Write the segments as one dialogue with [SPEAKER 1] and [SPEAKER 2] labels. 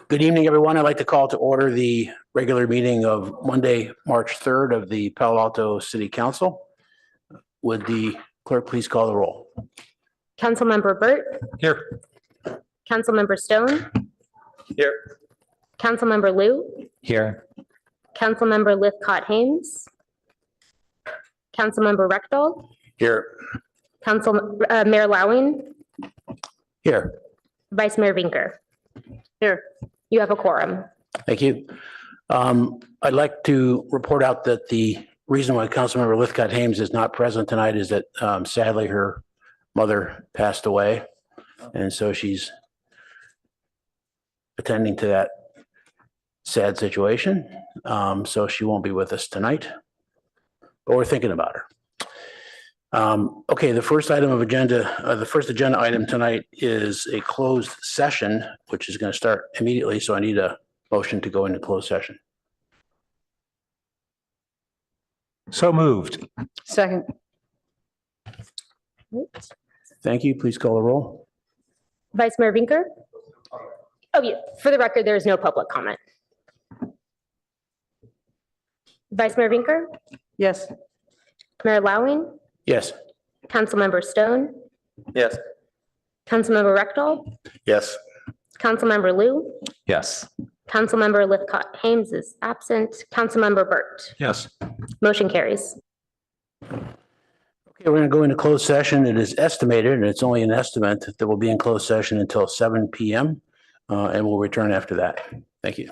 [SPEAKER 1] Good evening, everyone. I'd like to call to order the regular meeting of Monday, March 3rd of the Palo Alto City Council. Would the clerk please call the roll?
[SPEAKER 2] Councilmember Burt,
[SPEAKER 1] Here.
[SPEAKER 2] Councilmember Stone,
[SPEAKER 1] Here.
[SPEAKER 2] Councilmember Liu,
[SPEAKER 3] Here.
[SPEAKER 2] Councilmember Lithcott-Hames, Councilmember Rectal,
[SPEAKER 1] Here.
[SPEAKER 2] Mayor Lowing,
[SPEAKER 1] Here.
[SPEAKER 2] Vice Mayor Vinker. Here. You have a quorum.
[SPEAKER 1] Thank you. I'd like to report out that the reason why Councilmember Lithcott-Hames is not present tonight is that sadly her mother passed away. And so she's attending to that sad situation. So she won't be with us tonight, but we're thinking about her. Okay, the first agenda item tonight is a closed session, which is going to start immediately. So I need a motion to go into closed session.
[SPEAKER 3] So moved.
[SPEAKER 2] Second.
[SPEAKER 1] Thank you. Please call the roll.
[SPEAKER 2] Vice Mayor Vinker. Oh, yeah. For the record, there is no public comment. Vice Mayor Vinker,
[SPEAKER 4] Yes.
[SPEAKER 2] Mayor Lowing,
[SPEAKER 1] Yes.
[SPEAKER 2] Councilmember Stone,
[SPEAKER 1] Yes.
[SPEAKER 2] Councilmember Rectal,
[SPEAKER 1] Yes.
[SPEAKER 2] Councilmember Liu,
[SPEAKER 3] Yes.
[SPEAKER 2] Councilmember Lithcott-Hames is absent. Councilmember Burt.
[SPEAKER 3] Yes.
[SPEAKER 2] Motion carries.
[SPEAKER 1] Okay, we're going to go into closed session. It is estimated, and it's only an estimate, that we'll be in closed session until 7 p.m. And we'll return after that. Thank you.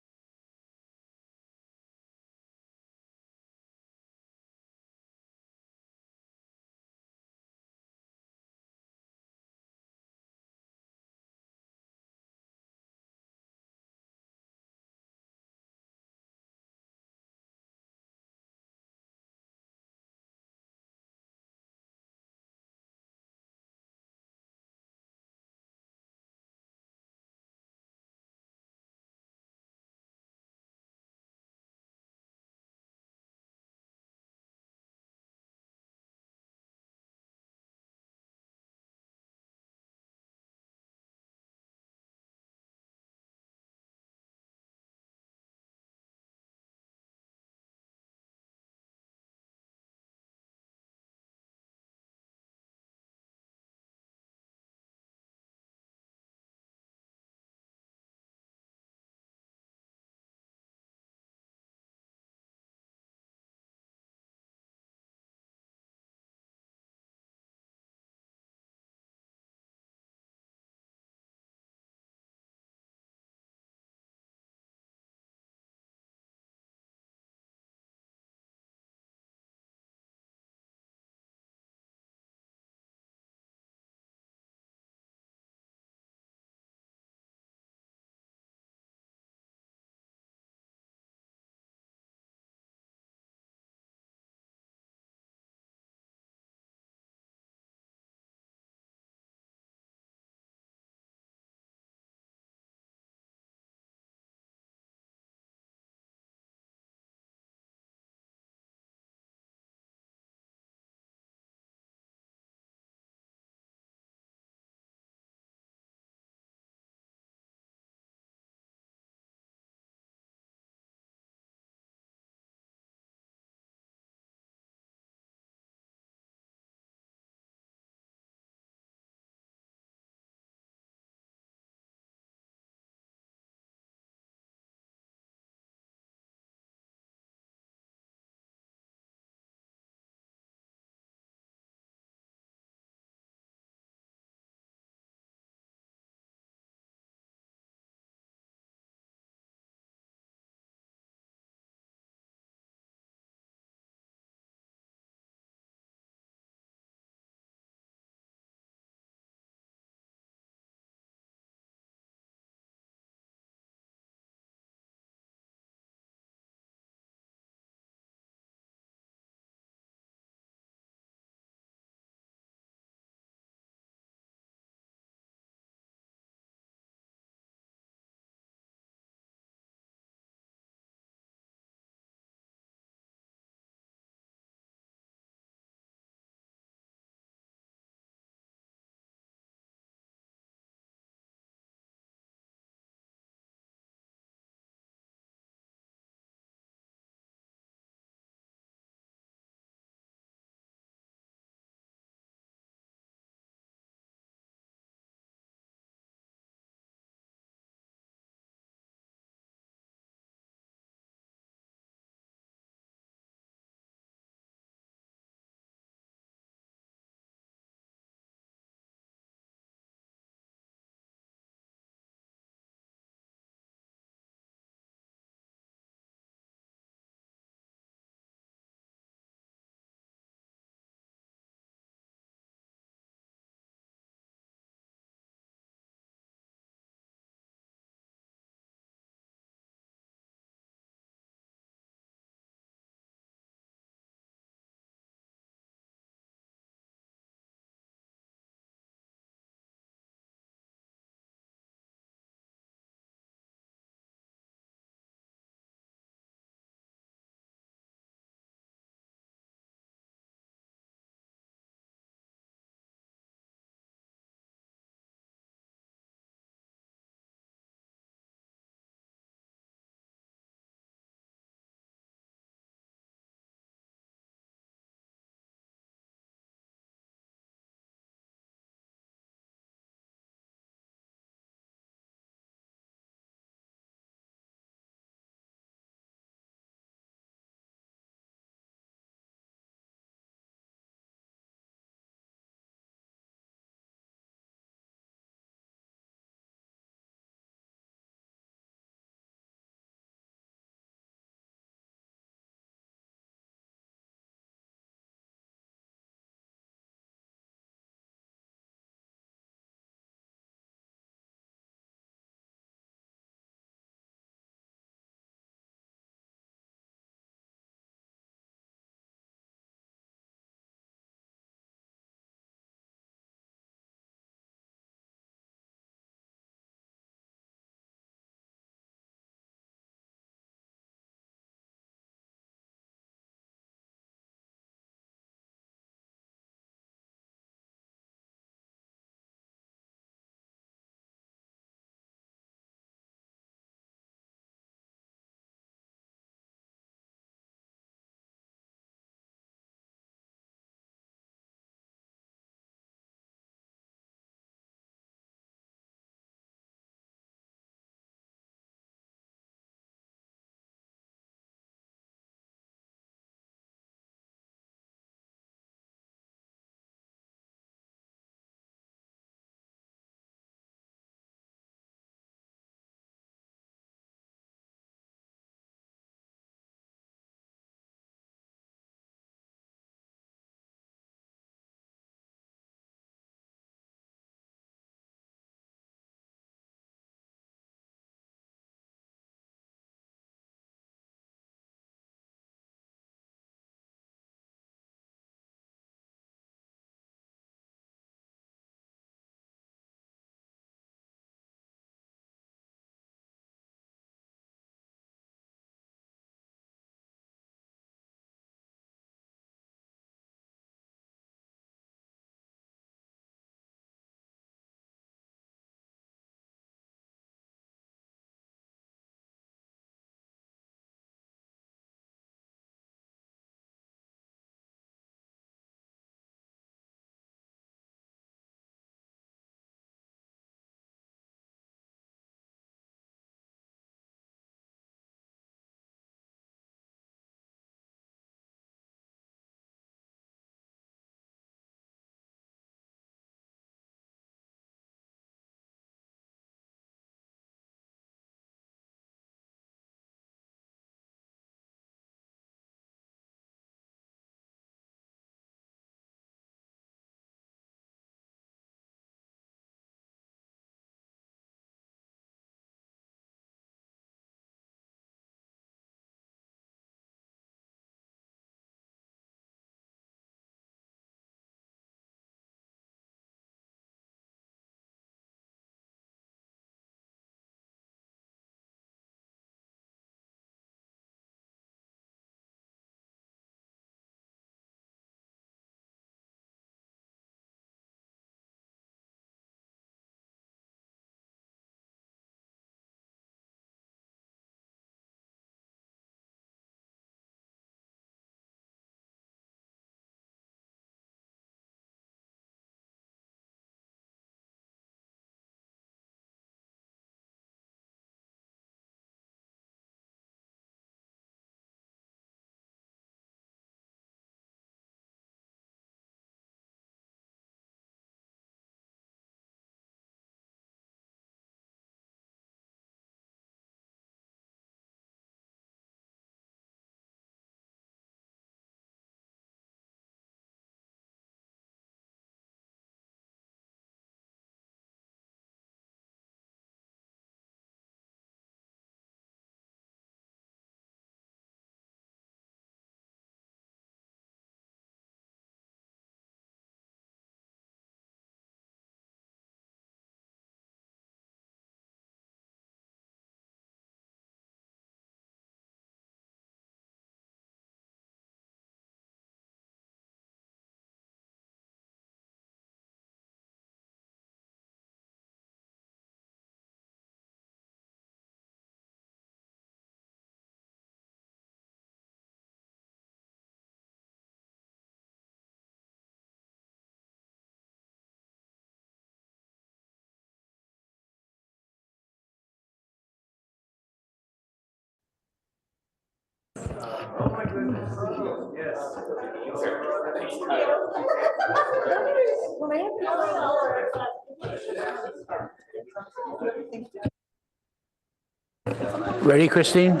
[SPEAKER 1] Ready, Christine?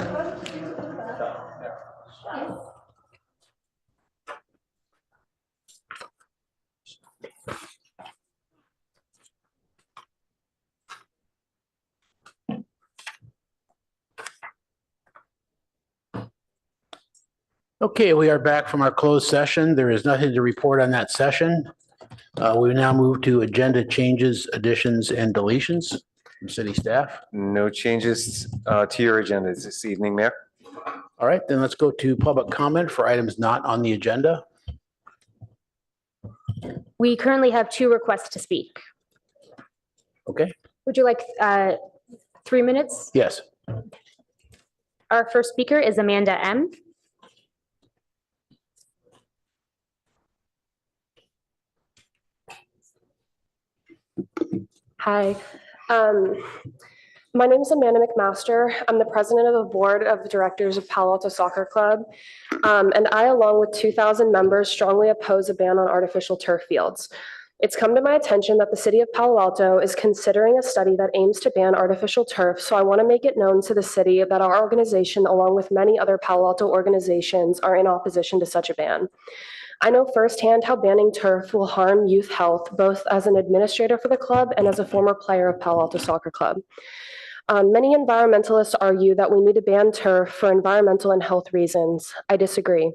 [SPEAKER 1] Okay, we are back from our closed session. There is nothing to report on that session. We now move to agenda changes, additions, and deletions from city staff.
[SPEAKER 4] No changes to your agenda this evening, Mayor.
[SPEAKER 1] All right, then let's go to public comment for items not on the agenda.
[SPEAKER 2] We currently have 2 requests to speak.
[SPEAKER 1] Okay,
[SPEAKER 2] Would you like 3 minutes?
[SPEAKER 1] yes.
[SPEAKER 2] Our first speaker is Amanda M.
[SPEAKER 5] Hi, my name is Amanda McMaster. I'm the president of the board of directors of Palo Alto Soccer Club. And I, along with 2,000 members, strongly oppose a ban on artificial turf fields. It's come to my attention that the city of Palo Alto is considering a study that aims to ban artificial turf, so I want to make it known to the city that our organization, along with many other Palo Alto organizations, are in opposition to such a ban. I know firsthand how banning turf will harm youth health, both as an administrator for the club and as a former player of Palo Alto Soccer Club. Many environmentalists argue that we need to ban turf for environmental and health reasons. I disagree.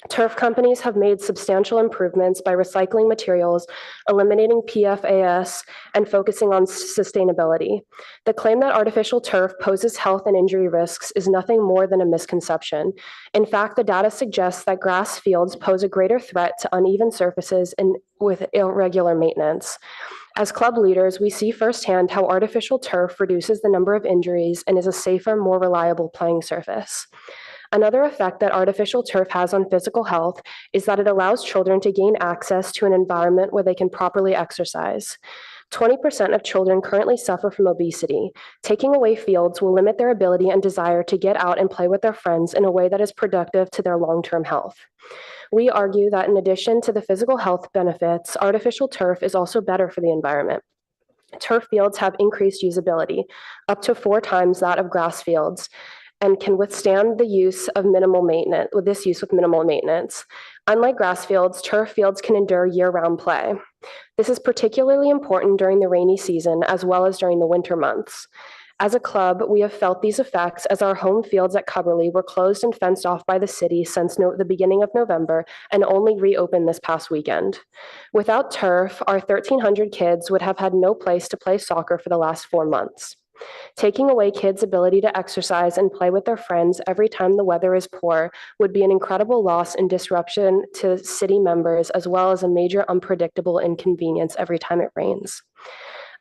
[SPEAKER 5] Turf companies have made substantial improvements by recycling materials, eliminating PFAS, and focusing on sustainability. The claim that artificial turf poses health and injury risks is nothing more than a misconception. In fact, the data suggests that grass fields pose a greater threat to uneven surfaces and with irregular maintenance. As club leaders, we see firsthand how artificial turf reduces the number of injuries and is a safer, more reliable playing surface. Another effect that artificial turf has on physical health is that it allows children to gain access to an environment where they can properly exercise. 20% of children currently suffer from obesity. Taking away fields will limit their ability and desire to get out and play with their friends in a way that is productive to their long-term health. We argue that in addition to the physical health benefits, artificial turf is also better for the environment. Turf fields have increased usability, up to 4 times that of grass fields, and can withstand the use of minimal maintenance, with minimal maintenance. Unlike grass fields, turf fields can endure year-round play. This is particularly important during the rainy season as well as during the winter months. As a club, we have felt these effects as our home fields at Cubberley were closed and fenced off by the city since the beginning of November and only reopened this past weekend. Without turf, our 1,300 kids would have had no place to play soccer for the last 4 months. Taking away kids' ability to exercise and play with their friends every time the weather is poor would be an incredible loss and disruption to city members, as well as a major unpredictable inconvenience every time it rains.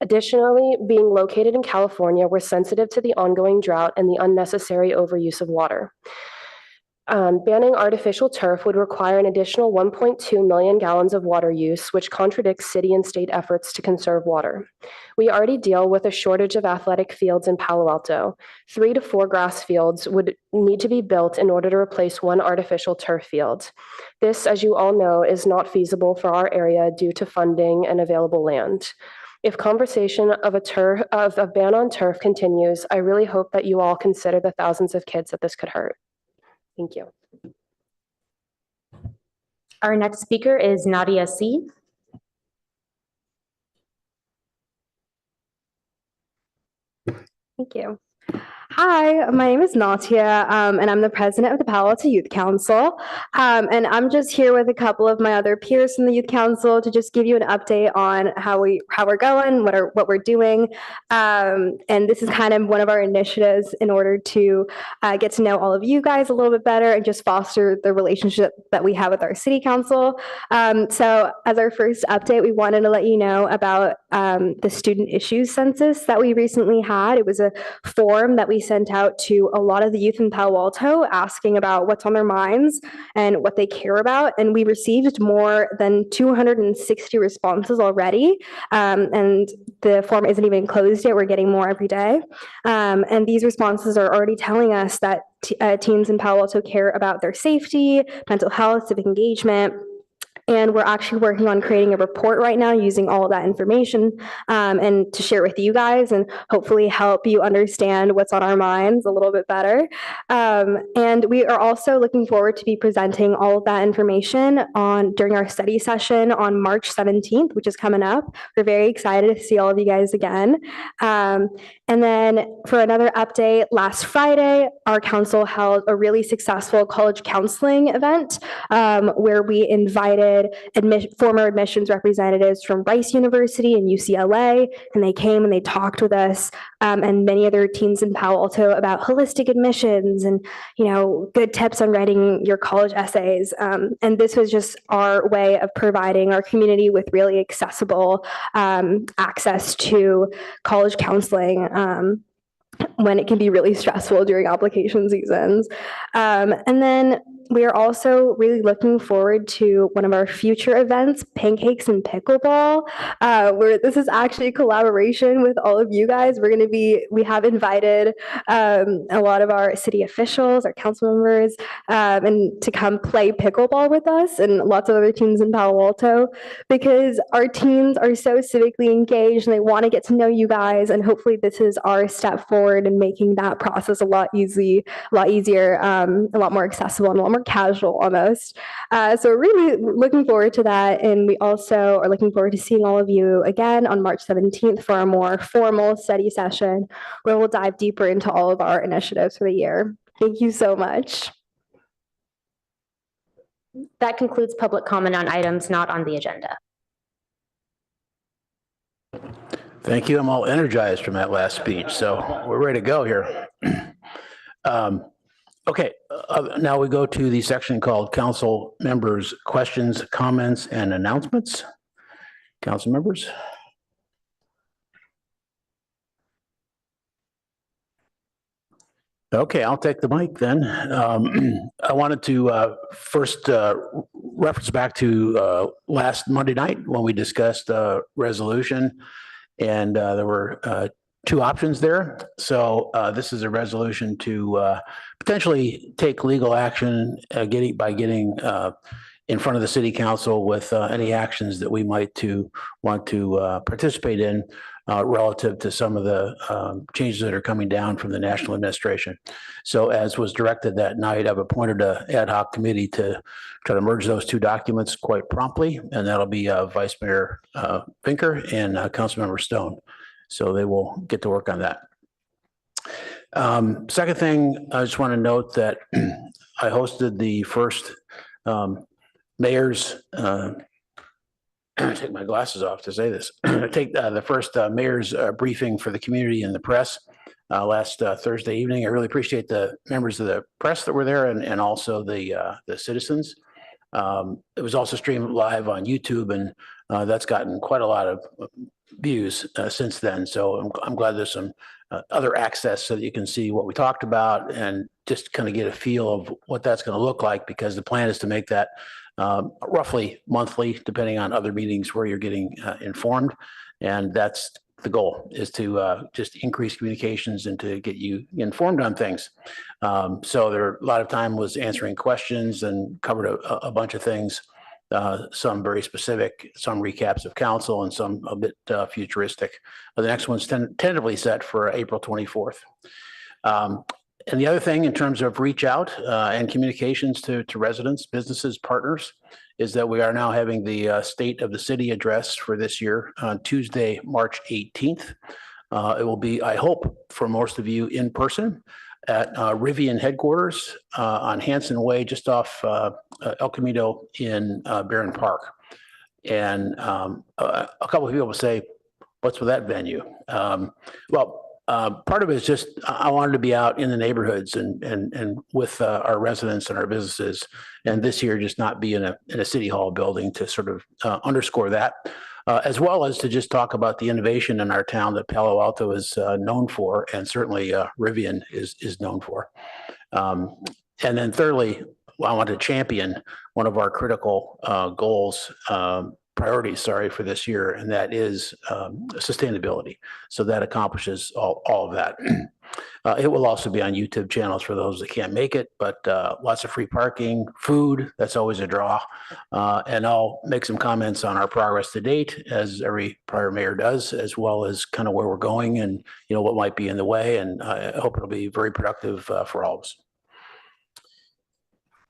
[SPEAKER 5] Additionally, being located in California, we're sensitive to the ongoing drought and the unnecessary overuse of water. Banning artificial turf would require an additional 1.2 million gallons of water use, which contradicts city and state efforts to conserve water. We already deal with a shortage of athletic fields in Palo Alto. 3 to 4 grass fields would need to be built in order to replace 1 artificial turf field. This, as you all know, is not feasible for our area due to funding and available land. If conversation of a ban on turf continues, I really hope that you all consider the thousands of kids that this could hurt. Thank you.
[SPEAKER 2] Our next speaker is Nadia C.
[SPEAKER 6] Thank you. Hi, my name is Natia, and I'm the president of the Palo Alto Youth Council. And I'm just here with a couple of my other peers from the Youth Council to just give you an update on how we're going, what we're doing. And this is kind of one of our initiatives in order to get to know all of you guys a little bit better and just foster the relationship that we have with our city council. So as our first update, we wanted to let you know about the student issues census that we recently had. It was a form that we sent out to a lot of the youth in Palo Alto asking about what's on their minds and what they care about. And we received more than 260 responses already. And the form isn't even closed yet. We're getting more every day. And these responses are already telling us that teens in Palo Alto care about their safety, mental health, civic engagement. And we're actually working on creating a report right now using all of that information and to share with you guys and hopefully help you understand what's on our minds a little bit better. And we are also looking forward to be presenting all of that information during our study session on March 17th, which is coming up. We're very excited to see all of you guys again. And then for another update, last Friday, our council held a really successful college counseling event where we invited former admissions representatives from Rice University and UCLA, and they came and they talked with us and many other teens in Palo Alto about holistic admissions and, good tips on writing your college essays. And this was just our way of providing our community with really accessible access to college counseling when it can be really stressful during application seasons. And then we are also really looking forward to one of our future events, Pancakes and Pickleball, where this is actually a collaboration with all of you guys. We have invited a lot of our city officials, our council members, and to come play pickleball with us and lots of other teens in Palo Alto, because our teens are so civically engaged and they want to get to know you guys. And hopefully this is our step forward in making that process a lot easier, a lot more accessible and a lot more casual almost. So we're really looking forward to that. And we also are looking forward to seeing all of you again on March 17th for a more formal study session where we'll dive deeper into all of our initiatives for the year. Thank you so much.
[SPEAKER 2] That concludes public comment on items not on the agenda.
[SPEAKER 1] Thank you. I'm all energized from that last speech, so we're ready to go here. Okay, now we go to the section called Council Members' Questions, Comments, and Announcements. Council members. Okay, I'll take the mic then. I wanted to first reference back to last Monday night when we discussed resolution, and there were two options there. So this is a resolution to potentially take legal action by getting in front of the city council with any actions that we might want to participate in relative to some of the changes that are coming down from the national administration. So as was directed that night, I've appointed an ad hoc committee to try to merge those two documents quite promptly, and that'll be Vice Mayor Vinker and Councilmember Stone. So they will get to work on that. Second thing, I just want to note that I hosted the first mayor's, take my glasses off to say this, take the first mayor's briefing for the community and the press last Thursday evening. I really appreciate the members of the press that were there and also the citizens. It was also streamed live on YouTube, and that's gotten quite a lot of views since then. So I'm glad there's some other access so that you can see what we talked about and just kind of get a feel of what that's going to look like, because the plan is to make that roughly monthly, depending on other meetings where you're getting informed. And that's the goal, is to just increase communications and to get you informed on things. So there a lot of time was answering questions and covered a bunch of things. Some very specific, some recaps of council, and some a bit futuristic. The next one's tentatively set for April 24th. And the other thing in terms of reach out and communications to residents, businesses, partners, is that we are now having the State of the City address for this year on Tuesday, March 18th. It will be, I hope, for most of you in person at Rivian headquarters on Hanson Way, just off El Camino in Barron Park. And a couple of people will say, what's with that venue? Part of it is just, I wanted to be out in the neighborhoods and with our residents and our businesses. And this year, just not be in a city hall building to sort of underscore that. as well as to just talk about the innovation in our town that Palo Alto is known for, and certainly Rivian is known for. And then thirdly, I want to champion one of our critical goals, priorities, for this year, and that is sustainability. So that accomplishes all of that. It will also be on YouTube channels for those that can't make it, but lots of free parking, food, that's always a draw. And I'll make some comments on our progress to date, as every prior mayor does, as well as kind of where we're going and, what might be in the way. And I hope it'll be very productive for all of us.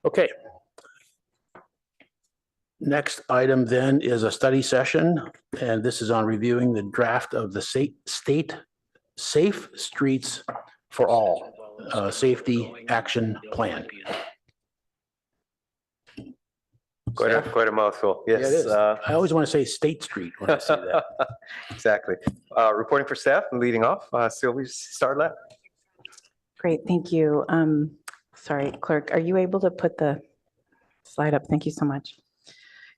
[SPEAKER 1] Okay. Next item then is a study session, and this is on reviewing the draft of the state Safe Streets for All Safety Action Plan.
[SPEAKER 4] Quite a mouthful.
[SPEAKER 1] Yeah, it
[SPEAKER 4] Yes,
[SPEAKER 1] is. I always want to say State Street when I say that.
[SPEAKER 4] exactly. Reporting for staff and leading off, Sylvia Starlett.
[SPEAKER 7] Great, thank you. Sorry, Clerk, are you able to put the slide up? Thank you so much.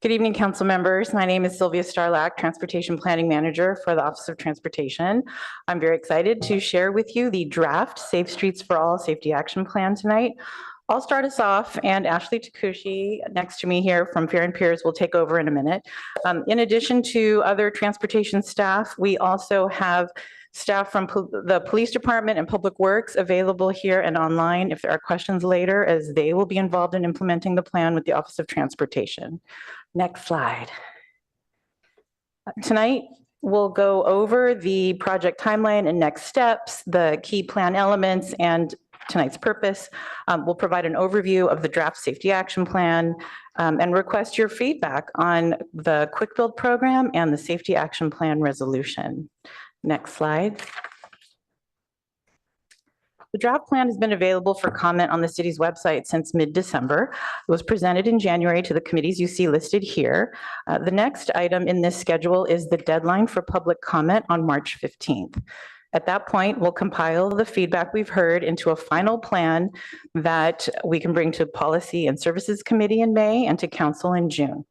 [SPEAKER 7] Good evening, council members. My name is Sylvia Starlack, Transportation Planning Manager for the Office of Transportation. I'm very excited to share with you the draft Safe Streets for All Safety Action Plan tonight. I'll start us off, and Ashley Takushi next to me here from Fear and Peers will take over in a minute. In addition to other transportation staff, we also have staff from the Police Department and Public Works available here and online if there are questions later, as they will be involved in implementing the plan with the Office of Transportation. Next slide. Tonight, we'll go over the project timeline and next steps, the key plan elements, and tonight's purpose. We'll provide an overview of the draft safety action plan and request your feedback on the quick build program and the safety action plan resolution. Next slide. The draft plan has been available for comment on the city's website since mid-December. It was presented in January to the committees you see listed here. The next item in this schedule is the deadline for public comment on March 15th. At that point, we'll compile the feedback we've heard into a final plan that we can bring to Policy and Services Committee in May and to Council in June.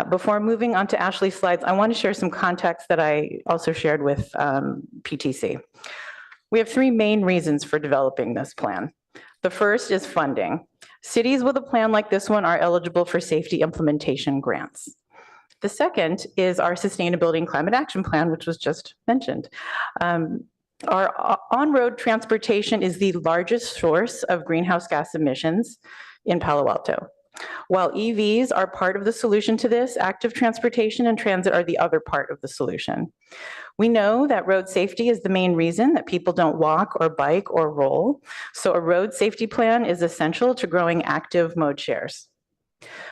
[SPEAKER 7] Before moving on to Ashley's slides, I want to share some context that I also shared with PTC. We have three main reasons for developing this plan. The first is funding. Cities with a plan like this one are eligible for safety implementation grants. The second is our Sustainability and Climate Action Plan, which was just mentioned. Our on-road transportation is the largest source of greenhouse gas emissions in Palo Alto. While EVs are part of the solution to this, active transportation and transit are the other part of the solution. We know that road safety is the main reason that people don't walk or bike or roll. So a road safety plan is essential to growing active mode shares.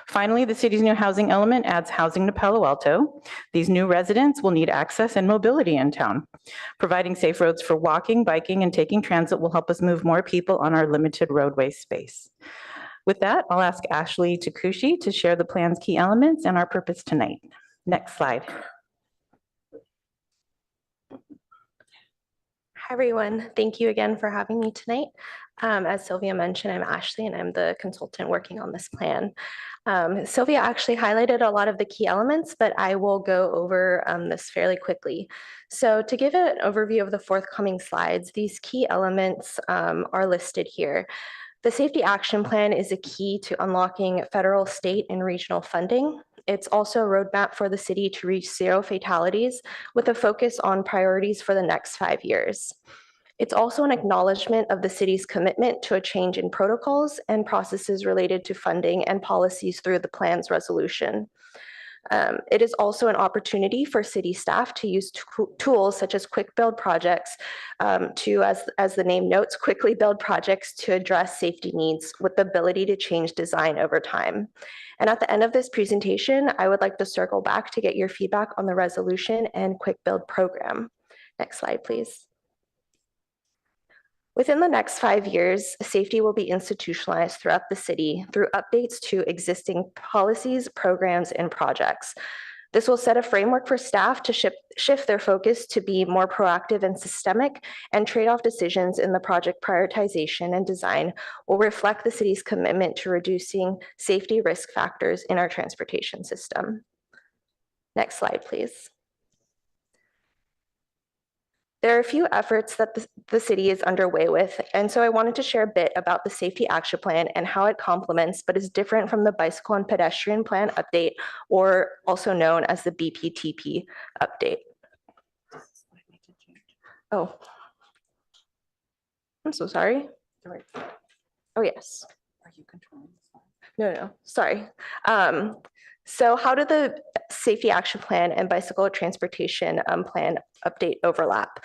[SPEAKER 7] Finally, the city's new housing element adds housing to Palo Alto. These new residents will need access and mobility in town. Providing safe roads for walking, biking, and taking transit will help us move more people on our limited roadway space. With that, I'll ask Ashley Takushi to share the plan's key elements and our purpose tonight. Next slide.
[SPEAKER 8] Hi, everyone. Thank you again for having me tonight. As Sylvia mentioned, I'm Ashley and I'm the consultant working on this plan. Sylvia actually highlighted a lot of the key elements, but I will go over this fairly quickly. So to give an overview of the forthcoming slides, these key elements are listed here. The Safety Action Plan is a key to unlocking federal, state, and regional funding. It's also a roadmap for the city to reach 0 fatalities with a focus on priorities for the next 5 years. It's also an acknowledgement of the city's commitment to a change in protocols and processes related to funding and policies through the plan's resolution. It is also an opportunity for city staff to use tools such as quick build projects as the name notes, quickly build projects to address safety needs with the ability to change design over time. And at the end of this presentation, I would like to circle back to get your feedback on the resolution and quick build program. Next slide, please. Within the next 5 years, safety will be institutionalized throughout the city through updates to existing policies, programs, and projects. This will set a framework for staff to shift their focus to be more proactive and systemic, and trade-off decisions in the project prioritization and design will reflect the city's commitment to reducing safety risk factors in our transportation system. Next slide, please. There are a few efforts that the city is underway with, and so I wanted to share a bit about the Safety Action Plan and how it complements but is different from the Bicycle and Pedestrian Plan update, or also known as the BPTP update. Oh, I'm so sorry. Oh, yes.
[SPEAKER 7] Are you controlling this one?
[SPEAKER 8] No, sorry. So how do the Safety Action Plan and Bicycle Transportation Plan update overlap?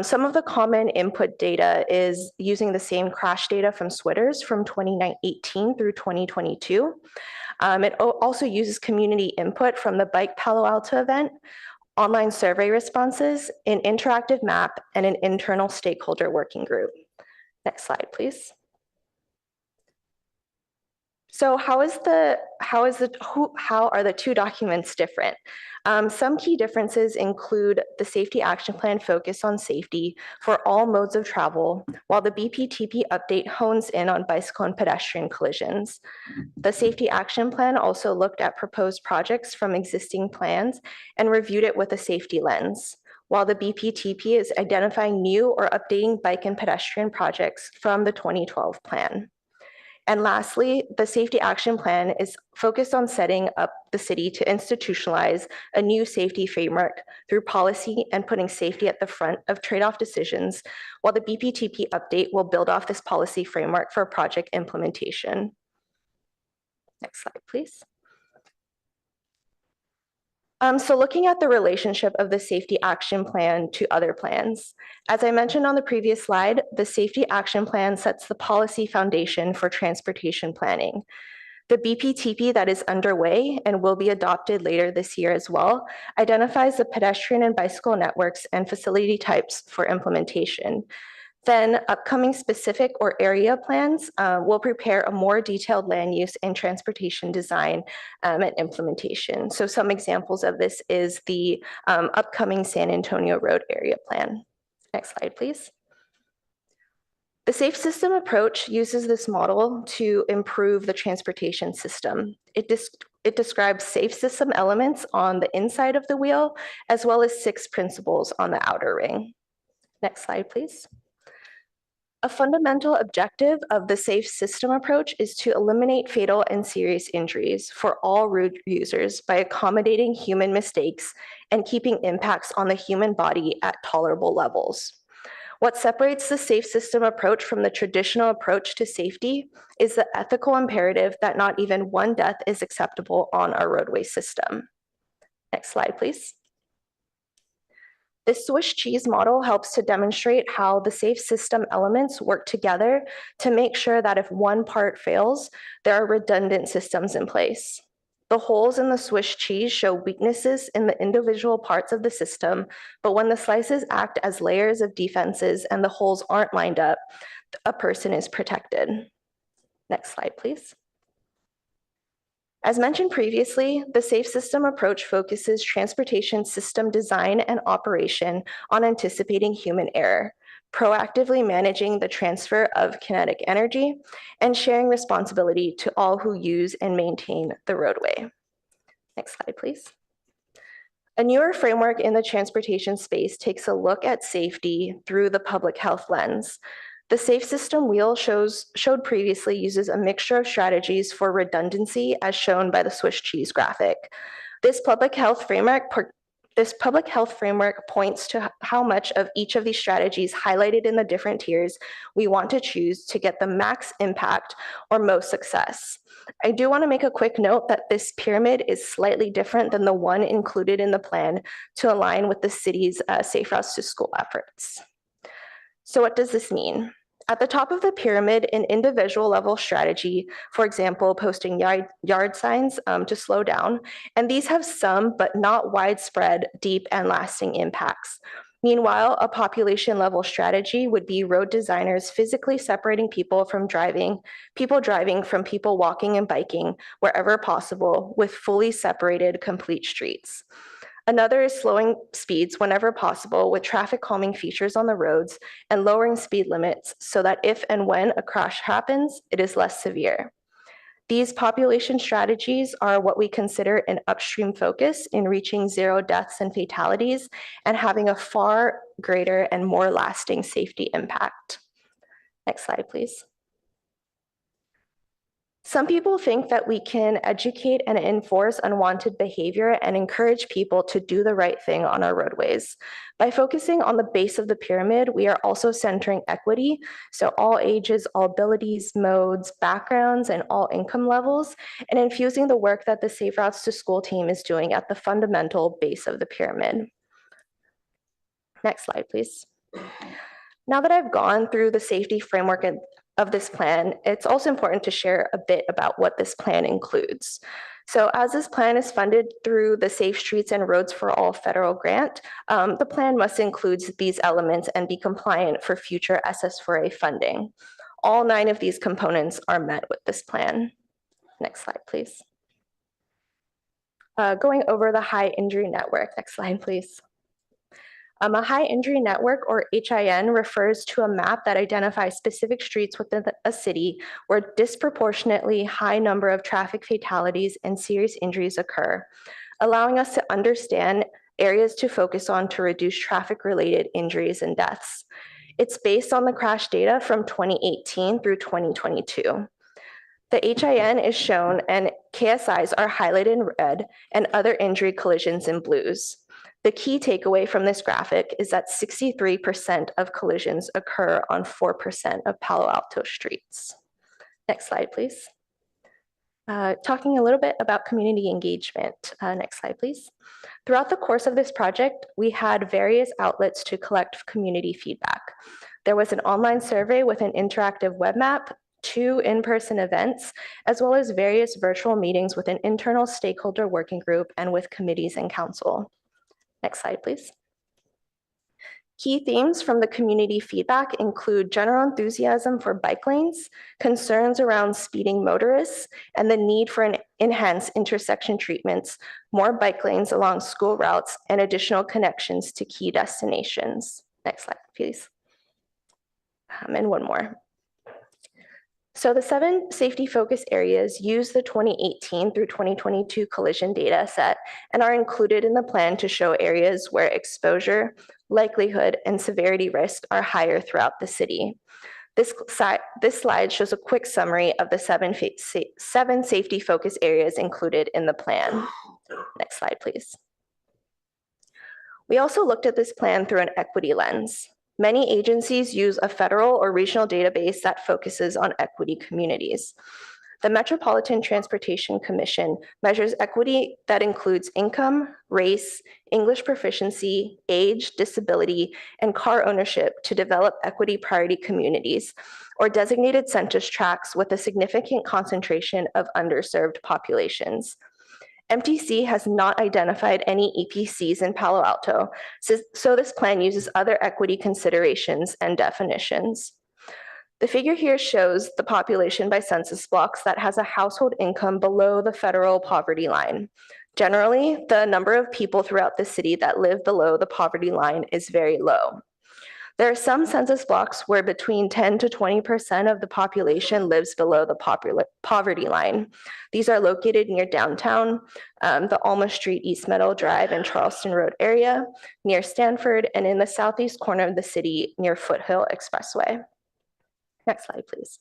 [SPEAKER 8] Some of the common input data is using the same crash data from Switters from 2018 through 2022. It also uses community input from the Bike Palo Alto event, online survey responses, an interactive map, and an internal stakeholder working group. Next slide, please. So how are the two documents different? Some key differences include the Safety Action Plan focus on safety for all modes of travel, while the BPTP update hones in on bicycle and pedestrian collisions. The Safety Action Plan also looked at proposed projects from existing plans and reviewed it with a safety lens, while the BPTP is identifying new or updating bike and pedestrian projects from the 2012 plan. And lastly, the Safety Action Plan is focused on setting up the city to institutionalize a new safety framework through policy and putting safety at the front of trade-off decisions, while the BPTP update will build off this policy framework for project implementation. Next slide, please. So looking at the relationship of the Safety Action Plan to other plans, as I mentioned on the previous slide, the Safety Action Plan sets the policy foundation for transportation planning. The BPTP that is underway and will be adopted later this year as well identifies the pedestrian and bicycle networks and facility types for implementation. Then upcoming specific or area plans will prepare a more detailed land use and transportation design and implementation. So some examples of this is the upcoming San Antonio Road Area Plan. Next slide, please. The safe system approach uses this model to improve the transportation system. It describes safe system elements on the inside of the wheel, as well as 6 principles on the outer ring. Next slide, please. A fundamental objective of the safe system approach is to eliminate fatal and serious injuries for all road users by accommodating human mistakes and keeping impacts on the human body at tolerable levels. What separates the safe system approach from the traditional approach to safety is the ethical imperative that not even one death is acceptable on our roadway system. Next slide, please. This Swiss cheese model helps to demonstrate how the safe system elements work together to make sure that if one part fails, there are redundant systems in place. The holes in the Swiss cheese show weaknesses in the individual parts of the system, but when the slices act as layers of defenses and the holes aren't lined up, a person is protected. Next slide, please. As mentioned previously, the safe system approach focuses transportation system design and operation on anticipating human error, proactively managing the transfer of kinetic energy, and sharing responsibility to all who use and maintain the roadway. Next slide, please. A newer framework in the transportation space takes a look at safety through the public health lens. The safe system wheel showed previously uses a mixture of strategies for redundancy as shown by the Swiss cheese graphic. This public health framework points to how much of each of these strategies highlighted in the different tiers we want to choose to get the max impact or most success. I do want to make a quick note that this pyramid is slightly different than the one included in the plan to align with the city's Safe Routes to School efforts. So what does this mean? At the top of the pyramid, an individual level strategy, for example, posting yard signs to slow down, and these have some but not widespread, deep and lasting impacts. Meanwhile, a population level strategy would be road designers physically separating people driving from people walking and biking wherever possible with fully separated complete streets. Another is slowing speeds whenever possible with traffic calming features on the roads and lowering speed limits so that if and when a crash happens, it is less severe. These population strategies are what we consider an upstream focus in reaching 0 deaths and fatalities and having a far greater and more lasting safety impact. Next slide, please. Some people think that we can educate and enforce unwanted behavior and encourage people to do the right thing on our roadways. By focusing on the base of the pyramid, we are also centering equity, so all ages, all abilities, modes, backgrounds, and all income levels, and infusing the work that the Safe Routes to School team is doing at the fundamental base of the pyramid. Next slide, please. Now that I've gone through the safety framework of this plan, it's also important to share a bit about what this plan includes. So as this plan is funded through the Safe Streets and Roads for All federal grant, the plan must include these elements and be compliant for future SS4A funding. All 9 of these components are met with this plan. Next slide, please. Going over the high injury network. Next slide, please. A high injury network, or HIN, refers to a map that identifies specific streets within a city where disproportionately high number of traffic fatalities and serious injuries occur, allowing us to understand areas to focus on to reduce traffic-related injuries and deaths. It's based on the crash data from 2018 through 2022. The HIN is shown and KSIs are highlighted in red and other injury collisions in blues. The key takeaway from this graphic is that 63% of collisions occur on 4% of Palo Alto streets. Next slide, please. Talking a little bit about community engagement. Next slide, please. Throughout the course of this project, we had various outlets to collect community feedback. There was an online survey with an interactive web map, 2 in-person events, as well as various virtual meetings with an internal stakeholder working group and with committees and council. Next slide, please. Key themes from the community feedback include general enthusiasm for bike lanes, concerns around speeding motorists, and the need for an enhanced intersection treatments, more bike lanes along school routes, and additional connections to key destinations. Next slide, please. And one more. So the 7 safety focus areas use the 2018 through 2022 collision data set and are included in the plan to show areas where exposure, likelihood, and severity risk are higher throughout the city. This slide shows a quick summary of the 7 safety focus areas included in the plan. Next slide, please. We also looked at this plan through an equity lens. Many agencies use a federal or regional database that focuses on equity communities. The Metropolitan Transportation Commission measures equity that includes income, race, English proficiency, age, disability, and car ownership to develop equity priority communities or designated census tracts with a significant concentration of underserved populations. MTC has not identified any EPCs in Palo Alto, so this plan uses other equity considerations and definitions. The figure here shows the population by census blocks that has a household income below the federal poverty line. Generally, the number of people throughout the city that live below the poverty line is very low. There are some census blocks where between 10 to 20% of the population lives below the poverty line. These are located near downtown, the Alma Street, East Meadow Drive, and Charleston Road area, near Stanford, and in the southeast corner of the city near Foothill Expressway. Next slide, please.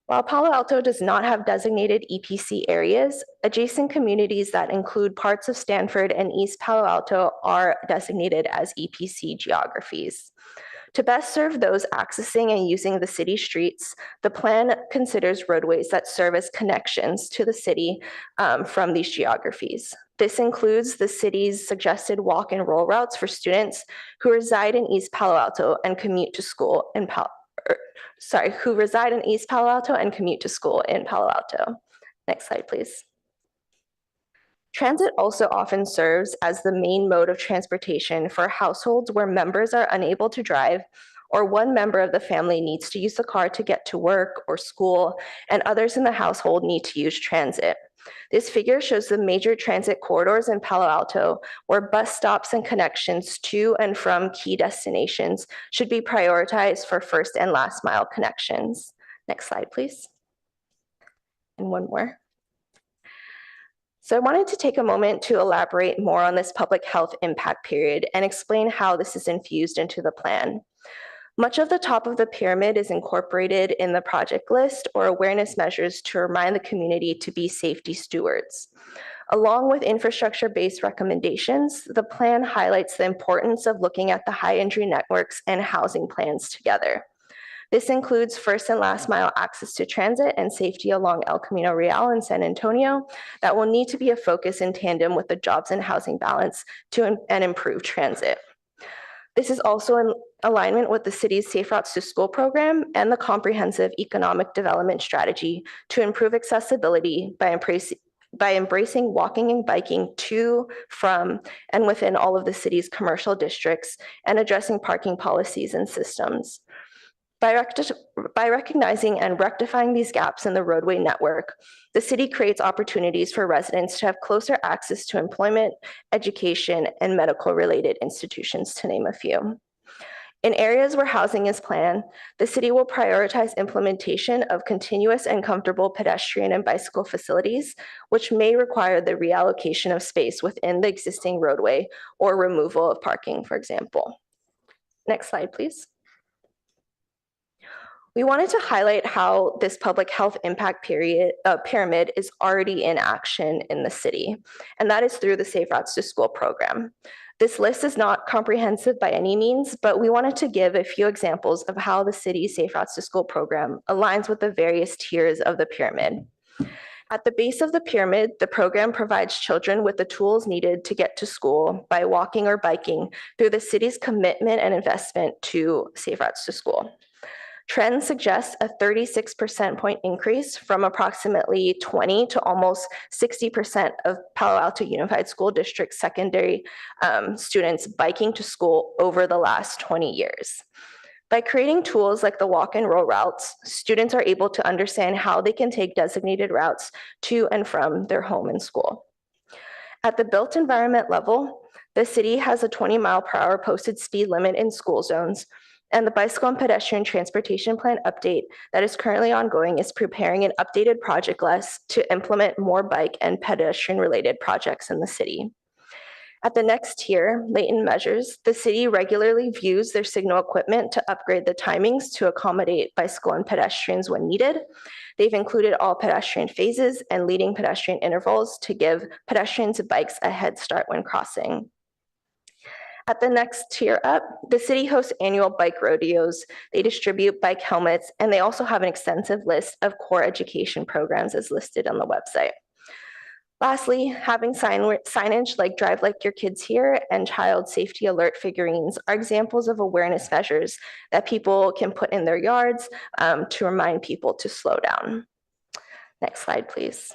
[SPEAKER 8] While Palo Alto does not have designated EPC areas, adjacent communities that include parts of Stanford and East Palo Alto are designated as EPC geographies. To best serve those accessing and using the city streets, the plan considers roadways that serve as connections to the city from these geographies. This includes the city's suggested walk and roll routes for students who reside in East Palo Alto and commute to school in who reside in East Palo Alto and commute to school in Palo Alto. Next slide, please. Transit also often serves as the main mode of transportation for households where members are unable to drive or one member of the family needs to use the car to get to work or school, and others in the household need to use transit. This figure shows the major transit corridors in Palo Alto where bus stops and connections to and from key destinations should be prioritized for first and last mile connections. Next slide, please. And one more. So I wanted to take a moment to elaborate more on this public health impact period and explain how this is infused into the plan. Much of the top of the pyramid is incorporated in the project list or awareness measures to remind the community to be safety stewards. Along with infrastructure-based recommendations, the plan highlights the importance of looking at the high-injury networks and housing plans together. This includes first and last mile access to transit and safety along El Camino Real in San Antonio that will need to be a focus in tandem with the jobs and housing balance and improve transit. This is also in alignment with the city's Safe Routes to School program and the comprehensive economic development strategy to improve accessibility by embracing walking and biking to, from, and within all of the city's commercial districts and addressing parking policies and systems. By recognizing and rectifying these gaps in the roadway network, the city creates opportunities for residents to have closer access to employment, education, and medical-related institutions, to name a few. In areas where housing is planned, the city will prioritize implementation of continuous and comfortable pedestrian and bicycle facilities, which may require the reallocation of space within the existing roadway or removal of parking, for example. Next slide, please. We wanted to highlight how this public health impact pyramid is already in action in the city, and that is through the Safe Routes to School program. This list is not comprehensive by any means, but we wanted to give a few examples of how the city's Safe Routes to School program aligns with the various tiers of the pyramid. At the base of the pyramid, the program provides children with the tools needed to get to school by walking or biking through the city's commitment and investment to Safe Routes to School. Trends suggest a 36 percentage point increase from approximately 20 to almost 60% of Palo Alto Unified School District secondary students biking to school over the last 20 years. By creating tools like the walk and roll routes, students are able to understand how they can take designated routes to and from their home and school. At the built environment level, the city has a 20-mile-per-hour posted speed limit in school zones, and the bicycle and pedestrian transportation plan update that is currently ongoing is preparing an updated project list to implement more bike and pedestrian-related projects in the city. At the next tier, latent measures, the city regularly views their signal equipment to upgrade the timings to accommodate bicycle and pedestrians when needed. They've included all pedestrian phases and leading pedestrian intervals to give pedestrians and bikes a head start when crossing. At the next tier up, the city hosts annual bike rodeos. They distribute bike helmets, and they also have an extensive list of core education programs as listed on the website. Lastly, having signage like Drive Like Your Kids Here and Child Safety Alert figurines are examples of awareness measures that people can put in their yards to remind people to slow down. Next slide, please.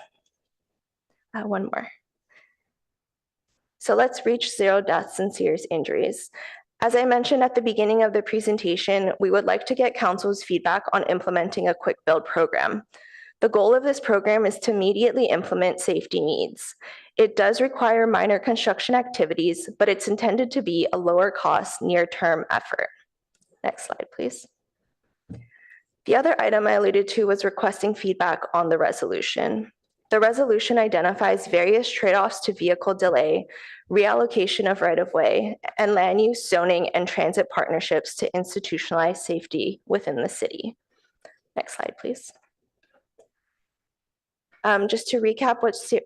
[SPEAKER 8] One more. So let's reach 0 deaths and serious injuries. As I mentioned at the beginning of the presentation, we would like to get council's feedback on implementing a quick build program. The goal of this program is to immediately implement safety needs. It does require minor construction activities, but it's intended to be a lower cost, near-term effort. Next slide, please. The other item I alluded to was requesting feedback on the resolution. The resolution identifies various trade-offs to vehicle delay, reallocation of right-of-way, and land use, zoning, and transit partnerships to institutionalize safety within the city. Next slide, please. Just to recap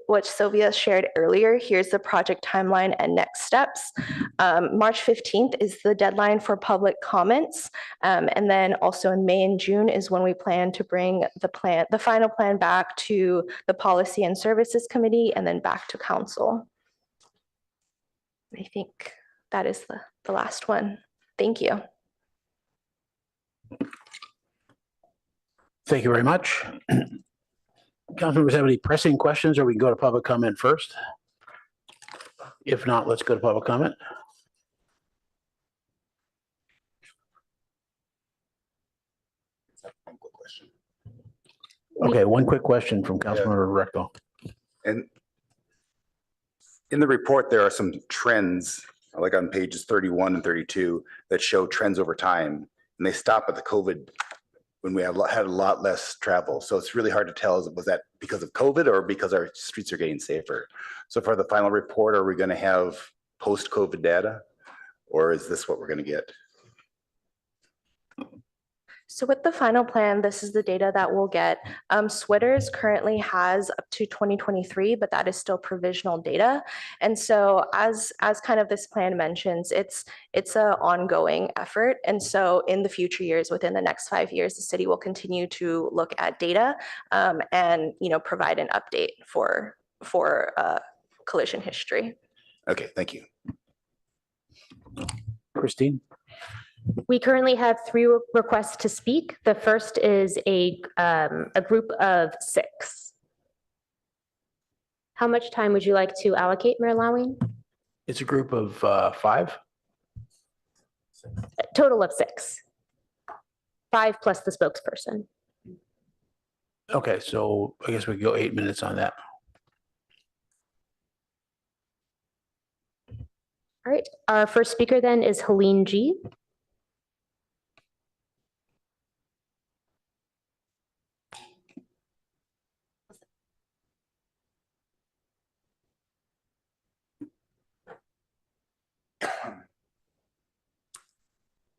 [SPEAKER 8] what Sylvia shared earlier, here's the project timeline and next steps. March 15th is the deadline for public comments. And then also in May and June is when we plan to bring the final plan back to the Policy and Services Committee and then back to council. I think that is the last one. Thank you.
[SPEAKER 1] Thank you very much. Council members have any pressing questions, or we can go to public comment first? If not, let's go to public comment. Okay, one quick question from Councilmember Recto.
[SPEAKER 9] And in the report, there are some trends, like on pages 31 and 32, that show trends over time, and they stop at the COVID when we had a lot less travel. So it's really hard to tell, was that because of COVID or because our streets are getting safer? So for the final report, are we going to have post-COVID data, or is this what we're going to get?
[SPEAKER 8] So with the final plan, this is the data that we'll get. Switters currently has up to 2023, but that is still provisional data. And so as kind of this plan mentions, it's an ongoing effort. And so in the future years, within the next 5 years, the city will continue to look at data and provide an update for collision history.
[SPEAKER 9] Okay, thank you.
[SPEAKER 1] Christine?
[SPEAKER 2] We currently have 3 requests to speak. The first is a group of 6. How much time would you like to allocate, Mayor Lawing?
[SPEAKER 1] It's a group of 5.
[SPEAKER 2] A total of 6. 5 plus the spokesperson.
[SPEAKER 1] Okay, so I guess we could go 8 minutes on that.
[SPEAKER 2] All right, our first speaker then is Helene G.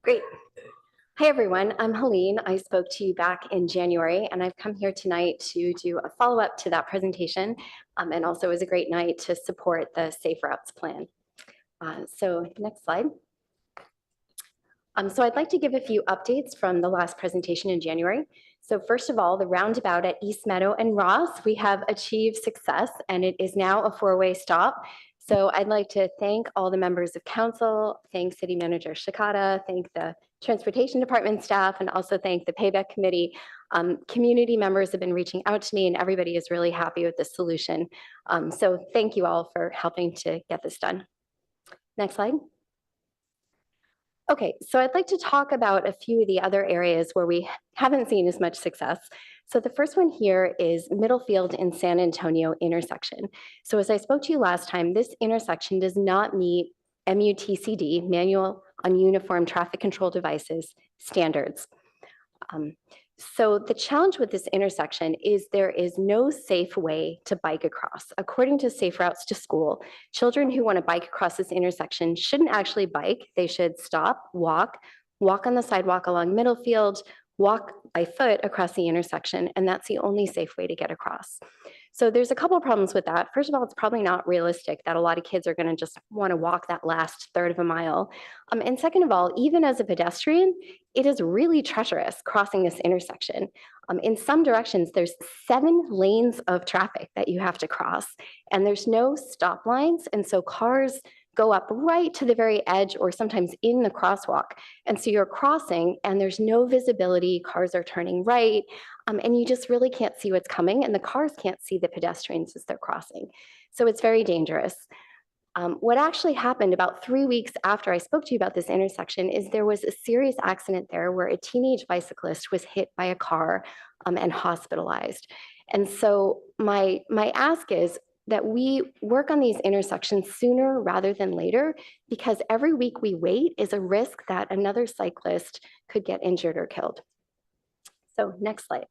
[SPEAKER 10] Great. Hi, everyone. I'm Helene. I spoke to you back in January, and I've come here tonight to do a follow-up to that presentation. And also it was a great night to support the Safe Routes Plan. So next slide. So I'd like to give a few updates from the last presentation in January. So first of all, the roundabout at East Meadow and Ross, we have achieved success, and it is now a 4-way stop. So I'd like to thank all the members of council, thank City Manager Shikata, thank the Transportation Department staff, and also thank the Payback Committee. Community members have been reaching out to me, and everybody is really happy with this solution. So thank you all for helping to get this done. Next slide. Okay, so I'd like to talk about a few of the other areas where we haven't seen as much success. So the first one here is Middlefield and San Antonio intersection. So as I spoke to you last time, this intersection does not meet MUTCD, Manual on Uniform Traffic Control Devices, standards. So the challenge with this intersection is there is no safe way to bike across. According to Safe Routes to School, children who want to bike across this intersection shouldn't actually bike. They should stop, walk on the sidewalk along Middlefield, walk by foot across the intersection, and that's the only safe way to get across. So there's a couple of problems with that. First of all, it's probably not realistic that a lot of kids are going to just want to walk that last third of a mile. And second of all, even as a pedestrian, it is really treacherous crossing this intersection. In some directions, there's 7 lanes of traffic that you have to cross, and there's no stop lines. And so cars go up right to the very edge or sometimes in the crosswalk. And so you're crossing and there's no visibility, cars are turning right, and you just really can't see what's coming, and the cars can't see the pedestrians as they're crossing. So it's very dangerous. What actually happened about 3 weeks after I spoke to you about this intersection is there was a serious accident there where a teenage bicyclist was hit by a car and hospitalized. And so my ask is that we work on these intersections sooner rather than later, because every week we wait is a risk that another cyclist could get injured or killed. So next slide.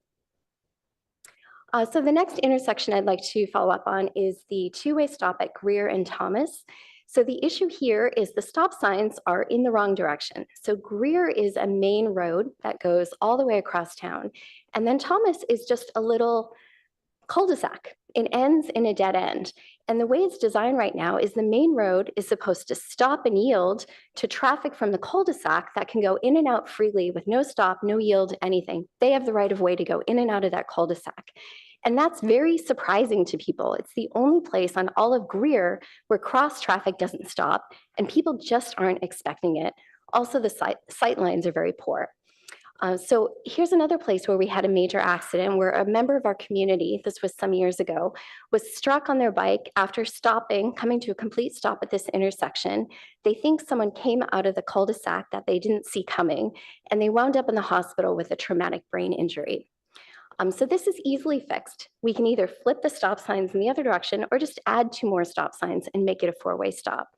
[SPEAKER 10] So the next intersection I'd like to follow up on is the 2-way stop at Greer and Thomas. So the issue here is the stop signs are in the wrong direction. So Greer is a main road that goes all the way across town. And then Thomas is just a little cul-de-sac. It ends in a dead end. And the way it's designed right now is the main road is supposed to stop and yield to traffic from the cul-de-sac that can go in and out freely with no stop, no yield, anything. They have the right of way to go in and out of that cul-de-sac. And that's very surprising to people. It's the only place on all of Greer where cross traffic doesn't stop, and people just aren't expecting it. Also, the sight lines are very poor. So here's another place where we had a major accident where a member of our community, this was some years ago, was struck on their bike after stopping, coming to a complete stop at this intersection. They think someone came out of the cul-de-sac that they didn't see coming, and they wound up in the hospital with a traumatic brain injury. So this is easily fixed. We can either flip the stop signs in the other direction or just add 2 more stop signs and make it a 4-way stop.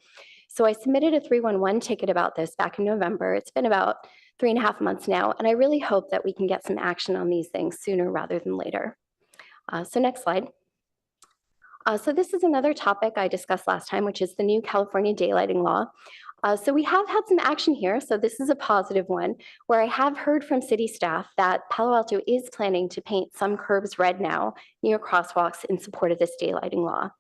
[SPEAKER 10] So I submitted a 311 ticket about this back in November. It's been about 3.5 months now, and I really hope that we can get some action on these things sooner rather than later. So next slide. So this is another topic I discussed last time, which is the new California daylighting law. So we have had some action here. So this is a positive one, where I have heard from city staff that Palo Alto is planning to paint some curbs red now near crosswalks in support of this daylighting law.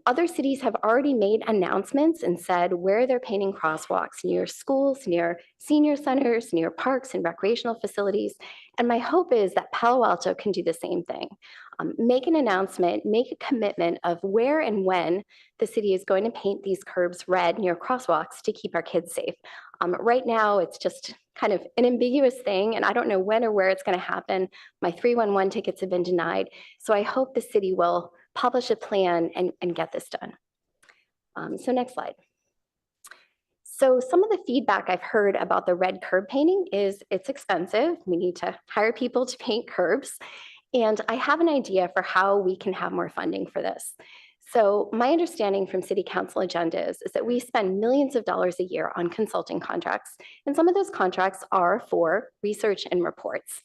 [SPEAKER 10] Other cities have already made announcements and said where they're painting crosswalks near schools, near senior centers, near parks and recreational facilities. And my hope is that Palo Alto can do the same thing. Make an announcement, make a commitment of where and when the city is going to paint these curbs red near crosswalks to keep our kids safe. Right now, it's just kind of an ambiguous thing, and I don't know when or where it's going to happen. My 311 tickets have been denied. So I hope the city will publish a plan and get this done. So next slide. So some of the feedback I've heard about the red curb painting is it's expensive. We need to hire people to paint curbs. And I have an idea for how we can have more funding for this. So my understanding from city council agendas is that we spend millions of dollars a year on consulting contracts. And some of those contracts are for research and reports.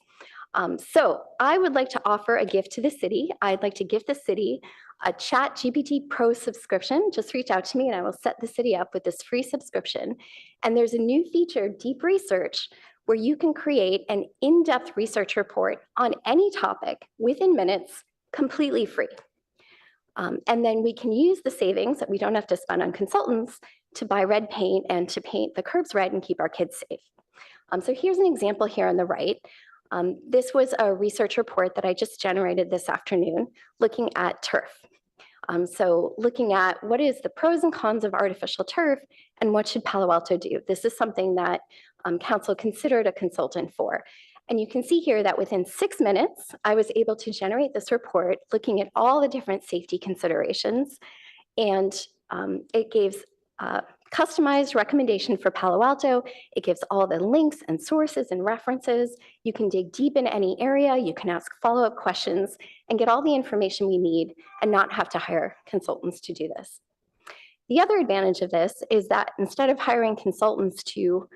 [SPEAKER 10] So I would like to offer a gift to the city. I'd like to give the city a ChatGPT Pro subscription. Just reach out to me and I will set the city up with this free subscription. And there's a new feature, Deep Research, where you can create an in-depth research report on any topic within minutes, completely free. And then we can use the savings that we don't have to spend on consultants to buy red paint and to paint the curbs red and keep our kids safe. So here's an example here on the right. This was a research report that I just generated this afternoon looking at turf. So looking at what is the pros and cons of artificial turf and what should Palo Alto do? This is something that council considered a consultant for. And you can see here that within 6 minutes, I was able to generate this report looking at all the different safety considerations. And it gives customized recommendation for Palo Alto. It gives all the links and sources and references. You can dig deep in any area. You can ask follow-up questions and get all the information we need and not have to hire consultants to do this. The other advantage of this is that instead of hiring consultants to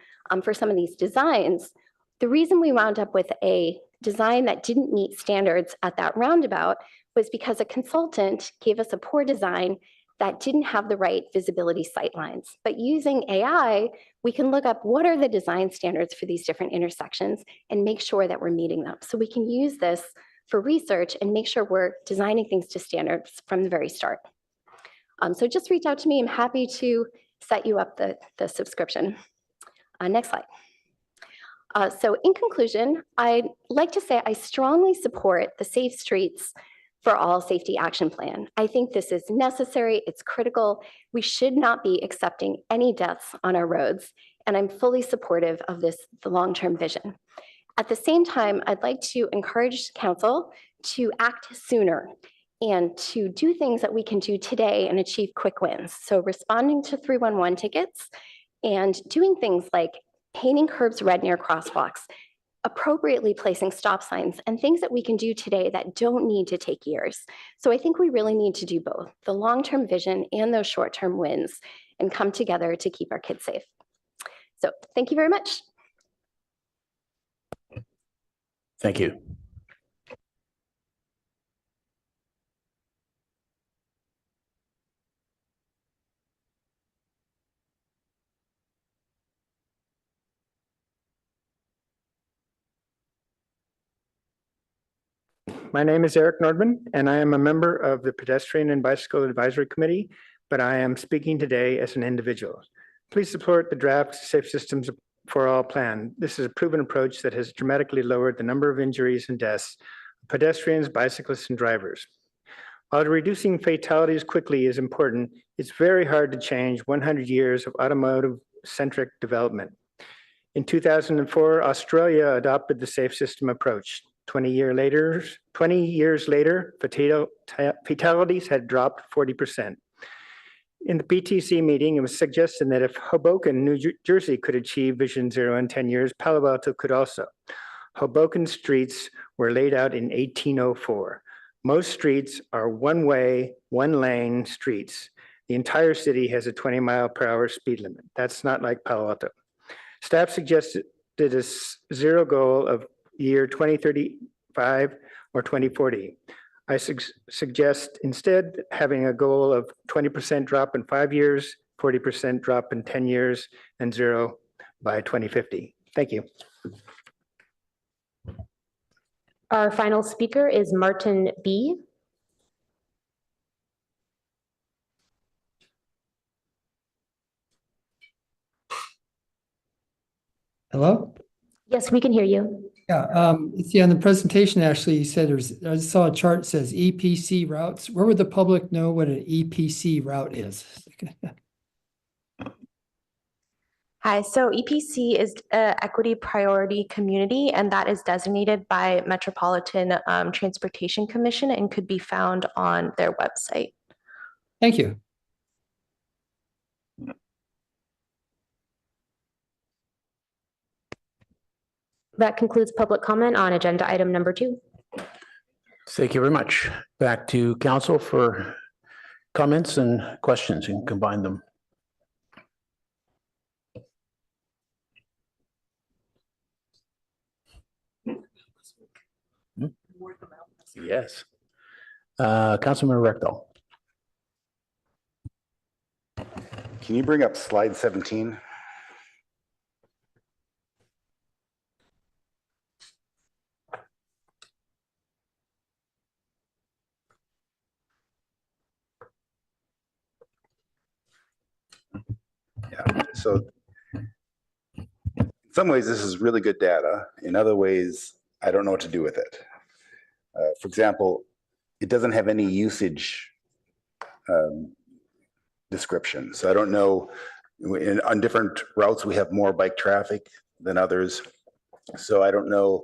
[SPEAKER 10] for some of these designs, the reason we wound up with a design that didn't meet standards at that roundabout was because a consultant gave us a poor design that didn't have the right visibility sight lines. But using AI, we can look up what are the design standards for these different intersections and make sure that we're meeting them. So we can use this for research and make sure we're designing things to standards from the very start. So just reach out to me. I'm happy to set you up the subscription. Next slide. So in conclusion, I'd like to say I strongly support the Safe Streets for All Safety Action Plan. I think this is necessary, it's critical. We should not be accepting any deaths on our roads, and I'm fully supportive of the long-term vision. At the same time, I'd like to encourage council to act sooner and to do things that we can do today and achieve quick wins. So responding to 311 tickets and doing things like painting curbs red near crosswalks, appropriately placing stop signs, and things that we can do today that don't need to take years. So I think we really need to do both, the long-term vision and those short-term wins, and come together to keep our kids safe. So thank you very much.
[SPEAKER 1] Thank you.
[SPEAKER 11] My name is Eric Nordman, and I am a member of the Pedestrian and Bicycle Advisory Committee, but I am speaking today as an individual. Please support the draft Safe Systems for All plan. This is a proven approach that has dramatically lowered the number of injuries and deaths of pedestrians, bicyclists, and drivers. While reducing fatalities quickly is important, it's very hard to change 100 years of automotive-centric development. In 2004, Australia adopted the Safe System approach. 20 years later, fatalities had dropped 40%. In the PTC meeting, it was suggested that if Hoboken, New Jersey could achieve Vision Zero in 10 years, Palo Alto could also. Hoboken streets were laid out in 1804. Most streets are one-way, one-lane streets. The entire city has a 20-mile-per-hour speed limit. That's not like Palo Alto. Staff suggested a zero goal of year 2035 or 2040. I suggest instead having a goal of 20% drop in 5 years, 40% drop in 10 years, and zero by 2050. Thank you.
[SPEAKER 2] Our final speaker is Martin B.
[SPEAKER 12] Hello?
[SPEAKER 2] Yes, we can hear you.
[SPEAKER 12] Yeah, on the presentation, actually, you said I saw a chart that says EPC routes. Where would the public know what an EPC route is?
[SPEAKER 8] Hi, so EPC is Equity Priority Community, and that is designated by Metropolitan Transportation Commission and could be found on their website.
[SPEAKER 12] Thank you.
[SPEAKER 2] That concludes public comment on agenda item number 2.
[SPEAKER 1] Thank you very much. Back to council for comments and questions. You can combine them. Yes. Councilmember Rectal.
[SPEAKER 9] Can you bring up slide 17? Yeah, so in some ways, this is really good data. In other ways, I don't know what to do with it. For example, it doesn't have any usage description. So I don't know, on different routes, we have more bike traffic than others. So I don't know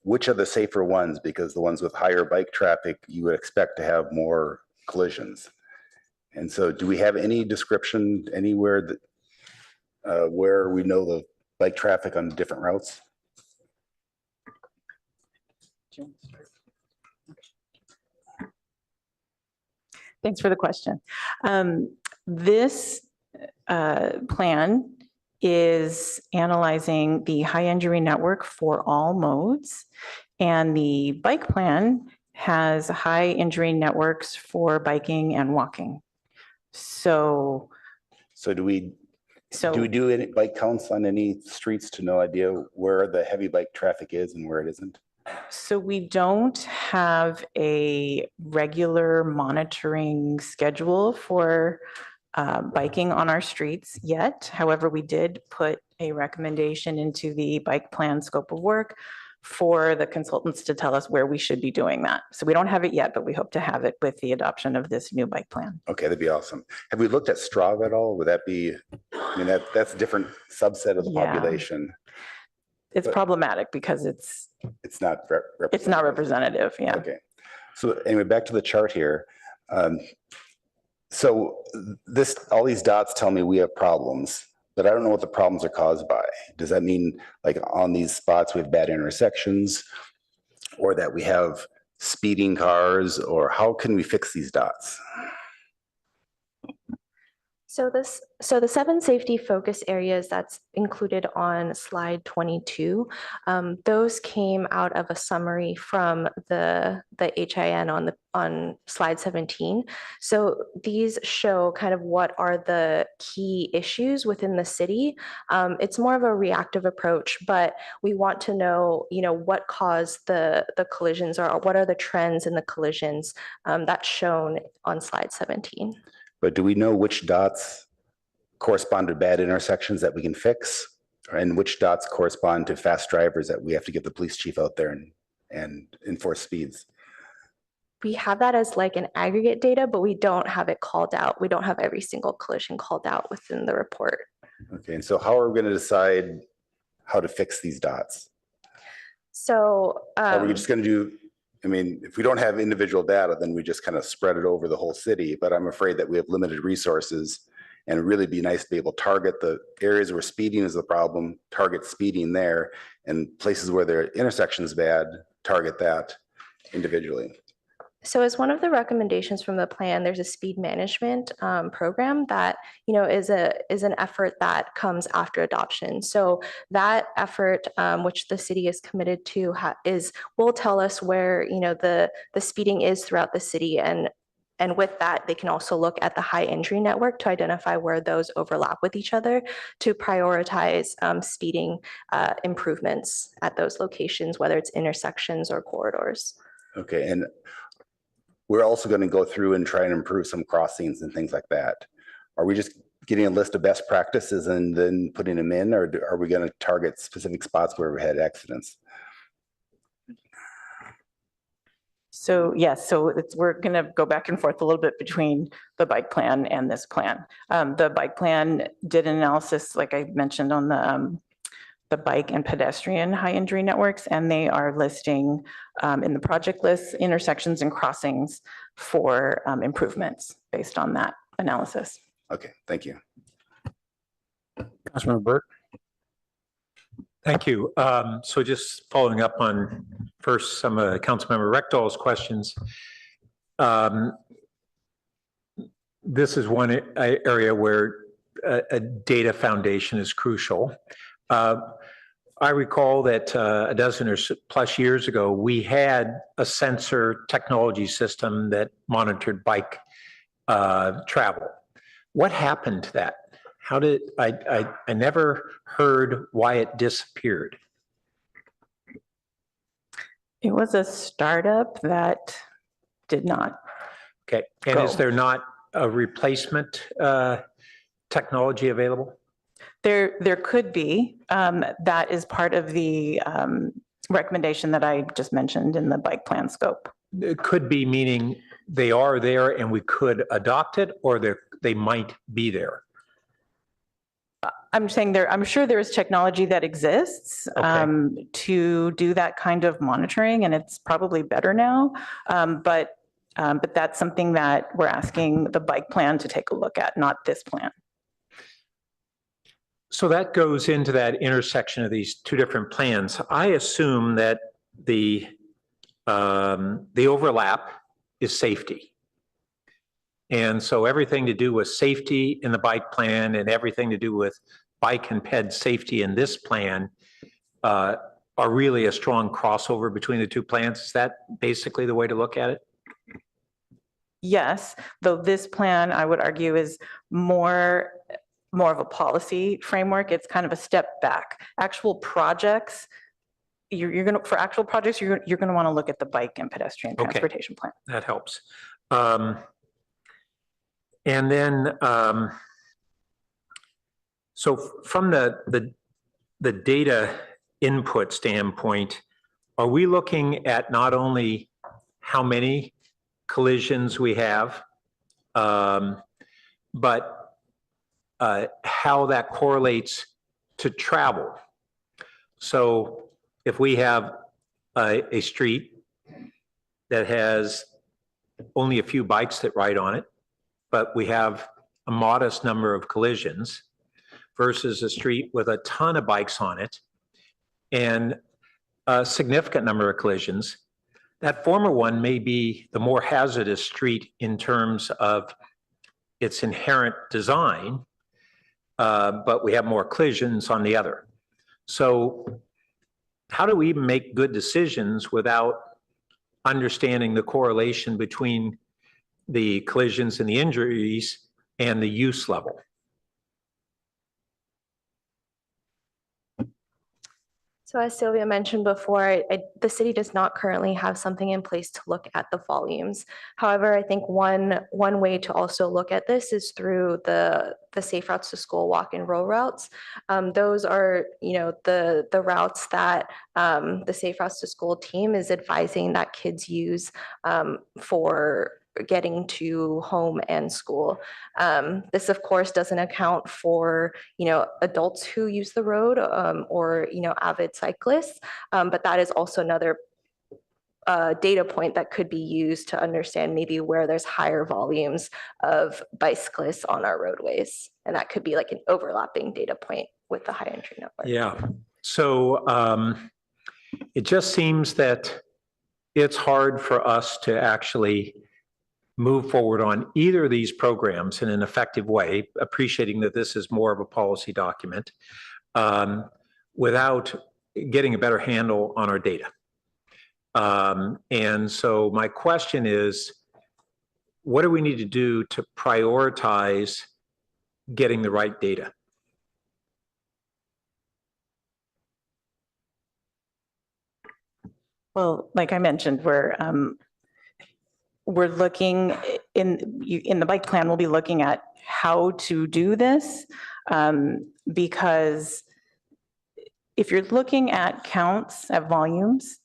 [SPEAKER 9] which are the safer ones, because the ones with higher bike traffic, you would expect to have more collisions. And so do we have any description anywhere that where we know the bike traffic on different routes?
[SPEAKER 7] Thanks for the question. This plan is analyzing the high injury network for all modes, and the bike plan has high injury networks for biking and walking. So
[SPEAKER 9] do we do any bike counts on any streets to no idea where the heavy bike traffic is and where it isn't?
[SPEAKER 7] So we don't have a regular monitoring schedule for biking on our streets yet. However, we did put a recommendation into the bike plan scope of work for the consultants to tell us where we should be doing that. So we don't have it yet, but we hope to have it with the adoption of this new bike plan.
[SPEAKER 9] Okay, that'd be awesome. Have we looked at Strava at all? Would that be, I mean, that's a different subset of the population.
[SPEAKER 7] It's problematic because it's
[SPEAKER 9] not representative.
[SPEAKER 7] It's not representative, yeah.
[SPEAKER 9] Okay. So anyway, back to the chart here. So all these dots tell me we have problems, but I don't know what the problems are caused by. Does that mean like on these spots we have bad intersections, or that we have speeding cars, or how can we fix these dots?
[SPEAKER 8] So the 7 safety focus areas that's included on slide 22, those came out of a summary from the HIN on slide 17. So these show kind of what are the key issues within the city. It's more of a reactive approach, but we want to know, what caused the collisions, or what are the trends in the collisions that's shown on slide 17.
[SPEAKER 9] But do we know which dots correspond to bad intersections that we can fix, and which dots correspond to fast drivers that we have to get the police chief out there and enforce speeds?
[SPEAKER 8] We have that as like an aggregate data, but we don't have it called out. We don't have every single collision called out within the report.
[SPEAKER 9] Okay, and so how are we going to decide how to fix these dots?
[SPEAKER 8] So
[SPEAKER 9] are we just going to do, I mean, if we don't have individual data, then we just kind of spread it over the whole city, but I'm afraid that we have limited resources, and it'd really be nice to be able to target the areas where speeding is the problem, target speeding there, and places where their intersection is bad, target that individually.
[SPEAKER 8] So as one of the recommendations from the plan, there's a speed management program that, you know, is an effort that comes after adoption. So that effort, which the city is committed to, will tell us where, you know, the speeding is throughout the city, and with that, they can also look at the high injury network to identify where those overlap with each other to prioritize speeding improvements at those locations, whether it's intersections or corridors.
[SPEAKER 9] Okay, and we're also going to go through and try and improve some crossings and things like that. Are we just getting a list of best practices and then putting them in, or are we going to target specific spots where we had accidents?
[SPEAKER 7] So yes, we're going to go back and forth a little bit between the bike plan and this plan. The bike plan did an analysis, like I mentioned, on the bike and pedestrian high injury networks, and they are listing in the project list intersections and crossings for improvements based on that analysis.
[SPEAKER 9] Okay, thank you.
[SPEAKER 1] Councilmember Burt.
[SPEAKER 3] Thank you. So just following up on first some of Councilmember Rectal's questions. This is one area where a data foundation is crucial. I recall that a dozen or plus years ago, we had a sensor technology system that monitored bike travel. What happened to that? How did I never heard why it disappeared.
[SPEAKER 7] It was a startup that did not.
[SPEAKER 3] Okay, and is there not a replacement technology available?
[SPEAKER 7] There could be. That is part of the recommendation that I just mentioned in the bike plan scope.
[SPEAKER 3] It could be, meaning they are there and we could adopt it, or they might be there.
[SPEAKER 7] I'm saying I'm sure there is technology that exists to do that kind of monitoring, and it's probably better now. But that's something that we're asking the bike plan to take a look at, not this plan.
[SPEAKER 3] So that goes into that intersection of these two different plans. I assume that the overlap is safety. And so everything to do with safety in the bike plan and everything to do with bike and ped safety in this plan are really a strong crossover between the two plans. Is that basically the way to look at it?
[SPEAKER 7] Yes, though this plan, I would argue, is more of a policy framework. It's kind of a step back. Actual projects, you're going to want to look at the bike and pedestrian transportation plan.
[SPEAKER 3] That helps. And then, so from the data input standpoint, are we looking at not only how many collisions we have, but how that correlates to travel? So if we have a street that has only a few bikes that ride on it, but we have a modest number of collisions versus a street with a ton of bikes on it and a significant number of collisions, that former one may be the more hazardous street in terms of its inherent design, but we have more collisions on the other. So how do we make good decisions without understanding the correlation between the collisions and the injuries and the use level?
[SPEAKER 8] So as Sylvia mentioned before, the city does not currently have something in place to look at the volumes. However, I think one way to also look at this is through the Safe Routes to School walk and roll routes. Those are, the routes that the Safe Routes to School team is advising that kids use for getting to home and school. This, of course, doesn't account for, adults who use the road or, avid cyclists, but that is also another data point that could be used to understand maybe where there's higher volumes of bicyclists on our roadways. And that could be like an overlapping data point with the high entry network.
[SPEAKER 3] Yeah. So it just seems that it's hard for us to actually move forward on either of these programs in an effective way, appreciating that this is more of a policy document, without getting a better handle on our data. And so my question is, what do we need to do to prioritize getting the right data?
[SPEAKER 7] Well, like I mentioned, we're looking in the bike plan, we'll be looking at how to do this, because if you're looking at counts, at volumes,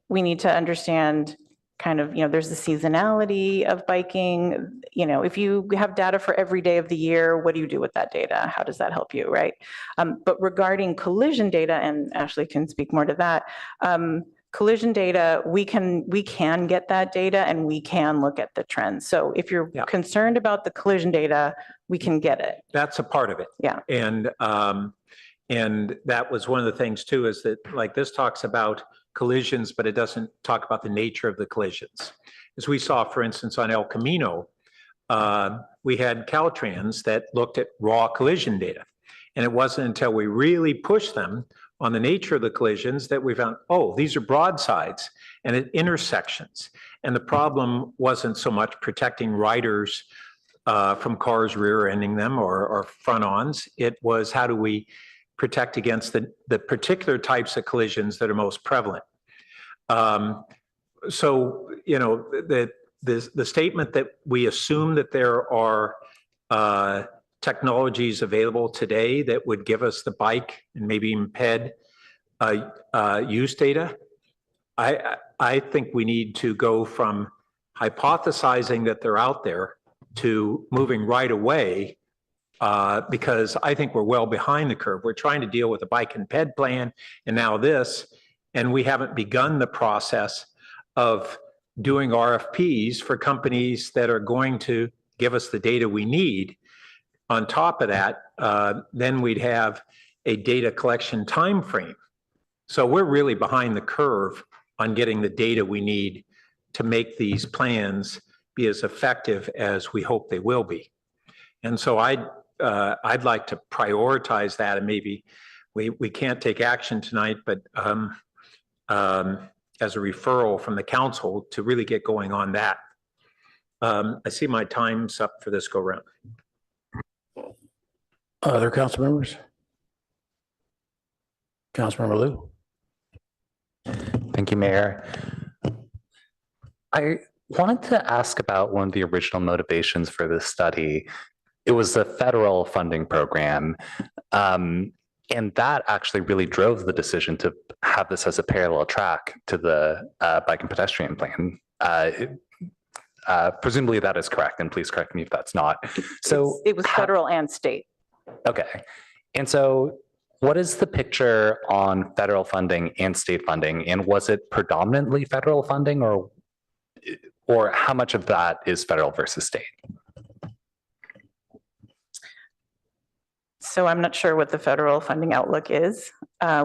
[SPEAKER 7] we need to understand kind of, there's the seasonality of biking. If you have data for every day of the year, what do you do with that data? How does that help you, right? But regarding collision data, and Ashley can speak more to that, collision data, we can get that data and we can look at the trends. So if you're concerned about the collision data, we can get it.
[SPEAKER 3] That's a part of it.
[SPEAKER 7] Yeah.
[SPEAKER 3] And that was one of the things too, is that like this talks about collisions, but it doesn't talk about the nature of the collisions. As we saw, for instance, on El Camino, we had Caltrans that looked at raw collision data. And it wasn't until we really pushed them on the nature of the collisions that we found, oh, these are broadsides and at intersections. And the problem wasn't so much protecting riders from cars rear-ending them or front-ons. It was, how do we protect against the particular types of collisions that are most prevalent? So, the statement that we assume that there are technologies available today that would give us the bike and maybe even ped use data, I think we need to go from hypothesizing that they're out there to moving right away, because I think we're well behind the curve. We're trying to deal with a bike and ped plan and now this, and we haven't begun the process of doing RFPs for companies that are going to give us the data we need. On top of that, then we'd have a data collection timeframe. So we're really behind the curve on getting the data we need to make these plans be as effective as we hope they will be. And so I'd like to prioritize that, and maybe we can't take action tonight, but as a referral from the council to really get going on that. I see my time's up for this go round.
[SPEAKER 1] Other council members? Councilmember Liu.
[SPEAKER 13] Thank you, Mayor. I wanted to ask about one of the original motivations for this study. It was the federal funding program. And that actually really drove the decision to have this as a parallel track to the bike and pedestrian plan. Presumably that is correct, and please correct me if that's not. So
[SPEAKER 7] it was federal and state.
[SPEAKER 13] Okay. And so what is the picture on federal funding and state funding? And was it predominantly federal funding, or how much of that is federal versus state?
[SPEAKER 7] So I'm not sure what the federal funding outlook is.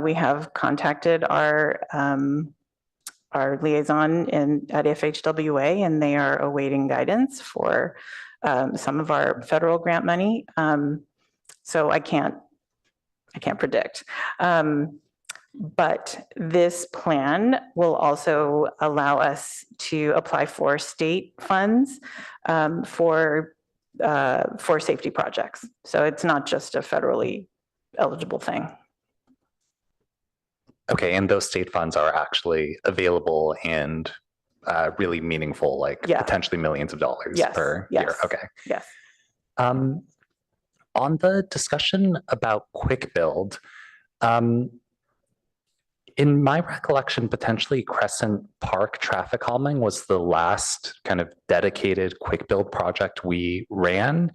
[SPEAKER 7] We have contacted our liaison at FHWA, and they are awaiting guidance for some of our federal grant money. So I can't predict. But this plan will also allow us to apply for state funds for safety projects. So it's not just a federally eligible thing.
[SPEAKER 13] Okay, and those state funds are actually available and really meaningful, like potentially millions of dollars per year. Okay.
[SPEAKER 7] Yes.
[SPEAKER 13] On the discussion about quick build, in my recollection, potentially Crescent Park traffic calming was the last kind of dedicated quick build project we ran.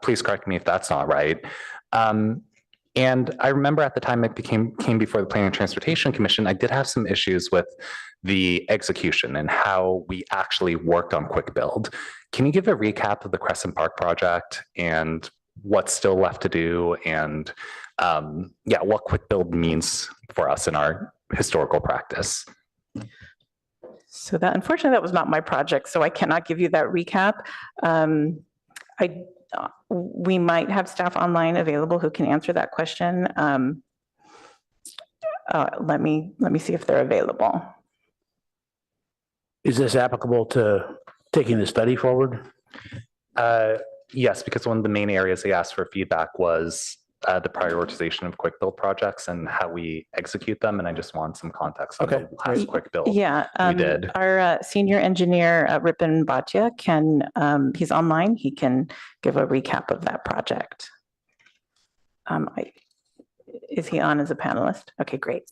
[SPEAKER 13] Please correct me if that's not right. And I remember at the time it came before the Planning and Transportation Commission, I did have some issues with the execution and how we actually worked on quick build. Can you give a recap of the Crescent Park project and what's still left to do, and what quick build means for us in our historical practice?
[SPEAKER 7] So that, unfortunately, that was not my project, so I cannot give you that recap. We might have staff online available who can answer that question. Let me see if they're available.
[SPEAKER 1] Is this applicable to taking the study forward?
[SPEAKER 13] Yes, because one of the main areas they asked for feedback was the prioritization of quick build projects and how we execute them. And I just want some context on the last quick build.
[SPEAKER 7] Yeah,
[SPEAKER 13] we did.
[SPEAKER 7] Our senior engineer, Ripon Bhatia, he's online. He can give a recap of that project. Is he on as a panelist? Okay, great.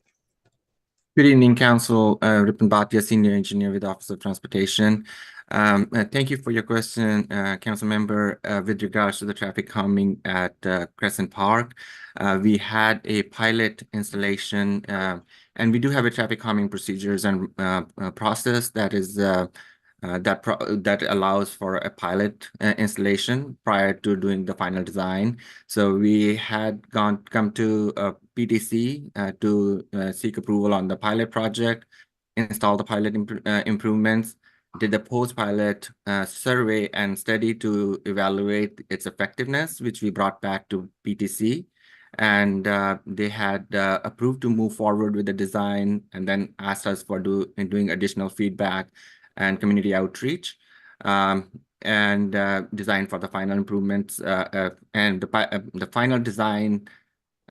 [SPEAKER 14] Good evening, Council. Ripon Bhatia, Senior Engineer with Office of Transportation. Thank you for your question, Council Member. With regards to the traffic calming at Crescent Park, we had a pilot installation, and we do have a traffic calming procedures and process that is that allows for a pilot installation prior to doing the final design. So we had come to PTC to seek approval on the pilot project, install the pilot improvements, did the post-pilot survey and study to evaluate its effectiveness, which we brought back to PTC. And they had approved to move forward with the design and then asked us for doing additional feedback and community outreach, and design for the final improvements, and the final design,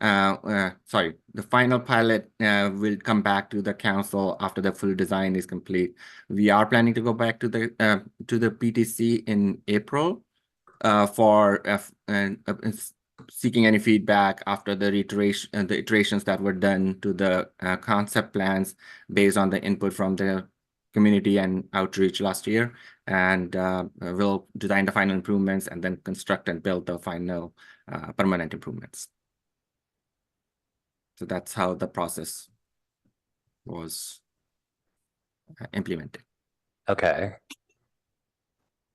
[SPEAKER 14] the final pilot will come back to the council after the full design is complete. We are planning to go back to the PTC in April for seeking any feedback after the iterations that were done to the concept plans based on the input from the community and outreach last year, and we'll design the final improvements and then construct and build the final permanent improvements. So that's how the process was implemented.
[SPEAKER 13] Okay.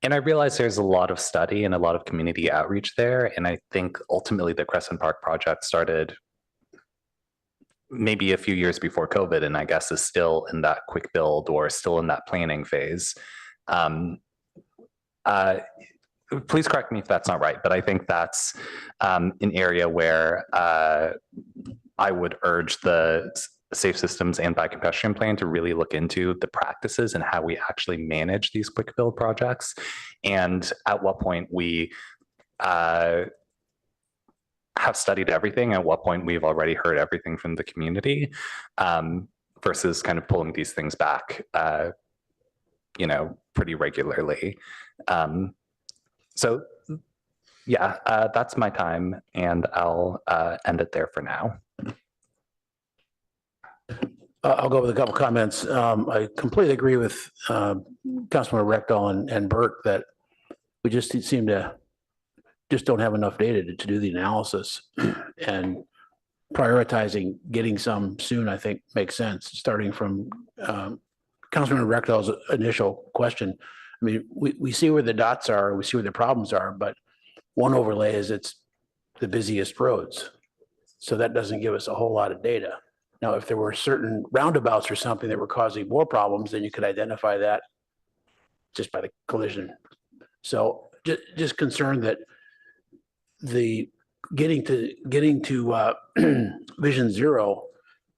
[SPEAKER 13] And I realize there's a lot of study and a lot of community outreach there. And I think ultimately the Crescent Park project started maybe a few years before COVID, and I guess is still in that quick build or still in that planning phase. Please correct me if that's not right, but I think that's an area where I would urge the Safe Systems and Bike Pedestrian Plan to really look into the practices and how we actually manage these quick build projects, and at what point we have studied everything, at what point we've already heard everything from the community, versus kind of pulling these things back, pretty regularly. So yeah, that's my time, and I'll end it there for now.
[SPEAKER 1] I'll go with a couple comments. I completely agree with Councilman Rectal and Burt that we just seem to don't have enough data to do the analysis, and prioritizing getting some soon, I think, makes sense, starting from Councilman Rectal's initial question. I mean, we see where the dots are, we see where the problems are, but one overlay is it's the busiest roads. So that doesn't give us a whole lot of data. Now, if there were certain roundabouts or something that were causing more problems, then you could identify that just by the collision. So just concerned that the getting to vision zero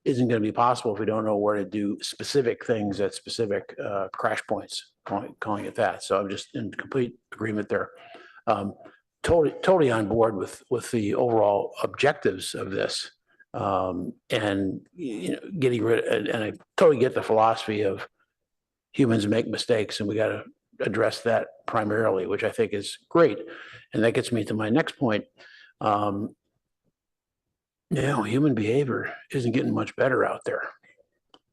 [SPEAKER 1] isn't going to be possible if we don't know where to do specific things at specific crash points, calling it that. So I'm just in complete agreement there. Totally on board with the overall objectives of this. And getting rid of, and I totally get the philosophy of humans make mistakes, and we got to address that primarily, which I think is great. And that gets me to my next point. Human behavior isn't getting much better out there.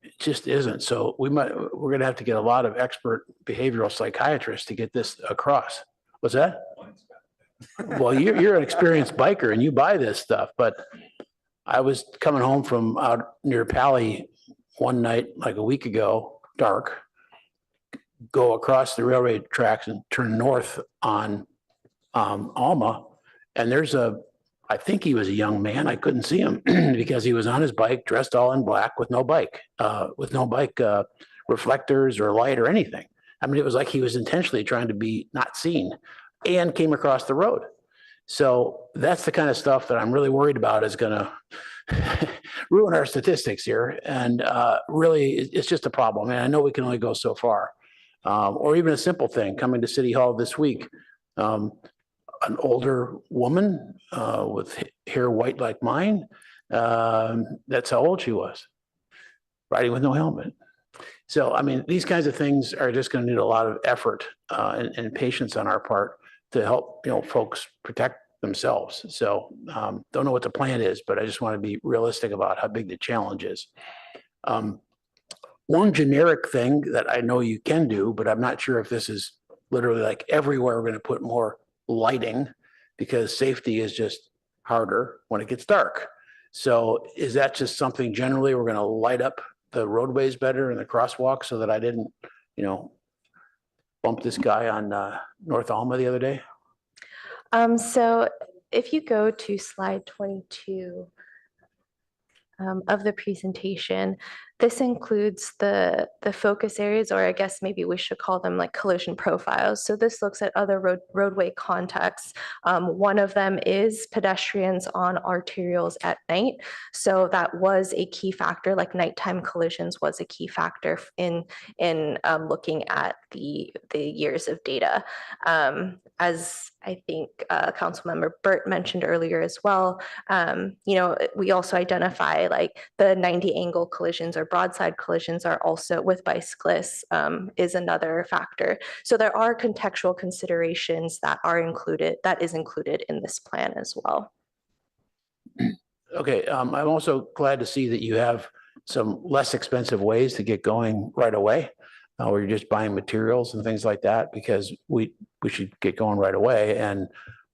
[SPEAKER 1] It just isn't. So we're going to have to get a lot of expert behavioral psychiatrists to get this across. What's that? Well, you're an experienced biker and you buy this stuff, but I was coming home from out near Pali one night, like a week ago, dark, go across the railroad tracks and turn north on Alma. And there's I think he was a young man. I couldn't see him because he was on his bike, dressed all in black with no bike reflectors or light or anything. I mean, it was like he was intentionally trying to be not seen and came across the road. So that's the kind of stuff that I'm really worried about is going to ruin our statistics here. And really, it's just a problem. And I know we can only go so far. Or even a simple thing, coming to City Hall this week, an older woman with hair white like mine, that's how old she was, riding with no helmet. So, I mean, these kinds of things are just going to need a lot of effort and patience on our part to help, folks protect themselves. So, don't know what the plan is, but I just want to be realistic about how big the challenge is. One generic thing that I know you can do, but I'm not sure if this is literally like everywhere we're going to put more lighting because safety is just harder when it gets dark. So is that just something generally we're going to light up the roadways better and the crosswalks so that I didn't, bump this guy on North Alma the other day?
[SPEAKER 8] So if you go to slide 22 of the presentation, this includes the focus areas, or I guess maybe we should call them like collision profiles. So this looks at other roadway contexts. One of them is pedestrians on arterials at night. So that was a key factor, like nighttime collisions was a key factor in looking at the years of data. As I think Councilmember Burt mentioned earlier as well, we also identify like the 90 angle collisions or broadside collisions are also with bicyclists is another factor. So there are contextual considerations that is included in this plan as well.
[SPEAKER 1] Okay, I'm also glad to see that you have some less expensive ways to get going right away, where you're just buying materials and things like that, because we should get going right away, and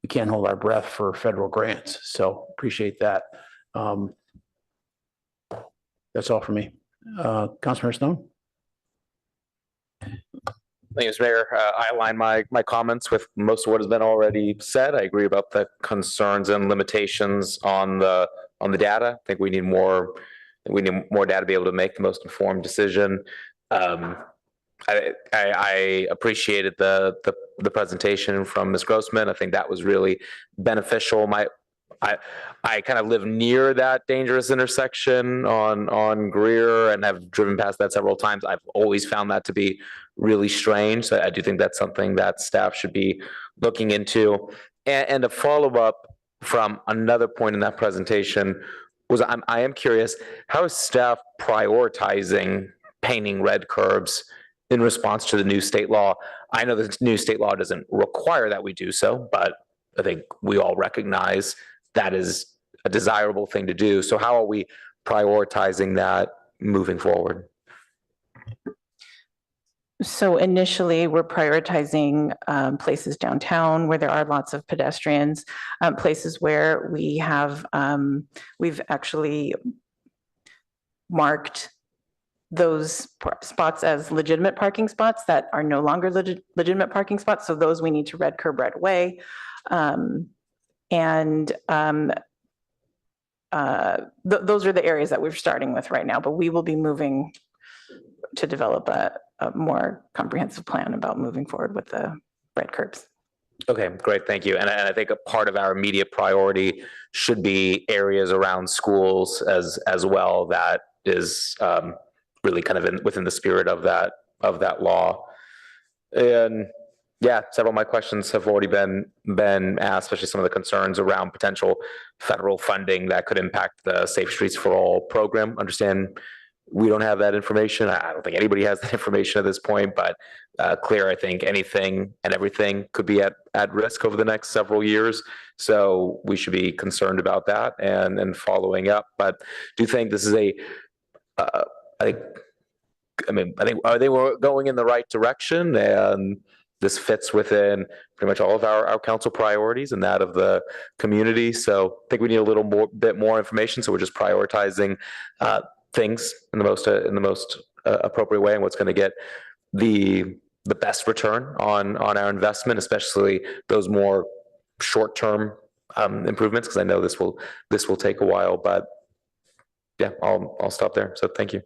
[SPEAKER 1] we can't hold our breath for federal grants. So appreciate that. That's all for me. Councilmember Stone?
[SPEAKER 15] Thanks, Mayor. I align my comments with most of what has been already said. I agree about the concerns and limitations on the data. I think we need more data to be able to make the most informed decision. I appreciated the presentation from Ms. Grossman. I think that was really beneficial. I kind of live near that dangerous intersection on Greer and have driven past that several times. I've always found that to be really strange. So I do think that's something that staff should be looking into. And a follow-up from another point in that presentation was I am curious, how is staff prioritizing painting red curbs in response to the new state law? I know the new state law doesn't require that we do so, but I think we all recognize that is a desirable thing to do. So how are we prioritizing that moving forward?
[SPEAKER 7] So initially, we're prioritizing places downtown where there are lots of pedestrians, places where we have, we've actually marked those spots as legitimate parking spots that are no longer legitimate parking spots. So those we need to red curb right away. Those are the areas that we're starting with right now, but we will be moving to develop a more comprehensive plan about moving forward with the red curbs.
[SPEAKER 15] Okay, great, thank you. And I think a part of our immediate priority should be areas around schools as well. That is really kind of within the spirit of that law. And yeah, several of my questions have already been asked, especially some of the concerns around potential federal funding that could impact the Safe Streets for All program. Understand we don't have that information. I don't think anybody has that information at this point, but clear, I think anything and everything could be at risk over the next several years. So we should be concerned about that and following up. But do you think this is I think are they going in the right direction? And this fits within pretty much all of our council priorities and that of the community. So I think we need a bit more information. So we're just prioritizing things in the most appropriate way and what's going to get the best return on our investment, especially those more short-term improvements, because I know this will take a while. But yeah, I'll stop there. So thank you.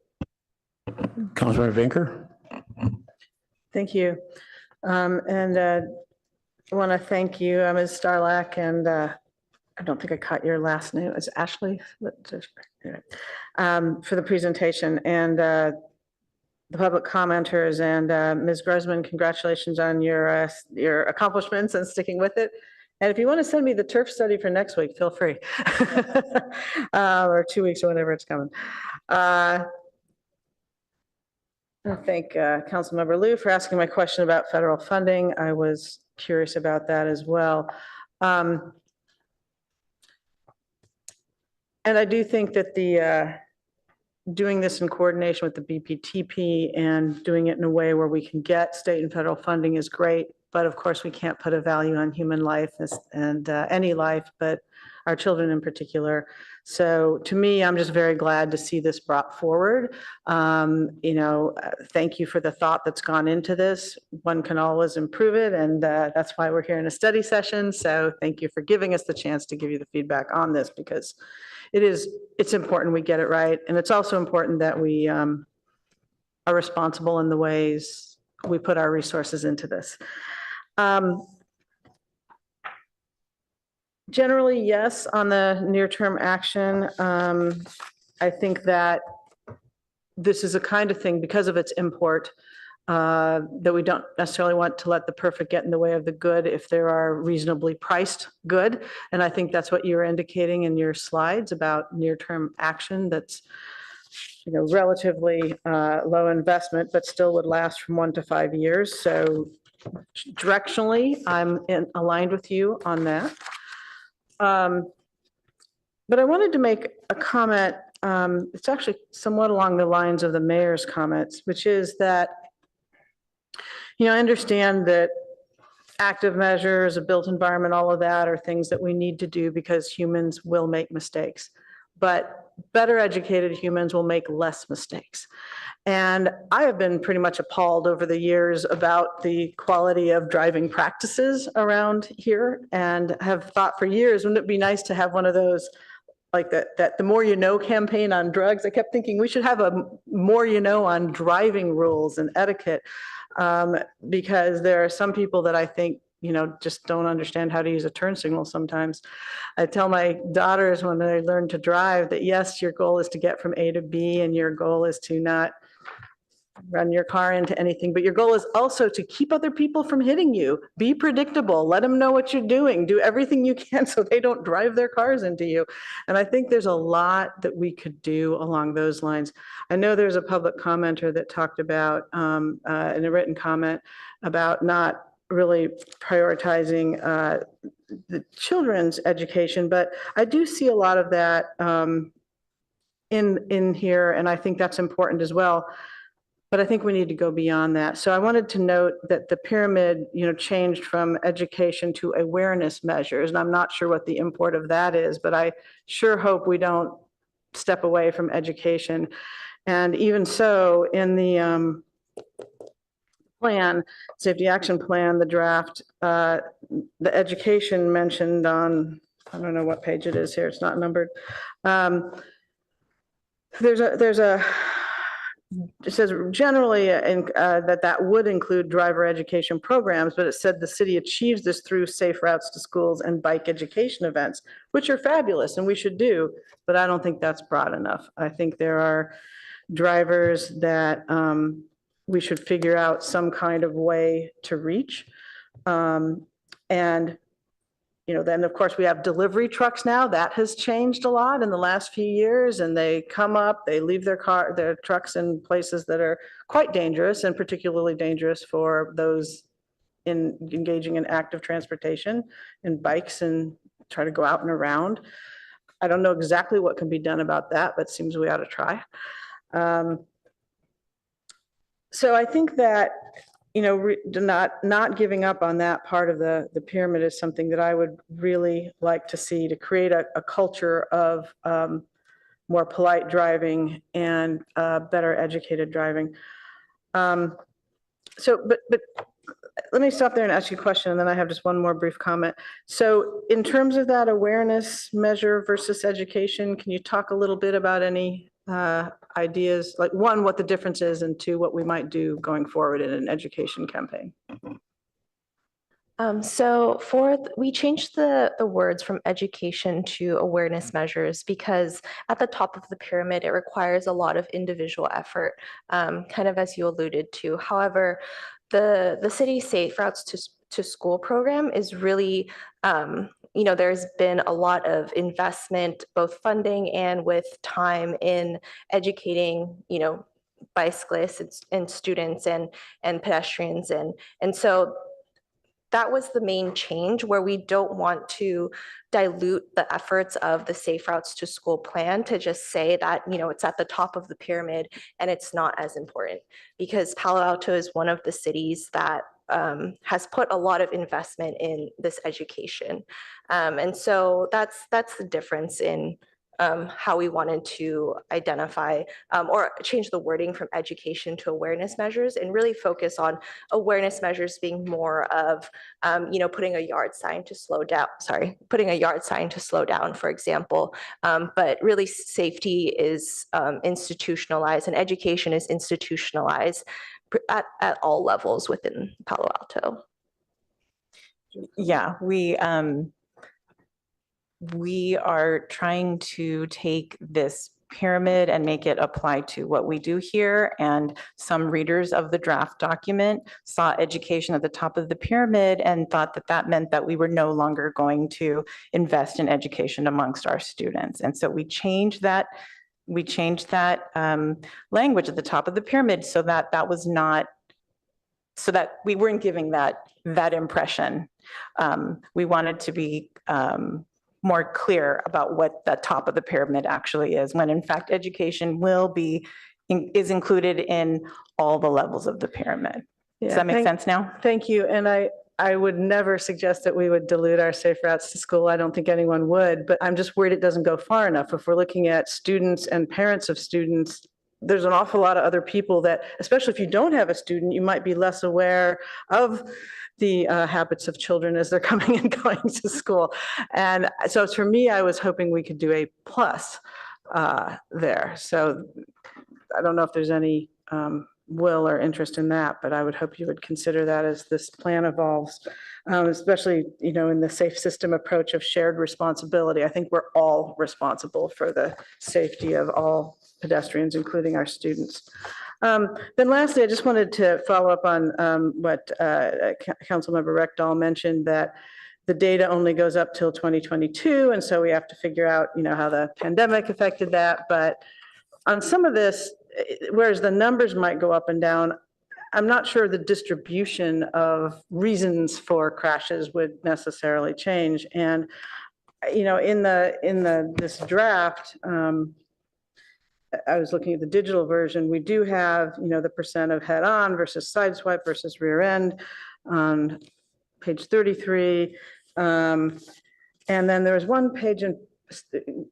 [SPEAKER 1] Councilmember Vinker?
[SPEAKER 7] Thank you. And I want to thank you, Ms. Starlack, and I don't think I caught your last name. It's Ashley for the presentation and the public commenters. And Ms. Grossman, congratulations on your accomplishments and sticking with it. And if you want to send me the turf study for next week, feel free. Or 2 weeks or whenever it's coming. I thank Councilmember Liu for asking my question about federal funding. I was curious about that as well. And I do think that the doing this in coordination with the BPTP and doing it in a way where we can get state and federal funding is great. But of course, we can't put a value on human life and any life, but our children in particular. So to me, I'm just very glad to see this brought forward. Thank you for the thought that's gone into this. One can always improve it, and that's why we're here in a study session. So thank you for giving us the chance to give you the feedback on this, because it's important we get it right. And it's also important that we are responsible in the ways we put our resources into this. Generally, yes, on the near-term action. I think that this is a kind of thing, because of its import, that we don't necessarily want to let the perfect get in the way of the good if there are reasonably priced good. And I think that's what you're indicating in your slides about near-term action that's relatively low investment, but still would last from 1 to 5 years. So directionally, I'm aligned with you on that. But I wanted to make a comment. It's actually somewhat along the lines of the mayor's comments, which is that, I understand that active measures, a built environment, all of that are things that we need to do because humans will make mistakes. But better educated humans will make less mistakes. And I have been pretty much appalled over the years about the quality of driving practices around here, and have thought for years, wouldn't it be nice to have one of those, like that the more you know campaign on drugs? I kept thinking we should have a more you know on driving rules and etiquette, because there are some people that I think just don't understand how to use a turn signal sometimes. I tell my daughters when they learn to drive that, yes, your goal is to get from A to B, and your goal is to not run your car into anything, but your goal is also to keep other people from hitting you. Be predictable, let them know what you're doing, do everything you can so they don't drive their cars into you. And I think there's a lot that we could do along those lines. I know there's a public commenter that talked about, in a written comment, about not really prioritizing the children's education, but I do see a lot of that in here, and I think that's important as well. But I think we need to go beyond that. So I wanted to note that the pyramid, changed from education to awareness measures, and I'm not sure what the import of that is, but I sure hope we don't step away from education. And even so, in the plan, safety action plan, the draft, the education mentioned on, I don't know what page it is here, it's not numbered. It says generally that would include driver education programs, but it said the city achieves this through safe routes to schools and bike education events, which are fabulous and we should do, but I don't think that's broad enough. I think there are drivers that we should figure out some kind of way to reach. And then of course we have delivery trucks now. That has changed a lot in the last few years, and they come up, they leave their trucks in places that are quite dangerous, and particularly dangerous for those engaging in active transportation and bikes and try to go out and around. I don't know exactly what can be done about that, but it seems we ought to try. So I think that not giving up on that part of the pyramid is something that I would really like to see, to create a culture of more polite driving and better educated driving. But let me stop there and ask you a question, and then I have just one more brief comment. So in terms of that awareness measure versus education, can you talk a little bit about any
[SPEAKER 16] ideas, like one, what the difference is, and two, what we might do going forward in an education campaign.
[SPEAKER 8] We changed the words from education to awareness measures because at the top of the pyramid, it requires a lot of individual effort, kind of as you alluded to. However, the city Safe Routes to School program is really, there's been a lot of investment, both funding and with time in educating, bicyclists and students and pedestrians. And so that was the main change, where we don't want to dilute the efforts of the Safe Routes to School plan to just say that, it's at the top of the pyramid and it's not as important, because Palo Alto is one of the cities that has put a lot of investment in this education. And so that's the difference in how we wanted to identify or change the wording from education to awareness measures, and really focus on awareness measures being more of, putting a yard sign to slow down, for example. But really safety is institutionalized and education is institutionalized at all levels within Palo Alto.
[SPEAKER 7] Yeah, we are trying to take this pyramid and make it apply to what we do here. And some readers of the draft document saw education at the top of the pyramid and thought that that meant that we were no longer going to invest in education amongst our students. And so we changed that language at the top of the pyramid so that we weren't giving that impression. We wanted to be more clear about what the top of the pyramid actually is, when in fact education is included in all the levels of the pyramid. Does that make sense now?
[SPEAKER 16] Thank you. And I would never suggest that we would dilute our Safe Routes to School. I don't think anyone would, but I'm just worried it doesn't go far enough. If we're looking at students and parents of students, there's an awful lot of other people that, especially if you don't have a student, you might be less aware of the habits of children as they're coming and going to school. And so for me, I was hoping we could do a plus there. So I don't know if there's any will or interest in that, but I would hope you would consider that as this plan evolves, especially, in the safe system approach of shared responsibility. I think we're all responsible for the safety of all pedestrians, including our students. Then lastly, I just wanted to follow up on what Councilmember Reckdahl mentioned, that the data only goes up till 2022. And so we have to figure out, how the pandemic affected that. But on some of this, whereas the numbers might go up and down, I'm not sure the distribution of reasons for crashes would necessarily change. And, in this draft, I was looking at the digital version. We do have, the percent of head-on versus sideswipe versus rear end on page 33. And then there was one page in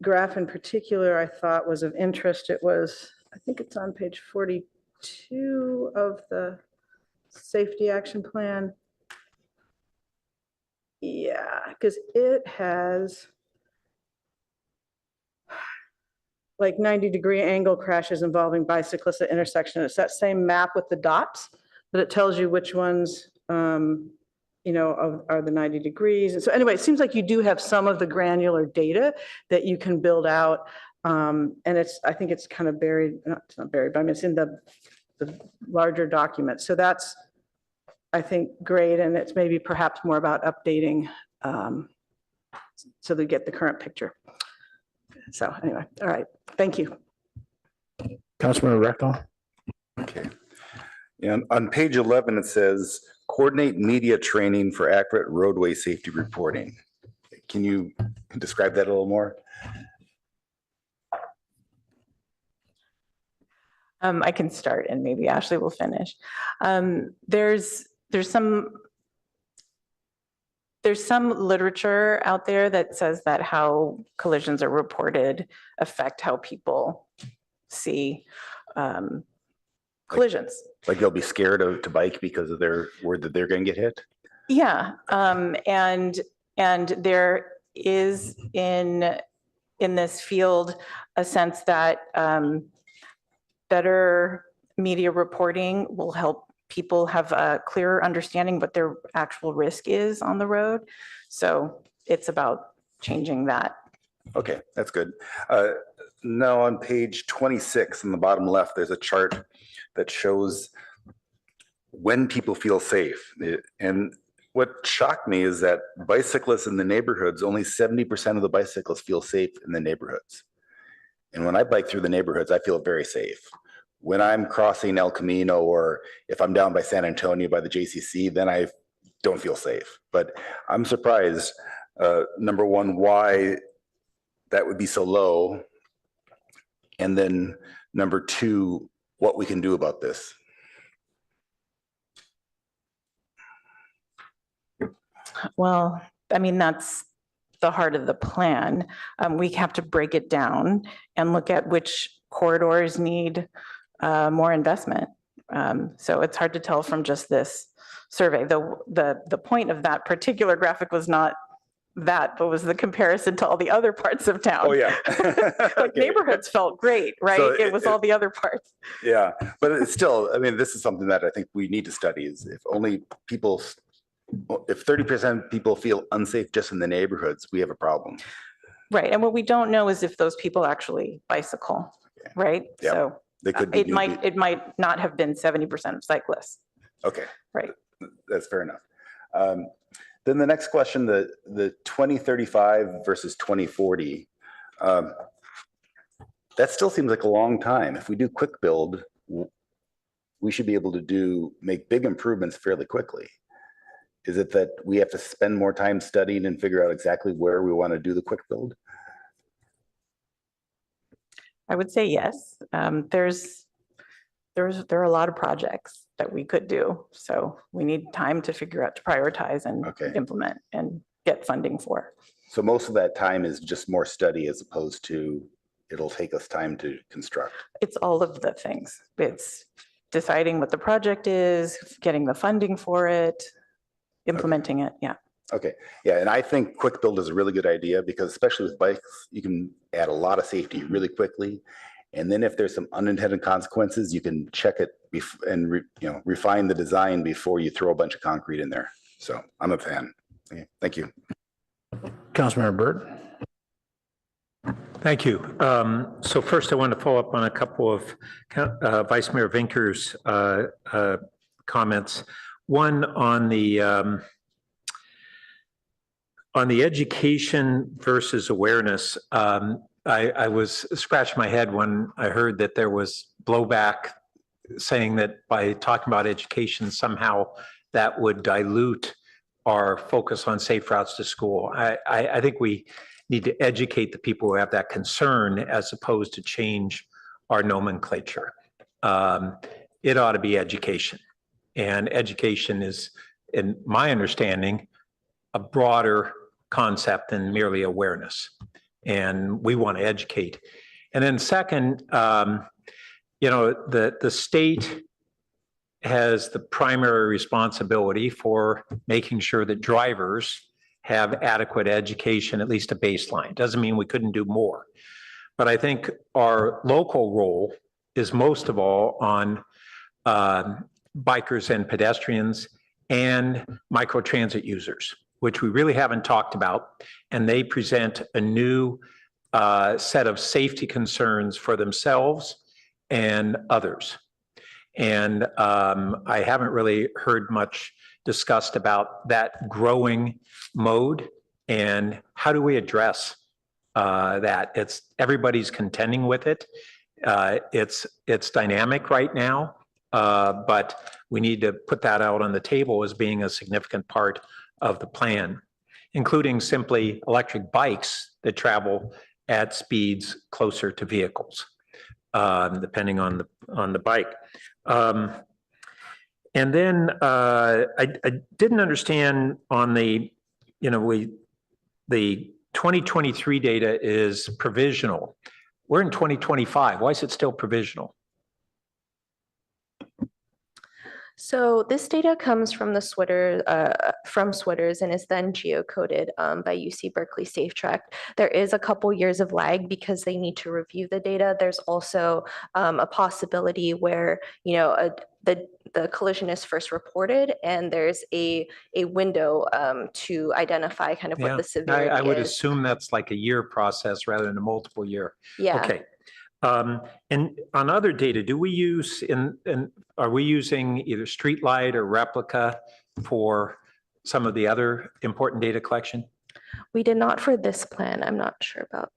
[SPEAKER 16] graph in particular I thought was of interest. It was, I think it's on page 42 of the safety action plan. Yeah, because it has like 90-degree angle crashes involving bicyclists at intersection. It's that same map with the dots, but it tells you which ones, are the 90 degrees. And so anyway, it seems like you do have some of the granular data that you can build out. And I think it's kind of buried, it's not buried, but I mean, it's in the larger document. So that's, I think, great. And it's maybe perhaps more about updating so they get the current picture. So anyway, all right, thank you.
[SPEAKER 1] Councilmember Reckdahl.
[SPEAKER 9] Okay. And on page 11, it says, coordinate media training for accurate roadway safety reporting. Can you describe that a little more?
[SPEAKER 7] I can start and maybe Ashley will finish. There's some literature out there that says that how collisions are reported affect how people see collisions.
[SPEAKER 9] Like they'll be scared to bike because of their word that they're going to get hit?
[SPEAKER 7] Yeah, and there is in this field a sense that better media reporting will help people have a clearer understanding what their actual risk is on the road. So it's about changing that.
[SPEAKER 9] Okay, that's good. Now on page 26 in the bottom left, there's a chart that shows when people feel safe. And what shocked me is that bicyclists in the neighborhoods, only 70% of the bicyclists feel safe in the neighborhoods. And when I bike through the neighborhoods, I feel very safe. When I'm crossing El Camino, or if I'm down by San Antonio by the JCC, then I don't feel safe. But I'm surprised, number one, why that would be so low. And then number two, what we can do about this.
[SPEAKER 7] Well, I mean, that's the heart of the plan. We have to break it down and look at which corridors need more investment. So it's hard to tell from just this survey. The point of that particular graphic was not that, but was the comparison to all the other parts of town.
[SPEAKER 9] Oh, yeah.
[SPEAKER 7] Like neighborhoods felt great, right?
[SPEAKER 9] So
[SPEAKER 7] it was all the other parts.
[SPEAKER 9] Yeah, but it's still, I mean, this is something that I think we need to study, is if only people, if 30% of people feel unsafe just in the neighborhoods, we have a problem.
[SPEAKER 7] Right, and what we don't know is if those people actually bicycle, right?
[SPEAKER 9] Yeah.
[SPEAKER 7] So
[SPEAKER 9] They could be
[SPEAKER 7] it might not have been 70% of cyclists.
[SPEAKER 9] Okay.
[SPEAKER 7] Right.
[SPEAKER 9] That's fair enough. Then the next question, the 2035 versus 2040, that still seems like a long time. If we do quick build, we should be able to make big improvements fairly quickly. Is it that we have to spend more time studying and figure out exactly where we want to do the quick build?
[SPEAKER 7] I would say yes. There are a lot of projects that we could do. So we need time to figure out, to prioritize and implement and get funding for.
[SPEAKER 9] So most of that time is just more study as opposed to it'll take us time to construct.
[SPEAKER 7] It's all of the things. It's deciding what the project is, getting the funding for it, implementing it. Yeah.
[SPEAKER 9] Okay. Yeah. And I think quick build is a really good idea because especially with bikes, you can add a lot of safety really quickly. And then if there's some unintended consequences, you can check it and refine the design before you throw a bunch of concrete in there. So I'm a fan. Okay, thank you.
[SPEAKER 1] Councilmember Byrd.
[SPEAKER 3] Thank you. So first I want to follow up on a couple of Vice Mayor Vinker's comments. One on the education versus awareness. I was scratching my head when I heard that there was blowback saying that by talking about education, somehow that would dilute our focus on safe routes to school. I think we need to educate the people who have that concern as opposed to change our nomenclature. It ought to be education. And education is, in my understanding, a broader concept than merely awareness. And we want to educate. And then second, the state has the primary responsibility for making sure that drivers have adequate education, at least a baseline. Doesn't mean we couldn't do more. But I think our local role is most of all on bikers and pedestrians and microtransit users, which we really haven't talked about. And they present a new set of safety concerns for themselves and others. And I haven't really heard much discussed about that growing mode and how do we address that. Everybody's contending with it. It's dynamic right now, but we need to put that out on the table as being a significant part of the plan, including simply electric bikes that travel at speeds closer to vehicles, depending on the bike. And then I didn't understand on the 2023 data is provisional. We're in 2025. Why is it still provisional?
[SPEAKER 8] So this data comes from the Switters and is then geocoded by UC Berkeley SafeTrack. There is a couple years of lag because they need to review the data. There's also a possibility where, you know, the collision is first reported and there's a window to identify kind of what the severity
[SPEAKER 3] I would
[SPEAKER 8] is.
[SPEAKER 3] assume that's like a year process rather than a multiple year.
[SPEAKER 8] Yeah.
[SPEAKER 3] Okay. And on other data, do we use are we using either streetlight or replica for some of the other important data collection?
[SPEAKER 8] We did not for this plan. I'm not sure about.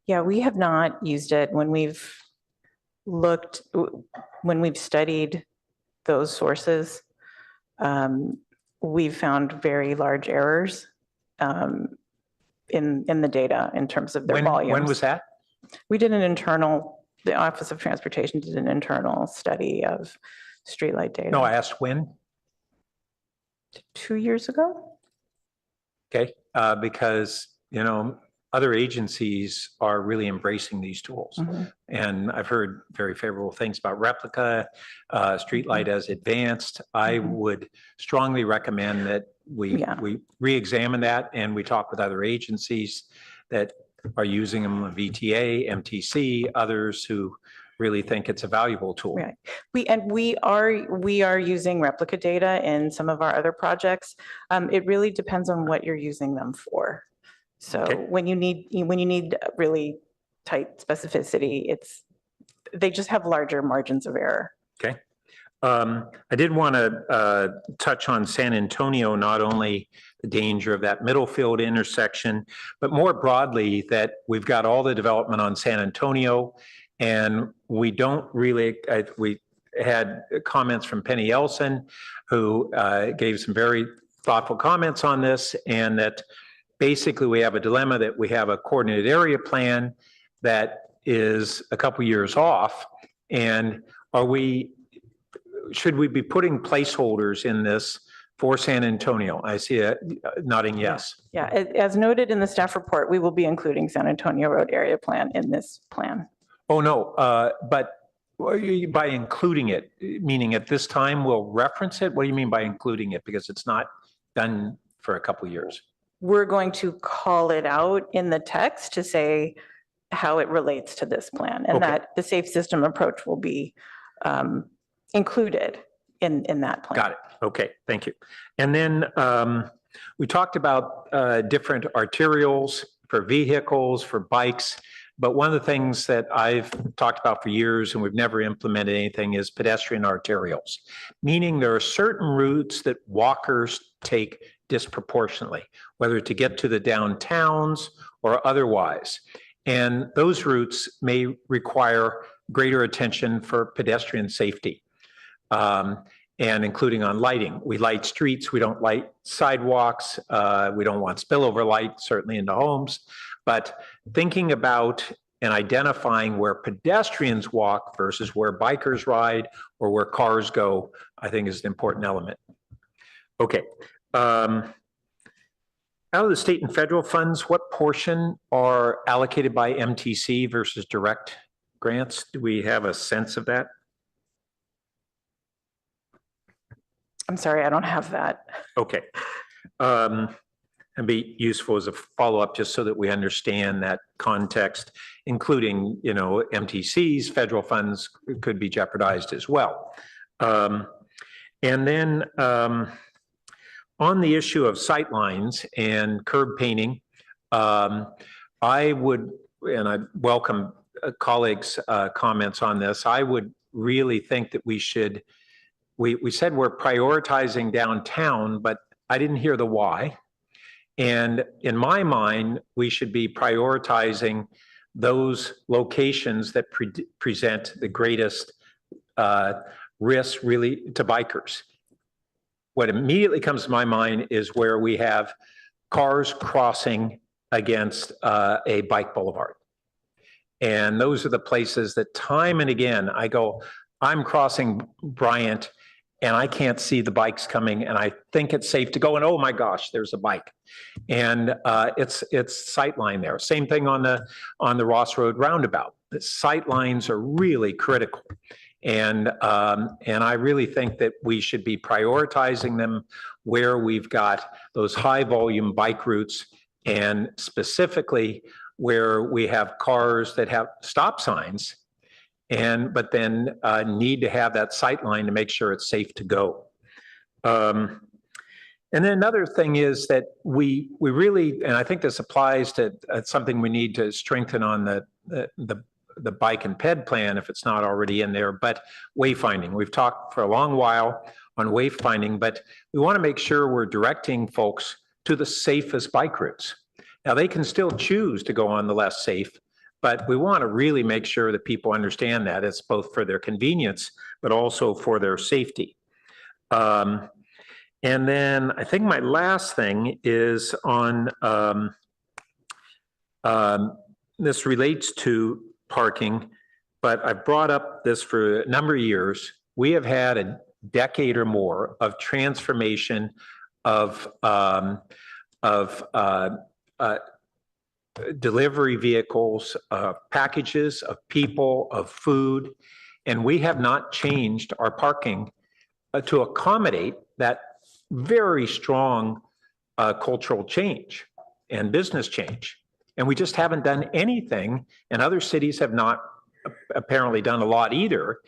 [SPEAKER 7] Yeah, we have not used it when we've studied those sources. We've found very large errors in the data in terms of their volumes.
[SPEAKER 3] When was that?
[SPEAKER 7] We did the Office of Transportation did an internal study of streetlight data.
[SPEAKER 3] No, I asked when.
[SPEAKER 7] 2 years ago.
[SPEAKER 3] Okay, because, you know, other agencies are really embracing these tools. And I've heard very favorable things about replica, streetlight as advanced. I would strongly recommend that we re-examine that and we talk with other agencies that are using them, VTA, MTC, others who really think it's a valuable tool.
[SPEAKER 7] Right. We are using replica data in some of our other projects. It really depends on what you're using them for. So when you need really tight specificity, they just have larger margins of error.
[SPEAKER 3] Okay. I did want to touch on San Antonio, not only the danger of that Middlefield intersection, but more broadly that we've got all the development on San Antonio and we don't really, we had comments from Penny Elson who gave some very thoughtful comments on this, and that basically we have a dilemma that we have a coordinated area plan that is a couple years off. And should we be putting placeholders in this for San Antonio? I see a nodding yes.
[SPEAKER 7] Yeah, as noted in the staff report, we will be including San Antonio Road Area Plan in this plan.
[SPEAKER 3] Oh, no, but by including it, meaning at this time we'll reference it? What do you mean by including it? Because it's not done for a couple years.
[SPEAKER 7] We're going to call it out in the text to say how it relates to this plan, and that the safe system approach will be included in that plan.
[SPEAKER 3] Got it. Okay, thank you. And then we talked about different arterials for vehicles, for bikes, but one of the things that I've talked about for years and we've never implemented anything is pedestrian arterials, meaning there are certain routes that walkers take disproportionately, whether to get to the downtowns or otherwise. And those routes may require greater attention for pedestrian safety, and including on lighting. We light streets, we don't light sidewalks, we don't want spillover light, certainly into homes, but thinking about and identifying where pedestrians walk versus where bikers ride or where cars go, I think is an important element. Okay. Out of the state and federal funds, what portion are allocated by MTC versus direct grants? Do we have a sense of that?
[SPEAKER 7] I'm sorry, I don't have that.
[SPEAKER 3] Okay. And be useful as a follow-up just so that we understand that context, including, you know, MTC's federal funds could be jeopardized as well. And then on the issue of sightlines and curb painting, I would, and I welcome colleagues' comments on this, I would really think that we should, we said we're prioritizing downtown, but I didn't hear the why. And in my mind, we should be prioritizing those locations that present the greatest risk really to bikers. What immediately comes to my mind is where we have cars crossing against a bike boulevard. And those are the places that time and again, I go, I'm crossing Bryant and I can't see the bikes coming and I think it's safe to go and oh my gosh, there's a bike. And it's sightline there. Same thing on the Ross Road roundabout. The sight lines are really critical. And I really think that we should be prioritizing them where we've got those high volume bike routes, and specifically where we have cars that have stop signs but then need to have that sight line to make sure it's safe to go. And then another thing is that we really, and I think this applies to something we need to strengthen on the bike and ped plan if it's not already in there, but wayfinding. We've talked for a long while on wayfinding, but we want to make sure we're directing folks to the safest bike routes. Now, they can still choose to go on the less safe, but we want to really make sure that people understand that it's both for their convenience, but also for their safety. And then I think my last thing is on, this relates to parking, but I've brought up this for a number of years. We have had a decade or more of transformation of delivery vehicles, packages, of people, of food, and we have not changed our parking to accommodate that very strong cultural change and business change. And we just haven't done anything, and other cities have not apparently done a lot either.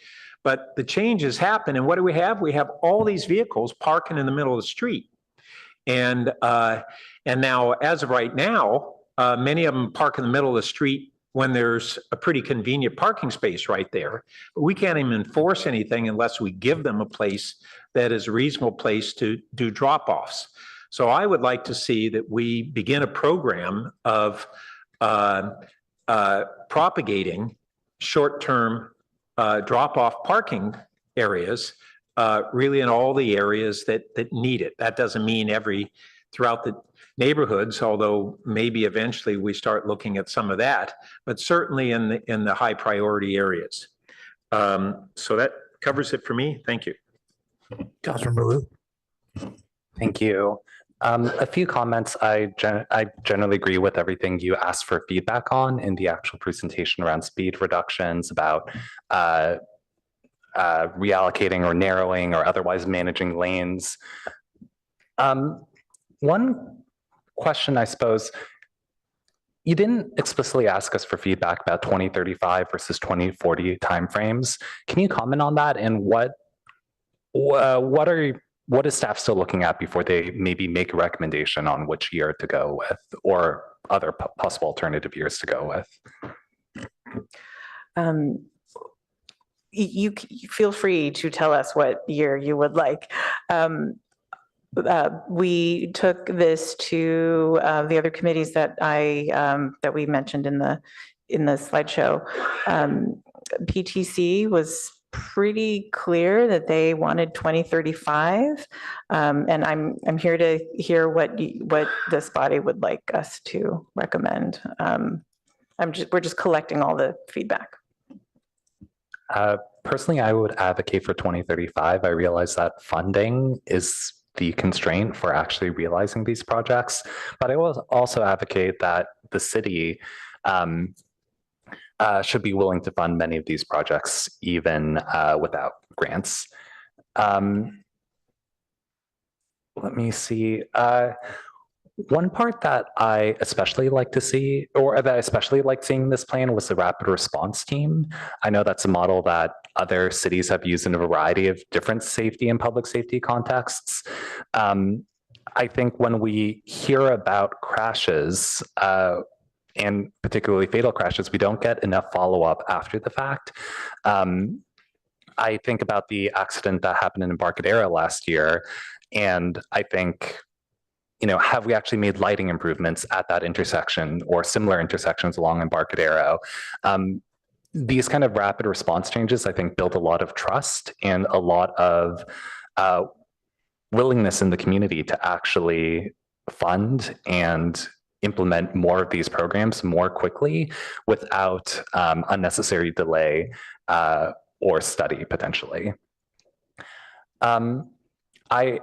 [SPEAKER 3] But the changes happen, and what do we have? We have all these vehicles parking in the middle of the street. And now, as of right now, many of them park in the middle of the street when there's a pretty convenient parking space right there. But we can't even enforce anything unless we give them a place that is a reasonable place to do drop-offs. So I would like to see that we begin a program of propagating short-term drop-off parking areas, really in all the areas that need it. That doesn't mean throughout the neighborhoods, although maybe eventually we start looking at some of that, but certainly in the high priority areas. So that covers it for me. Thank you.
[SPEAKER 1] Councilmember Wu.
[SPEAKER 13] Thank you. A few comments. I generally agree with everything you asked for feedback on in the actual presentation around speed reductions, about reallocating or narrowing or otherwise managing lanes. One question, I suppose, you didn't explicitly ask us for feedback about 2035 versus 2040 timeframes. Can you comment on that, and what is staff still looking at before they maybe make a recommendation on which year to go with, or other possible alternative years to go with?
[SPEAKER 7] You feel free to tell us what year you would like. We took this to the other committees that that we mentioned in the slideshow. PTC was pretty clear that they wanted 2035, and I'm here to hear what this body would like us to recommend. We're just collecting all the feedback.
[SPEAKER 13] Personally, I would advocate for 2035. I realize that funding is the constraint for actually realizing these projects, but I will also advocate that the city should be willing to fund many of these projects even without grants. Let me see. One part that I especially like to see, or that I especially like seeing in this plan, was the rapid response team. I know that's a model that other cities have used in a variety of different safety and public safety contexts. I think when we hear about crashes, and particularly fatal crashes, we don't get enough follow-up after the fact. I think about the accident that happened in Embarcadero last year, and I think, have we actually made lighting improvements at that intersection or similar intersections along Embarcadero? These kind of rapid response changes, I think, build a lot of trust and a lot of willingness in the community to actually fund and implement more of these programs more quickly without unnecessary delay or study, potentially. I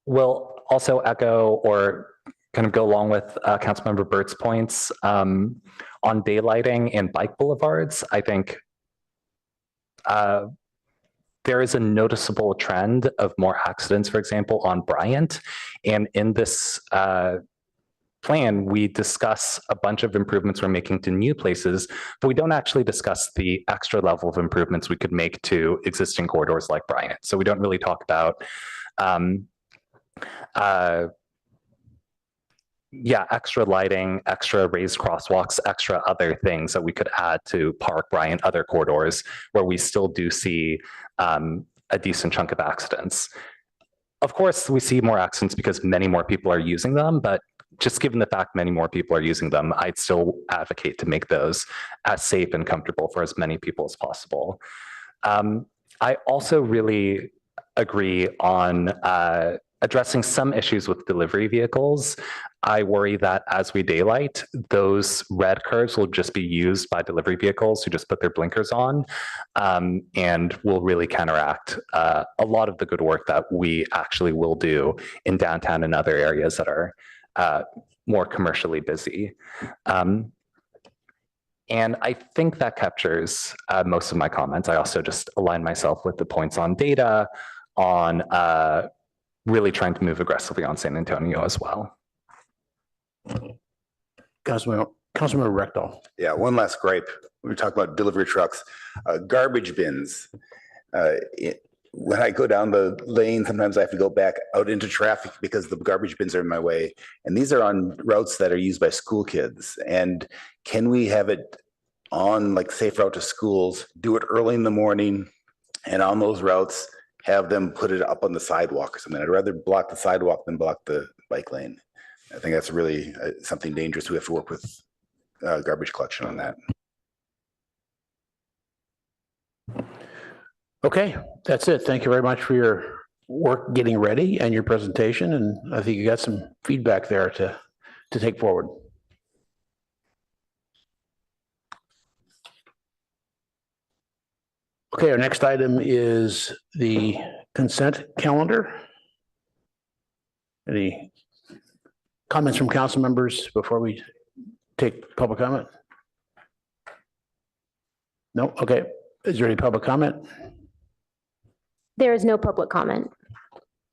[SPEAKER 13] will also echo or kind of go along with Councilmember Burt's points On daylighting and bike boulevards, I think there is a noticeable trend of more accidents, for example, on Bryant. And in this plan, we discuss a bunch of improvements we're making to new places, but we don't actually discuss the extra level of improvements we could make to existing corridors like Bryant. So we don't really talk about extra lighting, extra raised crosswalks, extra other things that we could add to Park, Bryant, other corridors where we still do see a decent chunk of accidents. Of course, we see more accidents because many more people are using them, but just given the fact many more people are using them, I'd still advocate to make those as safe and comfortable for as many people as possible. I also really agree on addressing some issues with delivery vehicles. I worry that as we daylight, those red curves will just be used by delivery vehicles who just put their blinkers on, and will really counteract a lot of the good work that we actually will do in downtown and other areas that are more commercially busy. And I think that captures most of my comments. I also just align myself with the points on data, on really trying to move aggressively on San Antonio as well.
[SPEAKER 1] Councilmember Rectal.
[SPEAKER 9] Yeah, one last gripe. We talk about delivery trucks, garbage bins. When I go down the lane, sometimes I have to go back out into traffic because the garbage bins are in my way. And these are on routes that are used by school kids. And can we have it on like safe route to schools, do it early in the morning, and on those routes, have them put it up on the sidewalk or something? I'd rather block the sidewalk than block the bike lane. I think that's really something dangerous. We have to work with garbage collection on that.
[SPEAKER 1] Okay, that's it. Thank you very much for your work getting ready and your presentation. And I think you got some feedback there to take forward. Okay, our next item is the consent calendar. Any comments from council members before we take public comment? No? Okay. Is there any public comment?
[SPEAKER 2] There is no public comment.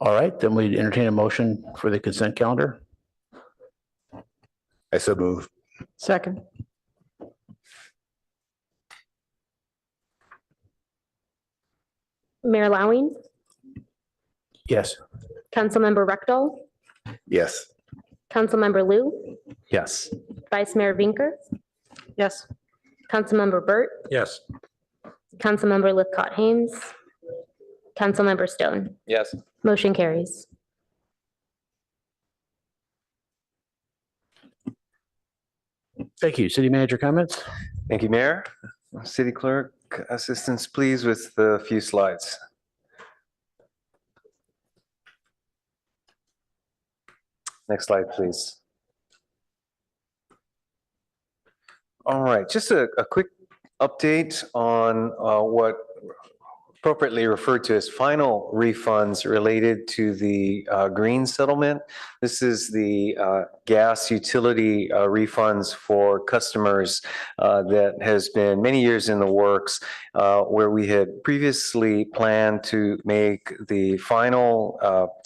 [SPEAKER 1] All right, then we entertain a motion for the consent calendar.
[SPEAKER 9] I so move.
[SPEAKER 16] Second.
[SPEAKER 2] Mayor Lowing,
[SPEAKER 1] Yes.
[SPEAKER 2] Councilmember Rectal,
[SPEAKER 9] Yes.
[SPEAKER 2] Councilmember Lou,
[SPEAKER 13] Yes.
[SPEAKER 2] Vice Mayor Vinker,
[SPEAKER 16] Yes.
[SPEAKER 2] Councilmember Burt,
[SPEAKER 3] Yes.
[SPEAKER 2] Councilmember Lithcott Haynes, Councilmember Stone.
[SPEAKER 4] Yes.
[SPEAKER 2] Motion carries.
[SPEAKER 1] Thank you. City manager comments?
[SPEAKER 4] Thank you, Mayor. City Clerk, assistance, please, with the few slides. Next slide, please. All right, just a quick update on what appropriately referred to as final refunds related to the green settlement. This is the gas utility refunds for customers that has been many years in the works, where we had previously planned to make the final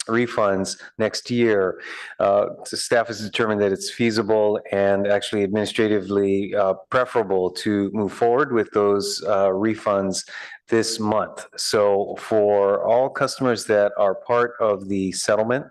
[SPEAKER 4] refunds next year. So staff has determined that it's feasible and actually administratively preferable to move forward with those refunds this month. So for all customers that are part of the settlement,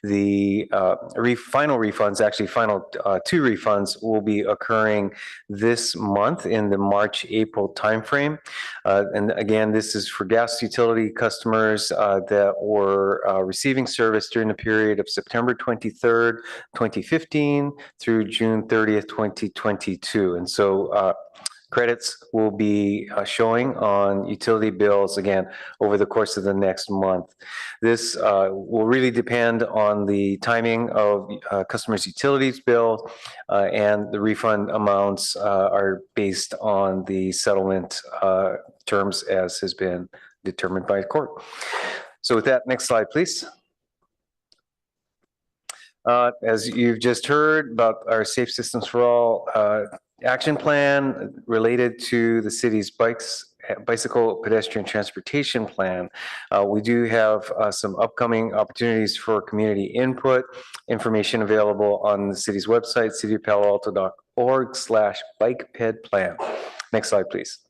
[SPEAKER 4] the final refunds, actually final two refunds, will be occurring this month in the March-April timeframe. And again, this is for gas utility customers that were receiving service during the period of September 23rd, 2015 through June 30th, 2022. And so credits will be showing on utility bills again over the course of the next month. This will really depend on the timing of customers' utilities bill, and the refund amounts are based on the settlement terms as has been determined by the court. So with that, next slide, please. As you've just heard about our Safe Systems for All action plan related to the city's bicycle pedestrian transportation plan. We do have some upcoming opportunities for community input. Information available on the city's website, cityofpaloalto.org/bikeped plan. Next slide, please.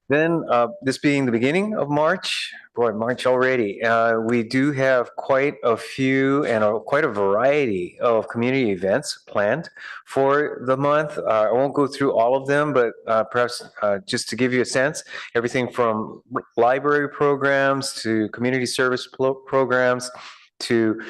[SPEAKER 4] Then, this being the beginning of March, boy, March already, we do have quite a few and quite a variety of community events planned for the month. I won't go through all of them, but perhaps just to give you a sense, everything from library programs to community service programs to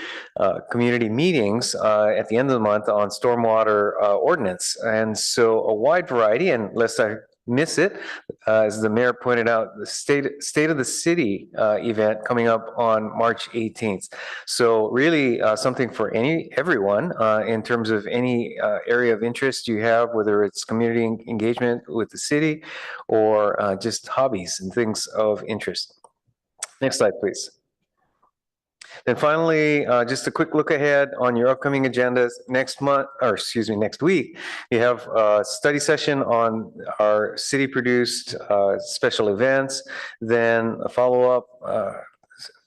[SPEAKER 4] community meetings at the end of the month on stormwater ordinance. And so a wide variety, and lest I miss it, as the mayor pointed out, the state of the city event coming up on March 18th. So really something for everyone in terms of any area of interest you have, whether it's community engagement with the city or just hobbies and things of interest. Next slide, please. Then finally, just a quick look ahead on your upcoming agendas next week. You have a study session on our city-produced special events, then a follow-up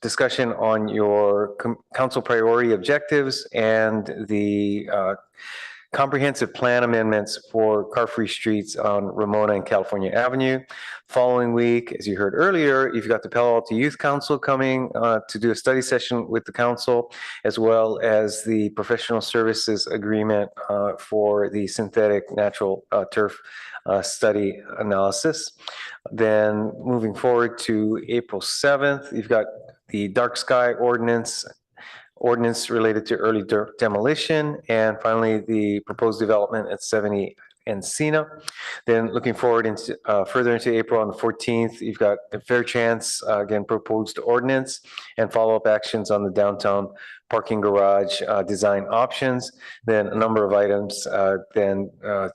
[SPEAKER 4] discussion on your council priority objectives and the comprehensive plan amendments for car-free streets on Ramona and California Avenue. Following week, as you heard earlier, you've got the Palo Alto Youth Council coming to do a study session with the council, as well as the professional services agreement for the synthetic natural turf study analysis. Then moving forward to April 7th, you've got the dark sky ordinance related to early demolition, and finally the proposed development at 70 Encina. Then looking forward into further into April on the 14th, you've got a fair chance, again, proposed ordinance and follow-up actions on the downtown parking garage design options, then a number of items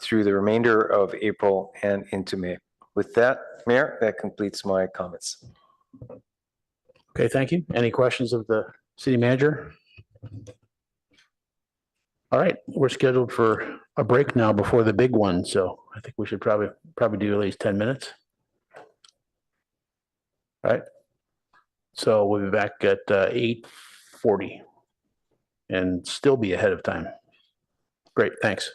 [SPEAKER 4] through the remainder of April and into May. With that, Mayor, that completes my comments.
[SPEAKER 1] Okay, thank you. Any questions of the city manager? All right, we're scheduled for a break now before the big one, so I think we should probably do at least 10 minutes. All right. So we'll be back at 8:40 and still be ahead of time. Great, thanks.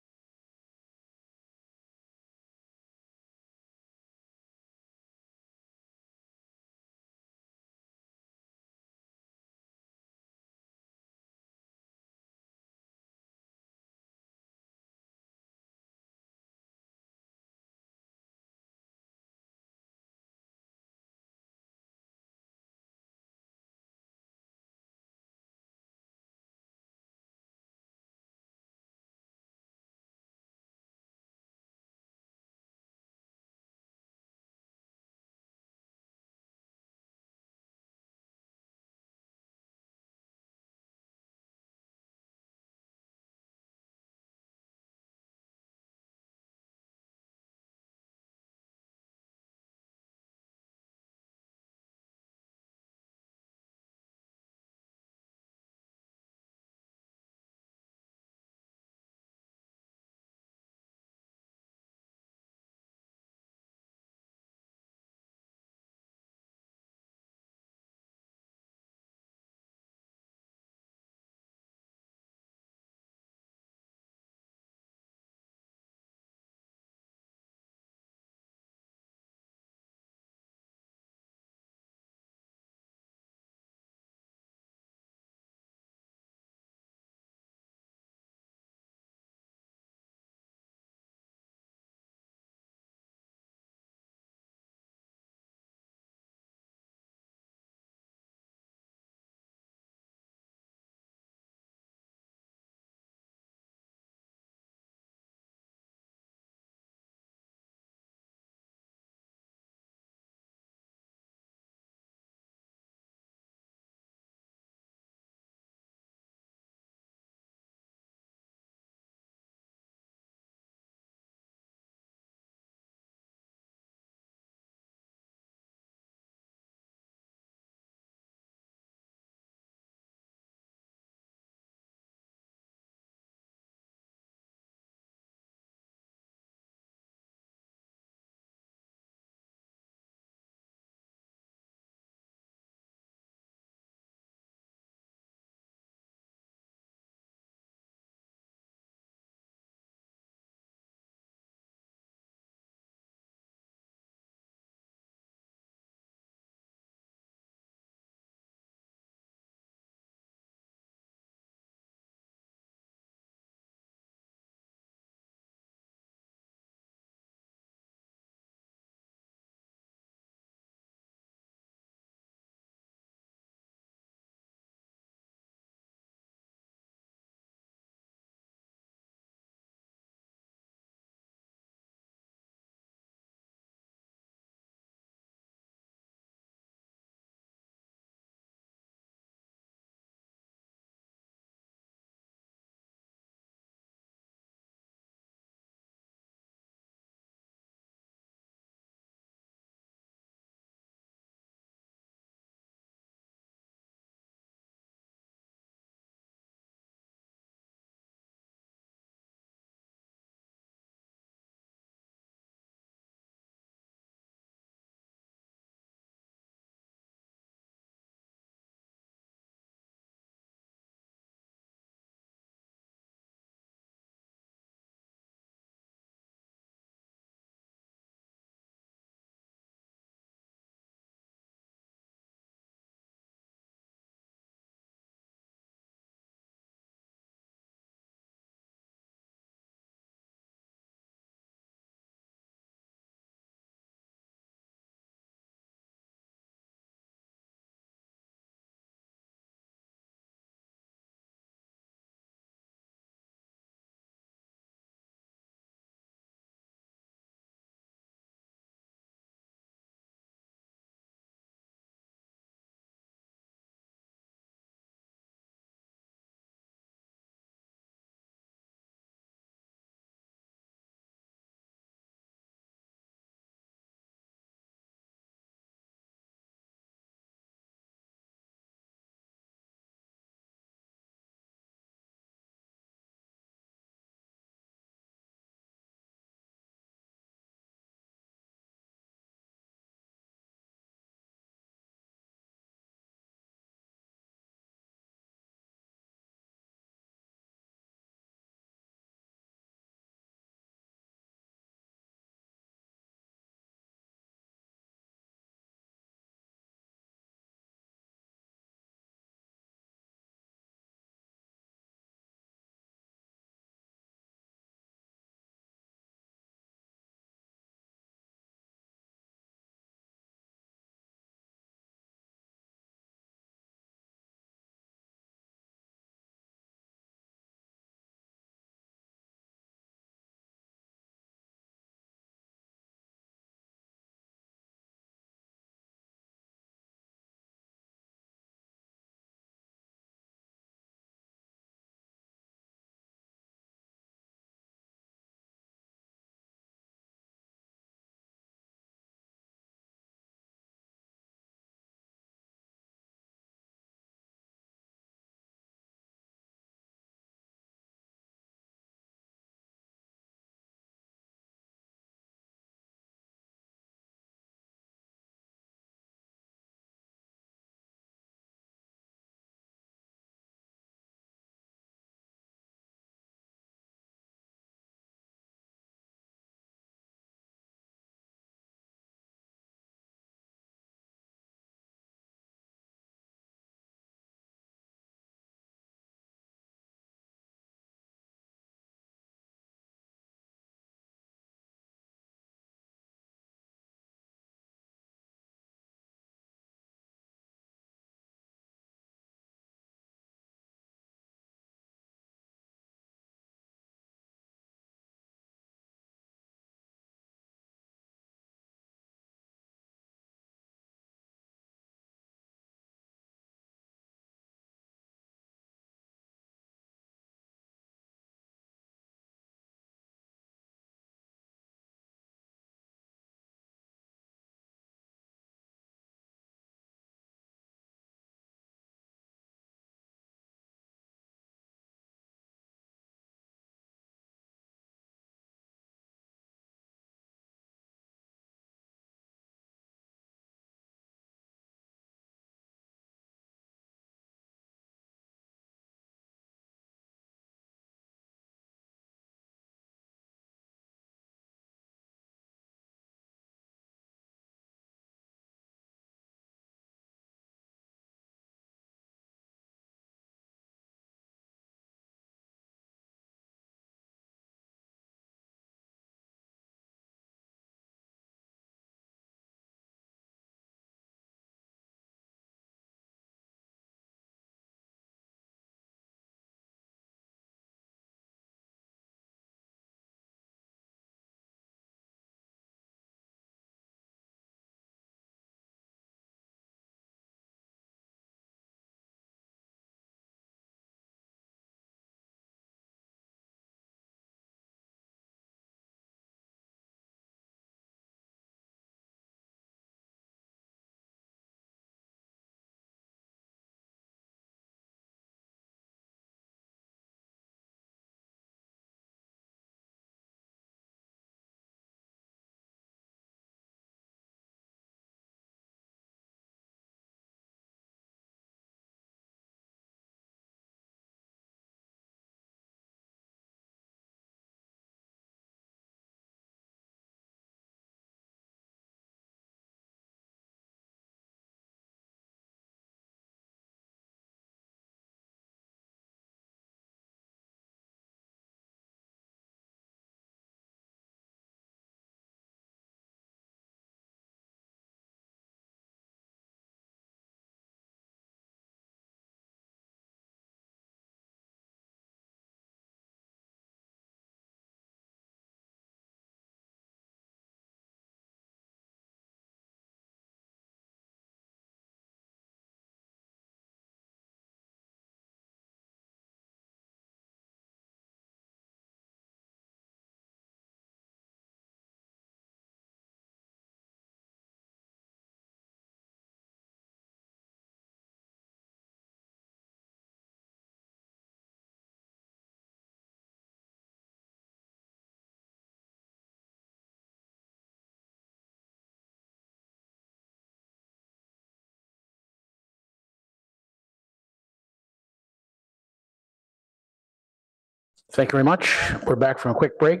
[SPEAKER 1] Thank you very much. We're back from a quick break.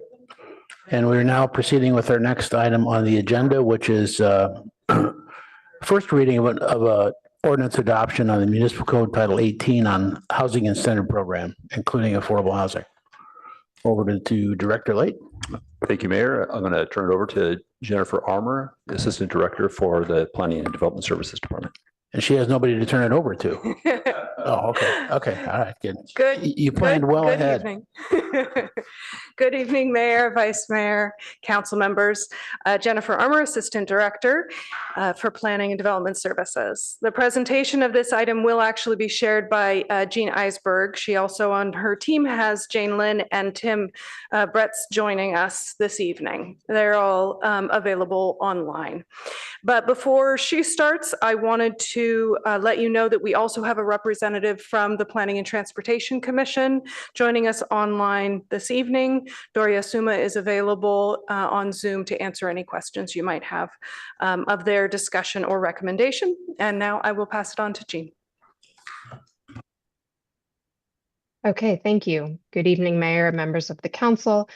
[SPEAKER 1] And we're now proceeding with our next item on the agenda, which is first reading of a ordinance adoption on the municipal code title 18 on housing incentive program, including affordable housing. Over to Director Late.
[SPEAKER 17] Thank you, Mayor. I'm going to turn it over to Jennifer Armour, Assistant Director for the Planning and Development Services Department.
[SPEAKER 1] And she has nobody to turn it over to. Oh, okay. Okay. All right. Good.
[SPEAKER 18] Good.
[SPEAKER 1] You planned well
[SPEAKER 18] Good
[SPEAKER 1] ahead.
[SPEAKER 18] evening. Good evening, Mayor, Vice Mayor, council members. Jennifer Armour, Assistant Director for Planning and Development Services. The presentation of this item will actually be shared by Jean Eisberg. She also on her team has Jane Lynn and Tim Bretz joining us this evening. They're all available online. But before she starts, I wanted to let you know that we also have a representative from the Planning and Transportation Commission joining us online this evening. Doria Suma is available on Zoom to answer any questions you might have of their discussion or recommendation. And now I will pass it on to Jean.
[SPEAKER 19] Okay, thank you. Good evening, Mayor, members of the council.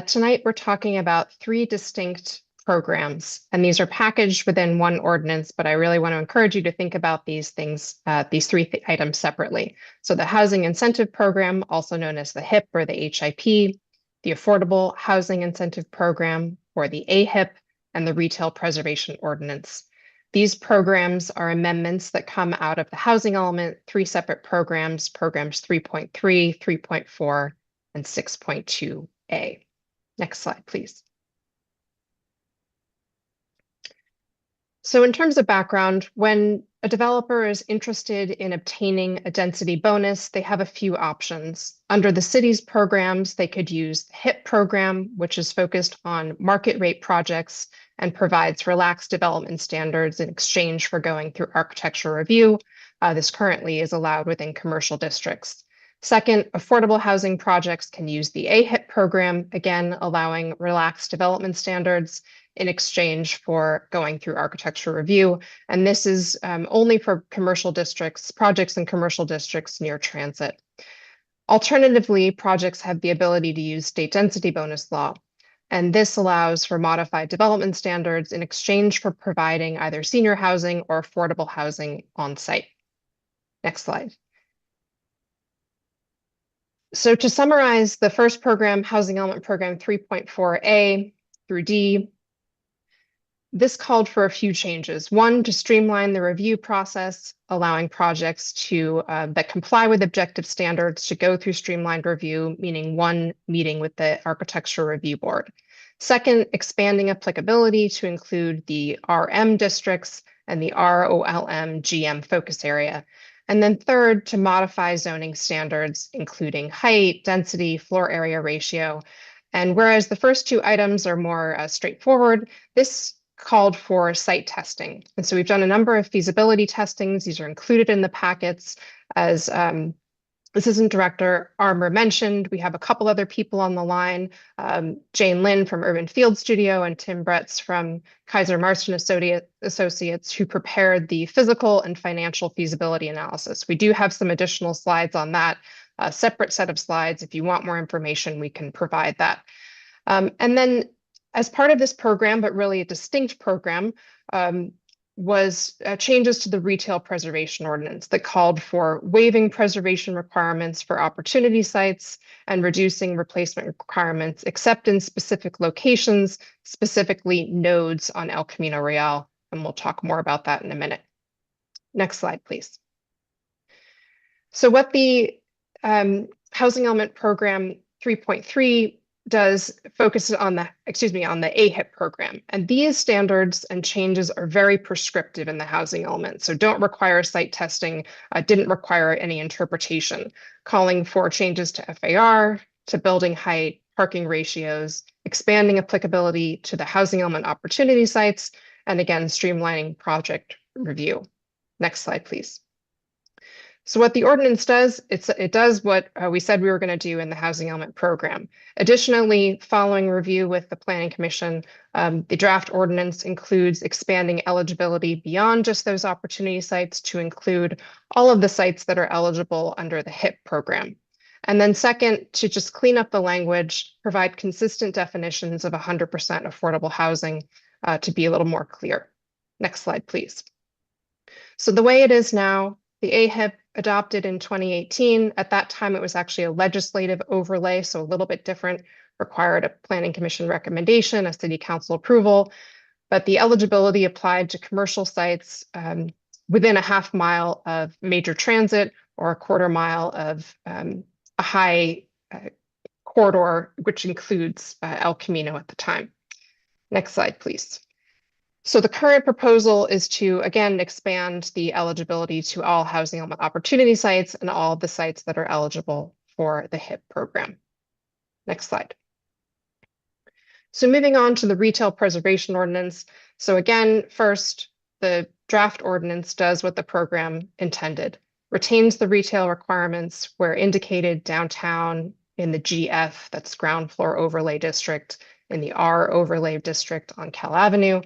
[SPEAKER 19] Tonight, we're talking about 3 distinct programs, and these are packaged within one ordinance, but I really want to encourage you to think about these things, these 3 items separately. So the Housing Incentive Program, also known as the HIP or the HIP, the Affordable Housing Incentive Program, or the AHIP, and the Retail Preservation Ordinance. These programs are amendments that come out of the housing element, 3 separate programs, programs 3.3, 3.4, and 6.2A. Next slide, please. So in terms of background, when a developer is interested in obtaining a density bonus, they have a few options. Under the city's programs, they could use the HIP program, which is focused on market rate projects and provides relaxed development standards in exchange for going through architectural review. This currently is allowed within commercial districts. Second, affordable housing projects can use the AHIP program, again, allowing relaxed development standards in exchange for going through architectural review. And this is only for commercial districts, projects in commercial districts near transit. Alternatively, projects have the ability to use state density bonus law. And this allows for modified development standards in exchange for providing either senior housing or affordable housing on site. Next slide. So to summarize the first program, Housing Element Program 3.4A through D, this called for a few changes. One, to streamline the review process, allowing projects to that comply with objective standards to go through streamlined review, meaning one meeting with the Architectural Review Board. Second, expanding applicability to include the RM districts and the ROLM GM focus area. And then third, to modify zoning standards, including height, density, floor area ratio. And whereas the first 2 items are more straightforward, this called for site testing. And so we've done a number of feasibility testings. These are included in the packets. As Assistant Director Armour mentioned, we have a couple other people on the line, Jane Lynn from Urban Field Studio and Tim Bretz from Kaiser Marston Associates, who prepared the physical and financial feasibility analysis. We do have some additional slides on that, a separate set of slides. If you want more information, we can provide that. And then as part of this program, but really a distinct program, was changes to the Retail Preservation Ordinance that called for waiving preservation requirements for opportunity sites and reducing replacement requirements, except in specific locations, specifically nodes on El Camino Real. And we'll talk more about that in a minute. Next slide, please. So what the Housing Element Program 3.3 does focus on the AHIP program. And these standards and changes are very prescriptive in the housing element. So don't require site testing, didn't require any interpretation, calling for changes to FAR, to building height, parking ratios, expanding applicability to the housing element opportunity sites, and again, streamlining project review. Next slide, please. So what the ordinance does, it does what we said we were going to do in the housing element program. Additionally, following review with the Planning Commission, the draft ordinance includes expanding eligibility beyond just those opportunity sites to include all of the sites that are eligible under the HIP program. And then second, to just clean up the language, provide consistent definitions of 100% affordable housing to be a little more clear. Next slide, please. So the way it is now, the AHIP adopted in 2018. At that time, it was actually a legislative overlay, so a little bit different, required a planning commission recommendation, a city council approval, but the eligibility applied to commercial sites within a half mile of major transit or a quarter mile of a high corridor, which includes El Camino at the time. Next slide, please. So the current proposal is to, again, expand the eligibility to all housing element opportunity sites and all the sites that are eligible for the HIP program. Next slide. So moving on to the retail preservation ordinance. So again, first, the draft ordinance does what the program intended, retains the retail requirements where indicated downtown in the GF, that's ground floor overlay district, in the R overlay district on Cal Avenue,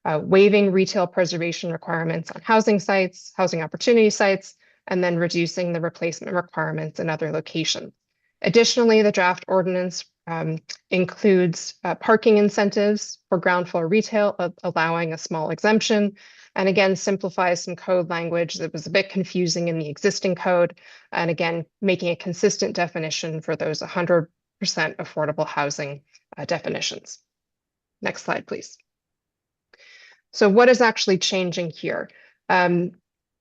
[SPEAKER 19] waiving retail preservation requirements on housing sites, housing opportunity sites, and then reducing the replacement requirements in other locations. Additionally, the draft ordinance includes parking incentives for ground floor retail, allowing a small exemption, and again, simplifies some code language that was a bit confusing in the existing code, and again, making a consistent definition for those 100% affordable housing definitions. Next slide, please. So what is actually changing here?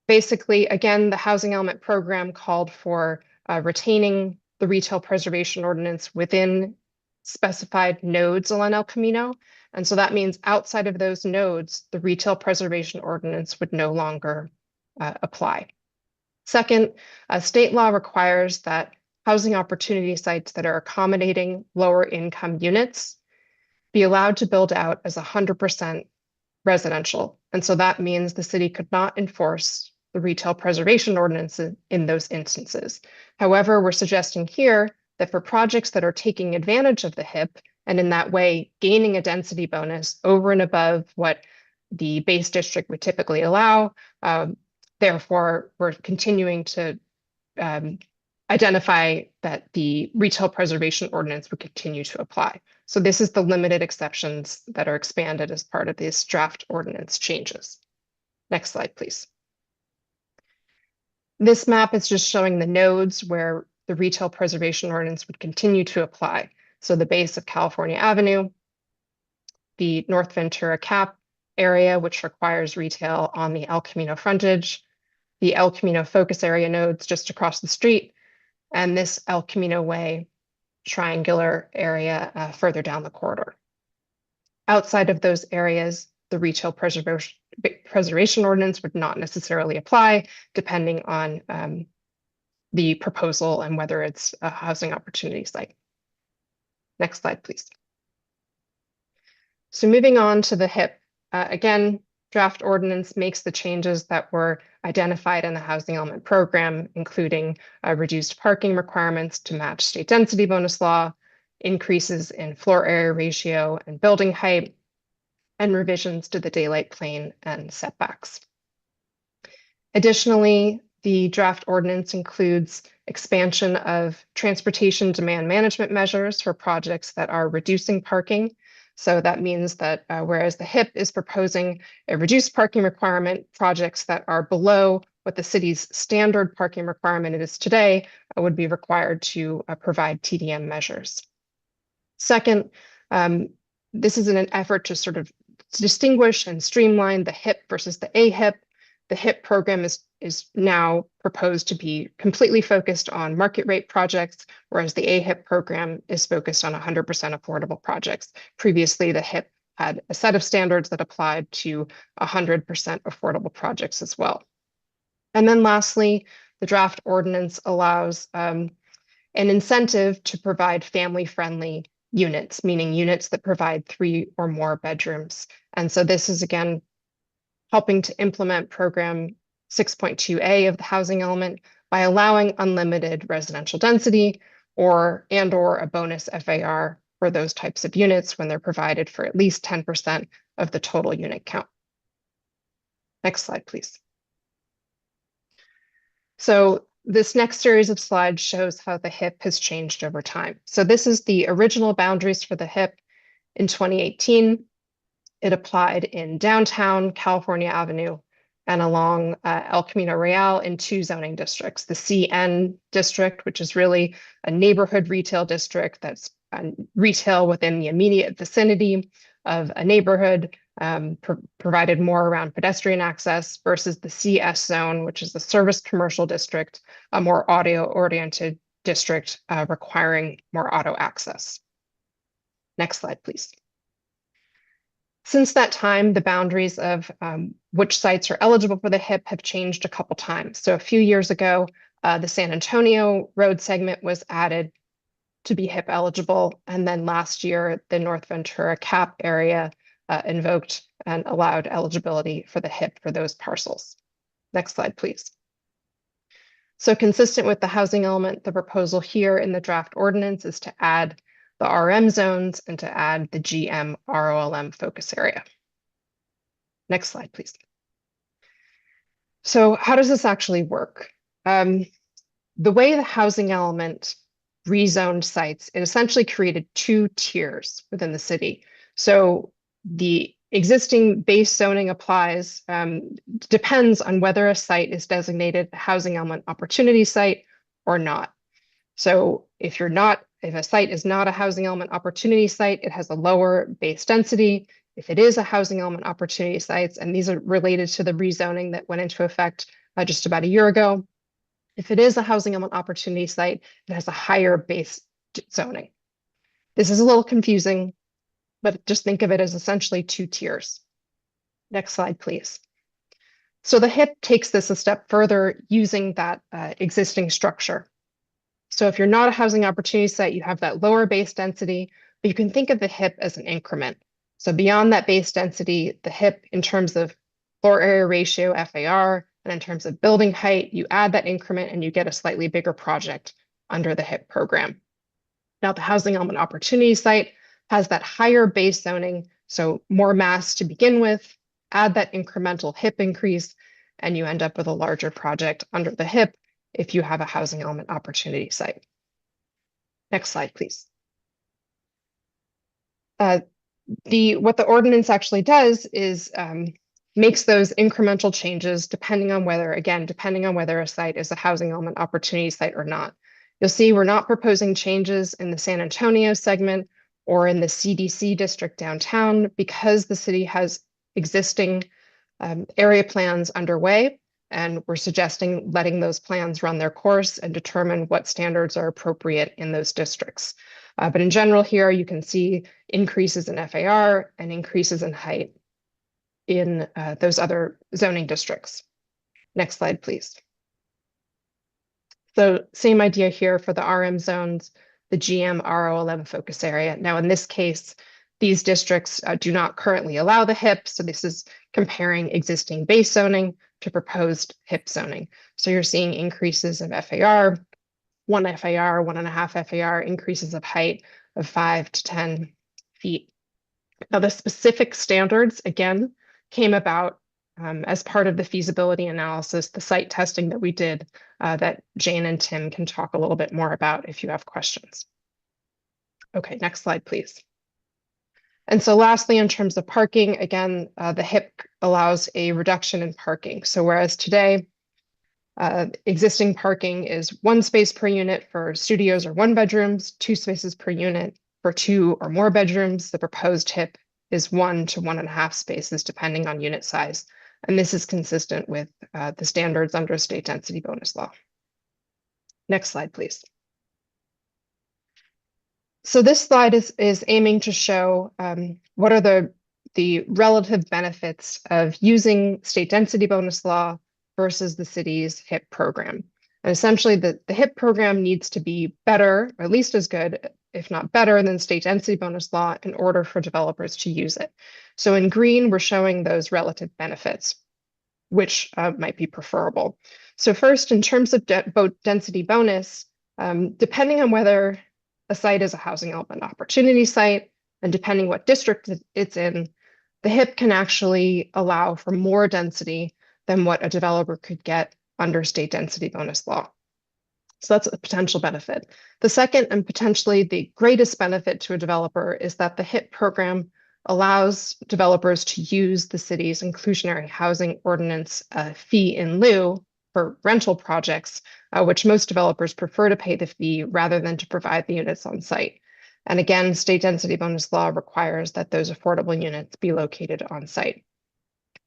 [SPEAKER 19] Basically, again, the housing element program called for retaining the retail preservation ordinance within specified nodes along El Camino. And so that means outside of those nodes, the retail preservation ordinance would no longer apply. Second, state law requires that housing opportunity sites that are accommodating lower income units be allowed to build out as 100% residential. And so that means the city could not enforce the retail preservation ordinance in those instances. However, we're suggesting here that for projects that are taking advantage of the HIP and in that way gaining a density bonus over and above what the base district would typically allow, therefore, we're continuing to identify that the retail preservation ordinance would continue to apply. So this is the limited exceptions that are expanded as part of this draft ordinance changes. Next slide, please. This map is just showing the nodes where the retail preservation ordinance would continue to apply. So the base of California Avenue, the North Ventura Cap area, which requires retail on the El Camino frontage, the El Camino focus area nodes just across the street, and this El Camino Way triangular area further down the corridor. Outside of those areas, the retail preservation ordinance would not necessarily apply, depending on the proposal and whether it's a housing opportunity site. Next slide, please. So moving on to the HIP, again, draft ordinance makes the changes that were identified in the housing element program, including reduced parking requirements to match state density bonus law, increases in floor area ratio and building height, and revisions to the daylight plane and setbacks. Additionally, the draft ordinance includes expansion of transportation demand management measures for projects that are reducing parking. So that means that whereas the HIP is proposing a reduced parking requirement, projects that are below what the city's standard parking requirement is today would be required to provide TDM measures. Second, this is in an effort to sort of distinguish and streamline the HIP versus the AHIP. The HIP program is now proposed to be completely focused on market rate projects, whereas the AHIP program is focused on 100% affordable projects. Previously, the HIP had a set of standards that applied to 100% affordable projects as well. And then lastly, the draft ordinance allows an incentive to provide family-friendly units, meaning units that provide 3 or more bedrooms. And so this is, again, helping to implement program 6.2A of the housing element by allowing unlimited residential density or a bonus FAR for those types of units when they're provided for at least 10% of the total unit count. Next slide, please. So this next series of slides shows how the HIP has changed over time. So this is the original boundaries for the HIP in 2018. It applied in downtown California Avenue and along El Camino Real in 2 zoning districts. The CN district, which is really a neighborhood retail district that's retail within the immediate vicinity of a neighborhood, provided more around pedestrian access, versus the CS zone, which is the service commercial district, a more auto-oriented district requiring more auto access. Next slide, please. Since that time, the boundaries of which sites are eligible for the HIP have changed a couple times. So a few years ago, the San Antonio road segment was added to be HIP eligible. And then last year, the North Ventura Cap area invoked and allowed eligibility for the HIP for those parcels. Next slide, please. So consistent with the housing element, the proposal here in the draft ordinance is to add the RM zones and to add the GM ROLM focus area. Next slide, please. So how does this actually work? The way the housing element rezoned sites, it essentially created 2 tiers within the city. So the existing base zoning applies, depends on whether a site is designated a housing element opportunity site or not. So if a site is not a housing element opportunity site, it has a lower base density. If it is a housing element opportunity sites, and these are related to the rezoning that went into effect just about a year ago, if it is a housing element opportunity site, it has a higher base zoning. This is a little confusing, but just think of it as essentially 2 tiers. Next slide, please. So the HIP takes this a step further using that existing structure. So if you're not a housing opportunity site, you have that lower base density, but you can think of the HIP as an increment. So beyond that base density, the HIP in terms of floor area ratio, FAR, and in terms of building height, you add that increment and you get a slightly bigger project under the HIP program. Now, the housing element opportunity site has that higher base zoning, so more mass to begin with, add that incremental HIP increase, and you end up with a larger project under the HIP if you have a housing element opportunity site. Next slide, please. What the ordinance actually does is makes those incremental changes depending on whether a site is a housing element opportunity site or not. You'll see we're not proposing changes in the San Antonio segment or in the CDC district downtown because the city has existing area plans underway, and we're suggesting letting those plans run their course and determine what standards are appropriate in those districts. But in general here, you can see increases in FAR and increases in height in those other zoning districts. Next slide, please. So same idea here for the RM zones, the GM ROLM focus area. Now, in this case, these districts do not currently allow the HIP, so this is comparing existing base zoning to proposed HIP zoning. So you're seeing increases of FAR, 1 FAR, 1.5 FAR, increases of height of 5 to 10 feet. Now, the specific standards, again, came about as part of the feasibility analysis, the site testing that we did that Jane and Tim can talk a little bit more about if you have questions. Okay, next slide, please. And so lastly, in terms of parking, again, the HIP allows a reduction in parking. So whereas today, existing parking is 1 space per unit for studios or 1 bedrooms, 2 spaces per unit for 2 or more bedrooms, the proposed HIP is 1 to 1.5 spaces depending on unit size. And this is consistent with the standards under state density bonus law. Next slide, please. So this slide is aiming to show what are the relative benefits of using state density bonus law versus the city's HIP program. And essentially, the HIP program needs to be better, or at least as good, if not better, than state density bonus law in order for developers to use it. So in green, we're showing those relative benefits, which might be preferable. So first, in terms of density bonus, depending on whether a site is a housing element opportunity site, and depending what district it's in, the HIP can actually allow for more density than what a developer could get under state density bonus law. So that's a potential benefit. The second and potentially the greatest benefit to a developer is that the HIP program allows developers to use the city's inclusionary housing ordinance fee in lieu for rental projects, which most developers prefer to pay the fee rather than to provide the units on site. And again, state density bonus law requires that those affordable units be located on site.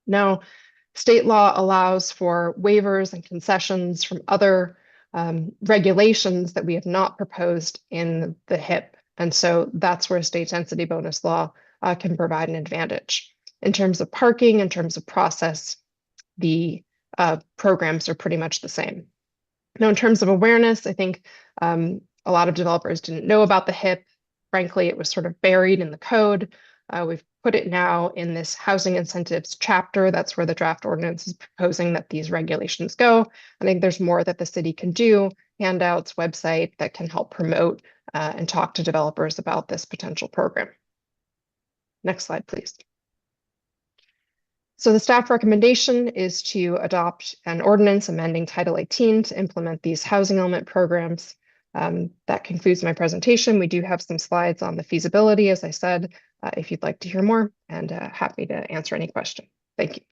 [SPEAKER 19] Now, state law allows for waivers and concessions from other regulations that we have not proposed in the HIP. And so that's where state density bonus law can provide an advantage. In terms of parking, in terms of process, the programs are pretty much the same. Now, in terms of awareness, I think a lot of developers didn't know about the HIP. Frankly, it was sort of buried in the code. We've put it now in this housing incentives chapter. That's where the draft ordinance is proposing that these regulations go. I think there's more that the city can do, handouts, website that can help promote and talk to developers about this potential program. Next slide, please. So the staff recommendation is to adopt an ordinance amending Title 18 to implement these housing element programs. That concludes my presentation. We do have some slides on the feasibility, as I said, if you'd like to hear more, and happy to answer any question. Thank you.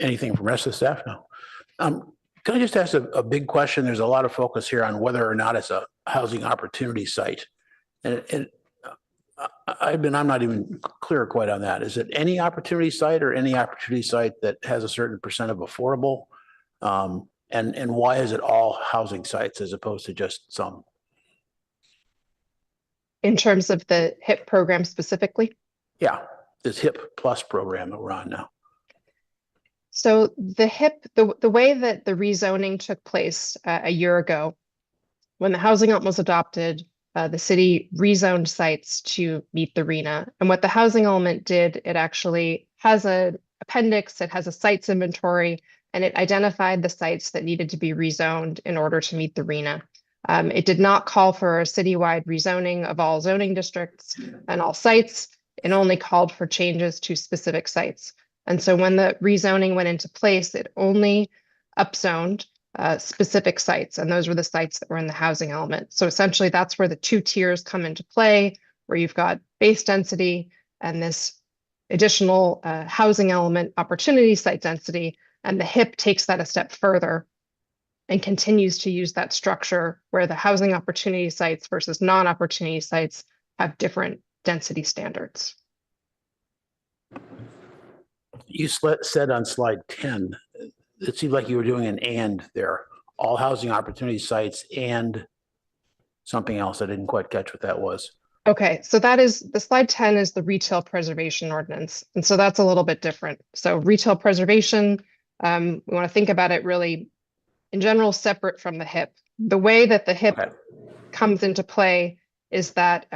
[SPEAKER 1] Anything from the rest of the staff? No. Can I just ask a big question? There's a lot of focus here on whether or not it's a housing opportunity site. And I'm not even clear quite on that. Is it any opportunity site or any opportunity site that has a certain percent of affordable? And why is it all housing sites as opposed to just some?
[SPEAKER 19] In terms of the HIP program specifically?
[SPEAKER 1] Yeah, this HIP Plus program that we're on now.
[SPEAKER 19] So the HIP, the way that the rezoning took place a year ago, when the housing element was adopted, the city rezoned sites to meet the RHNA. And what the housing element did, it actually has an appendix, it has a sites inventory, and it identified the sites that needed to be rezoned in order to meet the RHNA. It did not call for a citywide rezoning of all zoning districts and all sites. It only called for changes to specific sites. And so when the rezoning went into place, it only upzoned specific sites, and those were the sites that were in the housing element. So essentially that's where the two tiers come into play, where you've got base density and this additional housing element opportunity site density, and the HIP takes that a step further and continues to use that structure where the housing opportunity sites versus non-opportunity sites have different density standards.
[SPEAKER 1] You said on slide 10, it seemed like you were doing an and there, all housing opportunity sites and something else. I didn't quite catch what that was.
[SPEAKER 19] Okay, so that is, the slide 10 is the retail preservation ordinance. And so that's a little bit different. So retail preservation, we want to think about it really in general, separate from the HIP. The way that the HIP comes into play is that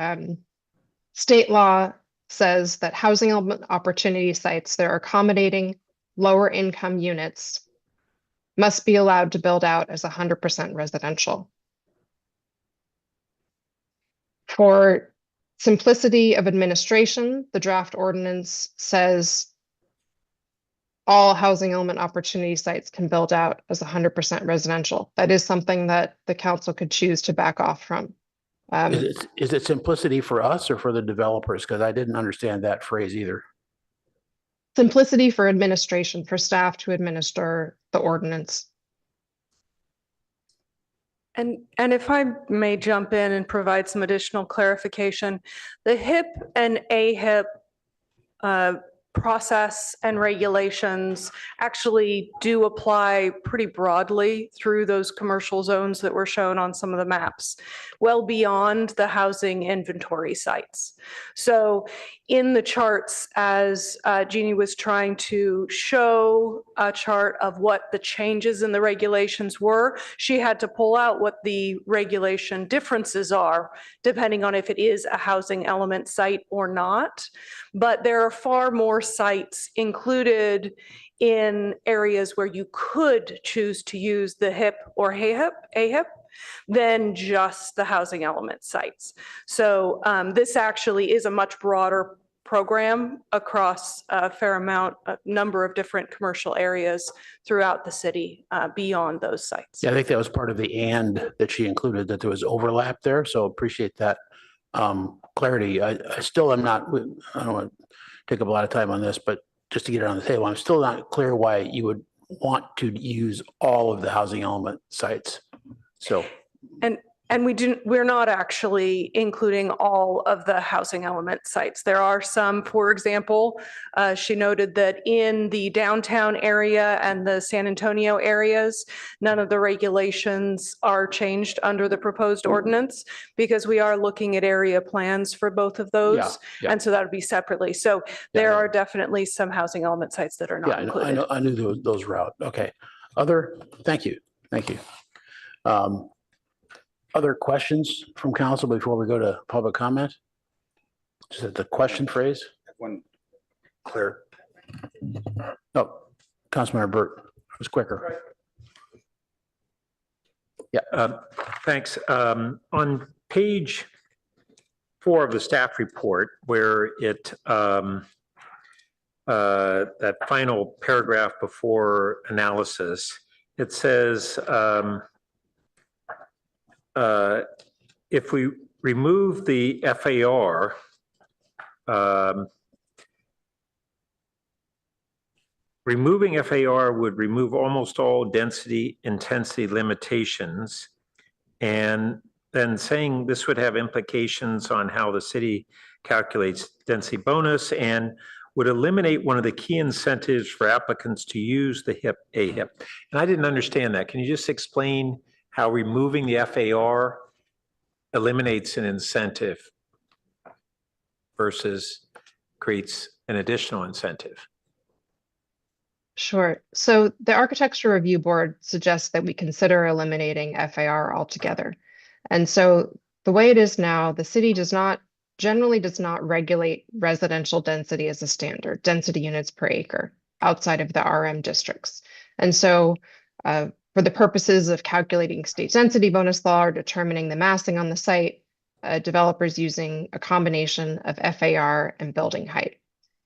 [SPEAKER 19] state law says that housing opportunity sites that are accommodating lower income units must be allowed to build out as 100% residential. For simplicity of administration, the draft ordinance says all housing element opportunity sites can build out as 100% residential. That is something that the council could choose to back off from.
[SPEAKER 1] Is it simplicity for us or for the developers? Because I didn't understand that phrase either.
[SPEAKER 19] Simplicity for administration, for staff to administer the ordinance.
[SPEAKER 18] And if I may jump in and provide some additional clarification, the HIP and AHIP process and regulations actually do apply pretty broadly through those commercial zones that were shown on some of the maps, well beyond the housing inventory sites. So in the charts, as Jeannie was trying to show a chart of what the changes in the regulations were, she had to pull out what the regulation differences are, depending on if it is a housing element site or not. But there are far more sites included in areas where you could choose to use the HIP or AHIP than just the housing element sites. So this actually is a much broader program across a fair amount, a number of different commercial areas throughout the city beyond those sites.
[SPEAKER 1] Yeah, I think that was part of the and that she included, that there was overlap there. So appreciate that clarity. I still am not, I don't want to take up a lot of time on this, but just to get it on the table, I'm still not clear why you would want to use all of the housing element sites. So.
[SPEAKER 18] And we're not actually including all of the housing element sites. There are some, for example, she noted that in the downtown area and the San Antonio areas, none of the regulations are changed under the proposed ordinance because we are looking at area plans for both of those.
[SPEAKER 1] Yeah.
[SPEAKER 18] And so that would be separately. So there are definitely some housing element sites that are not included.
[SPEAKER 1] I knew those were out. Okay. Thank you. Other questions from council before we go to public comment? Just at the question phrase?
[SPEAKER 9] One clear.
[SPEAKER 1] Oh, Councilmember Burt was quicker.
[SPEAKER 3] Yeah, thanks. On page 4 of the staff report, where that final paragraph before analysis, it says, if we remove the FAR, removing FAR would remove almost all density intensity limitations, and then saying this would have implications on how the city calculates density bonus and would eliminate one of the key incentives for applicants to use the AHIP. And I didn't understand that. Can you just explain how removing the FAR eliminates an incentive versus creates an additional incentive?
[SPEAKER 19] Sure. So the Architecture Review Board suggests that we consider eliminating FAR altogether. And so the way it is now, the city generally does not regulate residential density as a standard, density units per acre, outside of the RM districts. And so for the purposes of calculating state density bonus law or determining the massing on the site, developers using a combination of FAR and building height.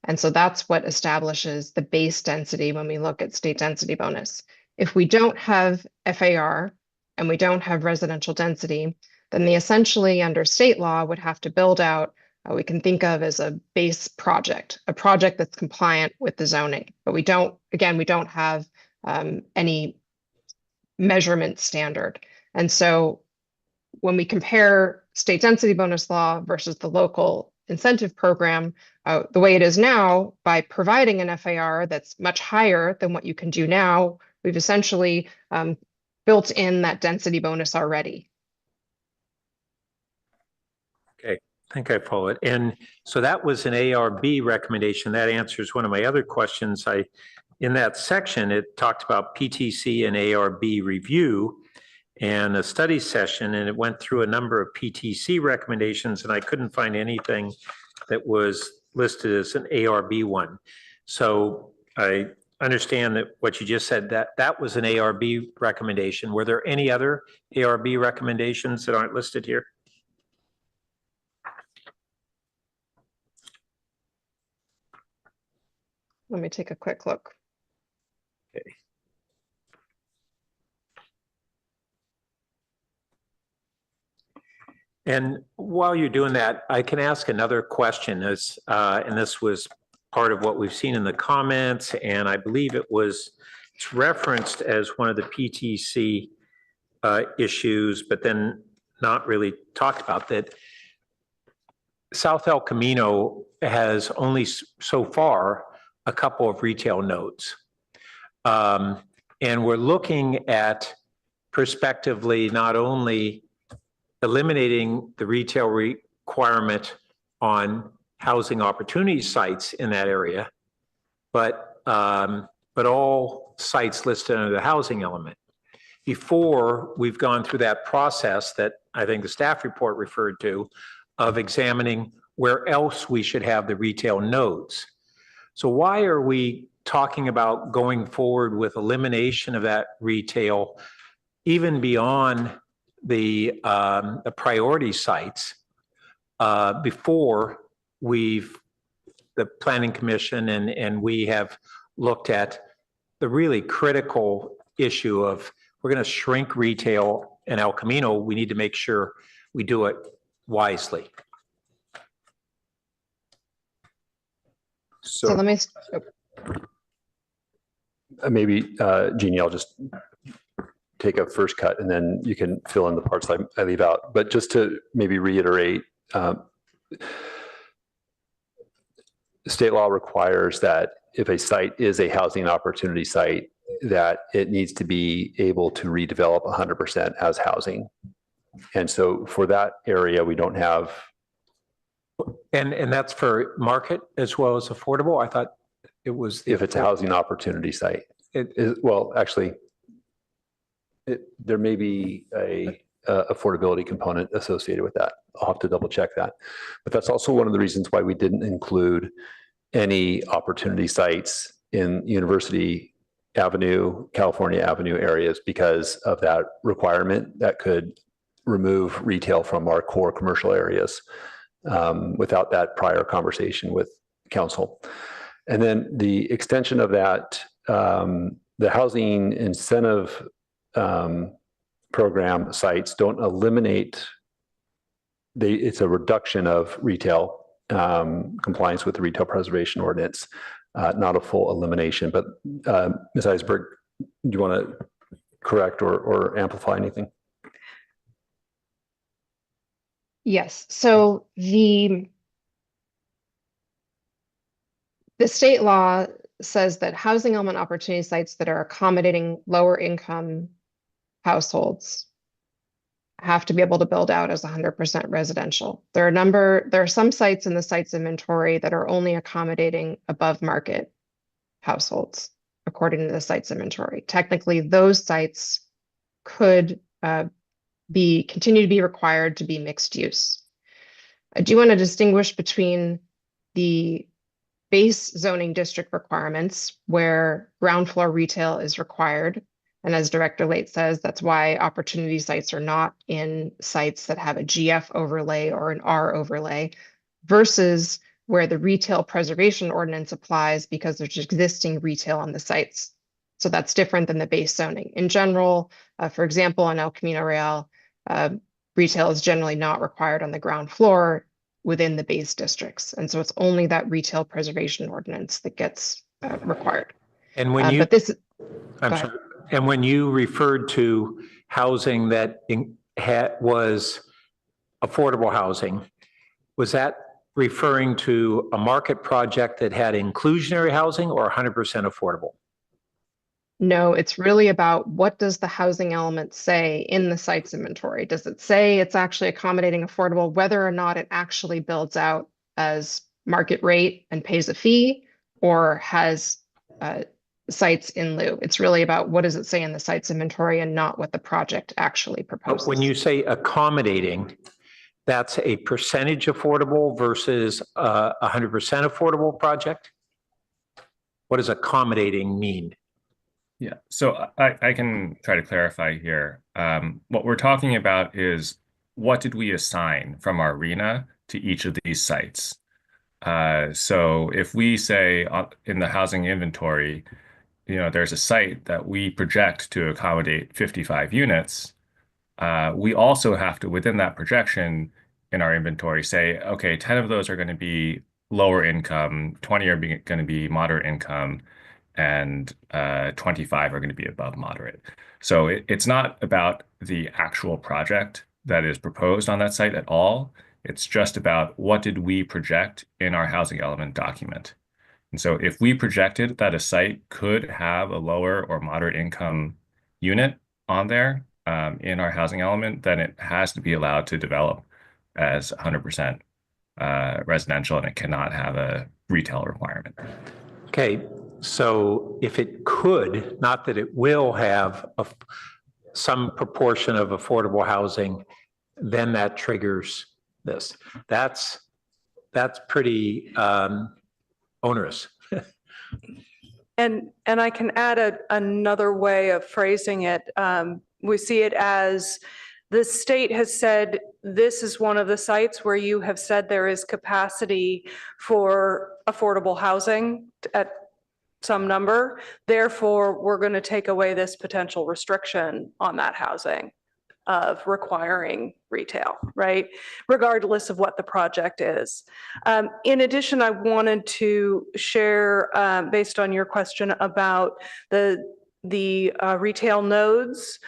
[SPEAKER 19] And so that's what establishes the base density when we look at state density bonus. If we don't have FAR and we don't have residential density, then they essentially under state law would have to build out we can think of as a base project, a project that's compliant with the zoning. But we don't have any measurement standard. And so when we compare state density bonus law versus the local incentive program, the way it is now, by providing an FAR that's much higher than what you can do now, we've essentially built in that density bonus already.
[SPEAKER 3] Okay, I think I follow it. And so that was an ARB recommendation. That answers one of my other questions. In that section, it talked about PTC and ARB review and a study session, and it went through a number of PTC recommendations, and I couldn't find anything that was listed as an ARB one. So I understand that what you just said, that was an ARB recommendation. Were there any other ARB recommendations that aren't listed here?
[SPEAKER 19] Let me take a quick look.
[SPEAKER 3] Okay. And while you're doing that, I can ask another question, and this was part of what we've seen in the comments, and I believe it's referenced as one of the PTC issues, but then not really talked about, that South El Camino has only so far a couple of retail nodes. And we're looking at prospectively not only eliminating the retail requirement on housing opportunity sites in that area, but all sites listed under the housing element. Before we've gone through that process that I think the staff report referred to of examining where else we should have the retail nodes. So why are we talking about going forward with elimination of that retail even beyond the priority sites before we've the Planning Commission and we have looked at the really critical issue of we're going to shrink retail in El Camino. We need to make sure we do it wisely.
[SPEAKER 19] So let me,
[SPEAKER 17] maybe, Jeannie, I'll just take a first cut and then you can fill in the parts I leave out. But just to maybe reiterate, state law requires that if a site is a housing opportunity site, that it needs to be able to redevelop 100% as housing. And so for that area, we don't have.
[SPEAKER 3] And that's for market as well as affordable? I thought it was.
[SPEAKER 17] If it's a housing opportunity site. It is, well, actually, there may be a affordability component associated with that. I'll have to double check that. But that's also one of the reasons why we didn't include any opportunity sites in University Avenue, California Avenue areas because of that requirement that could remove retail from our core commercial areas without that prior conversation with council. And then the extension of that, the housing incentive program sites don't eliminate, it's a reduction of retail compliance with the retail preservation ordinance, not a full elimination. But Ms. Eisberg, do you want to correct or amplify anything?
[SPEAKER 19] yes. So the state law says that housing element opportunity sites that are accommodating lower income households have to be able to build out as 100% residential. There are some sites in the sites inventory that are only accommodating above market households, according to the sites inventory. Technically, those sites could continue to be required to be mixed use. I do want to distinguish between the base zoning district requirements where ground floor retail is required. And as Director Late says, that's why opportunity sites are not in sites that have a GF overlay or an R overlay versus where the retail preservation ordinance applies because there's existing retail on the sites. So that's different than the base zoning. In general, for example, in El Camino Real, retail is generally not required on the ground floor within the base districts. And so it's only that retail preservation ordinance that gets required.
[SPEAKER 3] And when you,
[SPEAKER 19] but this,
[SPEAKER 3] I'm sorry. And when you referred to housing that was affordable housing, was that referring to a market project that had inclusionary housing or 100% affordable?
[SPEAKER 19] No, it's really about what does the housing element say in the sites inventory? Does it say it's actually accommodating affordable, whether or not it actually builds out as market rate and pays a fee or has sites in lieu? It's really about what does it say in the sites inventory and not what the project actually proposes.
[SPEAKER 3] But when you say accommodating, that's a percentage affordable versus 100% affordable project? What does accommodating mean?
[SPEAKER 20] Yeah, so I can try to clarify here. What we're talking about is what did we assign from our RENA to each of these sites? So if we say in the housing inventory, there's a site that we project to accommodate 55 units, we also have to, within that projection in our inventory, say, okay, 10 of those are going to be lower income, 20 are going to be moderate income, and 25 are going to be above moderate. So it's not about the actual project that is proposed on that site at all. It's just about what did we project in our housing element document. And so if we projected that a site could have a lower or moderate income unit on there in our housing element, then it has to be allowed to develop as 100% residential, and it cannot have a retail requirement.
[SPEAKER 3] Okay, so if it could, not that it will have some proportion of affordable housing, then that triggers this. That's pretty onerous.
[SPEAKER 18] And I can add another way of phrasing it. We see it as the state has said, this is one of the sites where you have said there is capacity for affordable housing at some number. Therefore, we're going to take away this potential restriction on that housing of requiring retail, right? Regardless of what the project is. In addition, I wanted to share, based on your question about the retail nodes,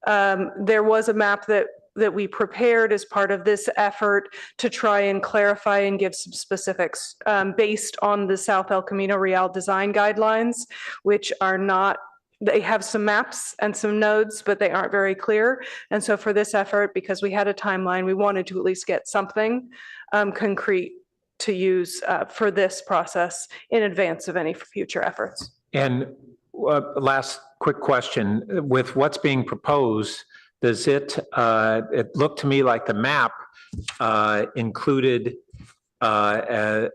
[SPEAKER 18] there was a map that we prepared as part of this effort to try and clarify and give some specifics based on the South El Camino Real design guidelines, which are not, they have some maps and some nodes, but they aren't very clear. And so for this effort, because we had a timeline, we wanted to at least get something concrete to use for this process in advance of any future efforts.
[SPEAKER 3] And last quick question, with what's being proposed, does it look to me like the map included our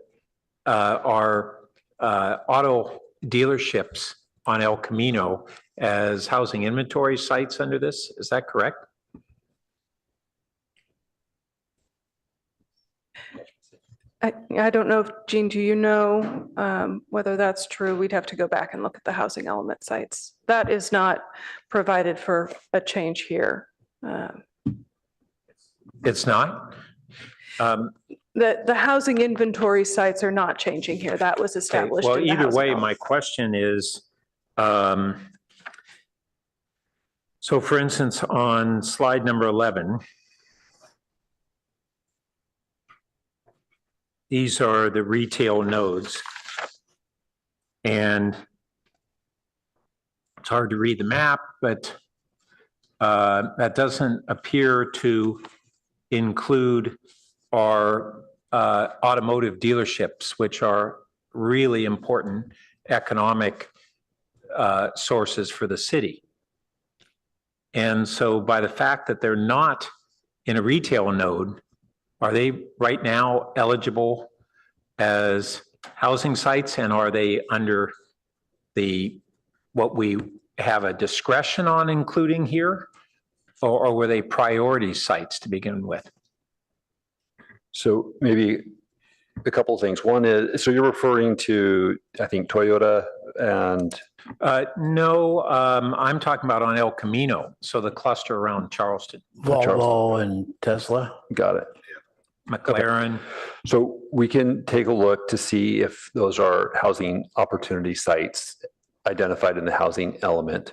[SPEAKER 3] auto dealerships on El Camino as housing inventory sites under this? Is that correct?
[SPEAKER 18] I don't know if, Jean, do you know whether that's true? We'd have to go back and look at the housing element sites. That is not provided for a change here.
[SPEAKER 3] It's not?
[SPEAKER 18] The housing inventory sites are not changing here. That was established.
[SPEAKER 3] Well,
[SPEAKER 18] in the
[SPEAKER 3] either
[SPEAKER 18] housing
[SPEAKER 3] way,
[SPEAKER 18] element.
[SPEAKER 3] my question is, so for instance, on slide number 11, these are the retail nodes. And it's hard to read the map, but that doesn't appear to include our automotive dealerships, which are really important economic sources for the city. And so by the fact that they're not in a retail node, are they right now eligible as housing sites, and are they under what we have a discretion on including here, or were they priority sites to begin with?
[SPEAKER 17] So maybe a couple of things. One is, so you're referring to, I think, Toyota and?
[SPEAKER 3] No, I'm talking about on El Camino, so the cluster around Charleston.
[SPEAKER 1] Volvo and Tesla.
[SPEAKER 17] Got it.
[SPEAKER 3] McLaren.
[SPEAKER 17] Okay. So we can take a look to see if those are housing opportunity sites identified in the housing element.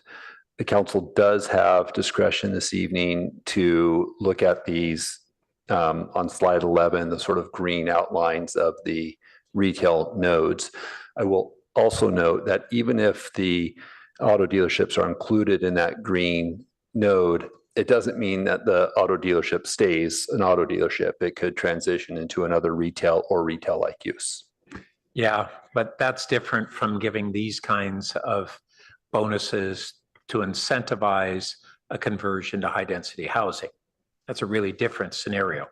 [SPEAKER 17] The council does have discretion this evening to look at these on slide 11, the sort of green outlines of the retail nodes. I will also note that even if the auto dealerships are included in that green node, it doesn't mean that the auto dealership stays an auto dealership. It could transition into another retail or retail-like use.
[SPEAKER 3] Yeah, but that's different from giving these kinds of bonuses to incentivize a conversion to high-density housing. That's a really different scenario.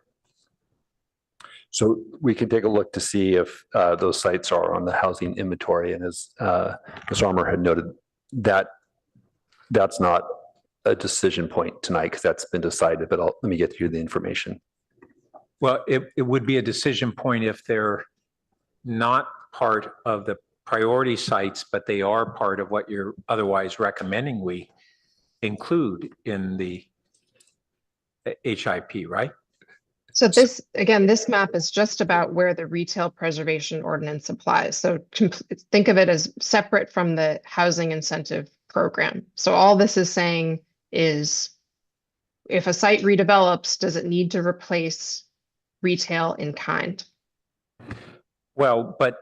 [SPEAKER 17] So we can take a look to see if those sites are on the housing inventory. And as Ms. Armour had noted, that's not a decision point tonight because that's been decided, but let me get you the information.
[SPEAKER 3] Well, it would be a decision point if they're not part of the priority sites, but they are part of what you're otherwise recommending we include in the HIP, right?
[SPEAKER 19] So this, again, this map is just about where the retail preservation ordinance applies. So think of it as separate from the housing incentive program. So all this is saying is if a site redevelops, does it need to replace retail in kind?
[SPEAKER 3] Well, but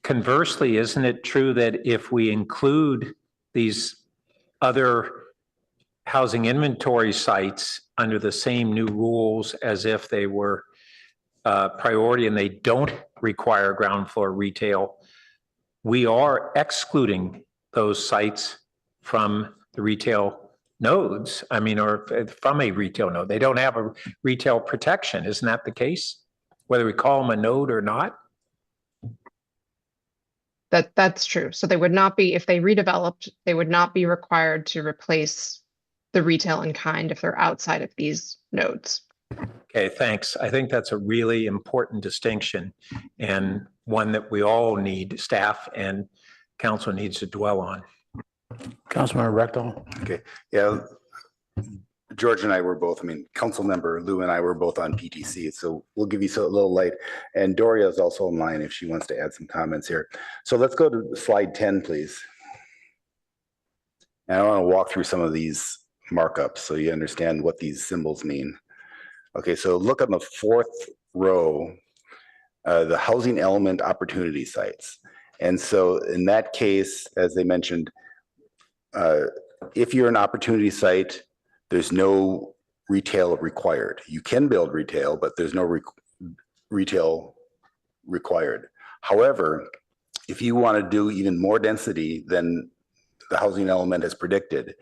[SPEAKER 3] conversely, isn't it true that if we include these other housing inventory sites under the same new rules as if they were priority and they don't require ground floor retail, we are excluding those sites from the retail nodes, I mean, or from a retail node. They don't have a retail protection. Isn't that the case? Whether we call them a node or not?
[SPEAKER 19] That's true. So they would not be, if they redeveloped, they would not be required to replace the retail in kind if they're outside of these nodes.
[SPEAKER 3] Okay, thanks. I think that's a really important distinction. And one that we all need, staff and council needs to dwell on.
[SPEAKER 1] Councilmember Rectal.
[SPEAKER 9] Okay, yeah. George and I were both, council member Lou and I were both on PTC, so we'll give you a little light. And Doria is also online if she wants to add some comments here. So let's go to slide 10, please. And I want to walk through some of these markups so you understand what these symbols mean. Okay, so look on the fourth row, the housing element opportunity sites. And so in that case, as they mentioned, if you're an opportunity site, there's no retail required. You can build retail, but there's no retail required. However, if you want to do even more density than the housing element has predicted,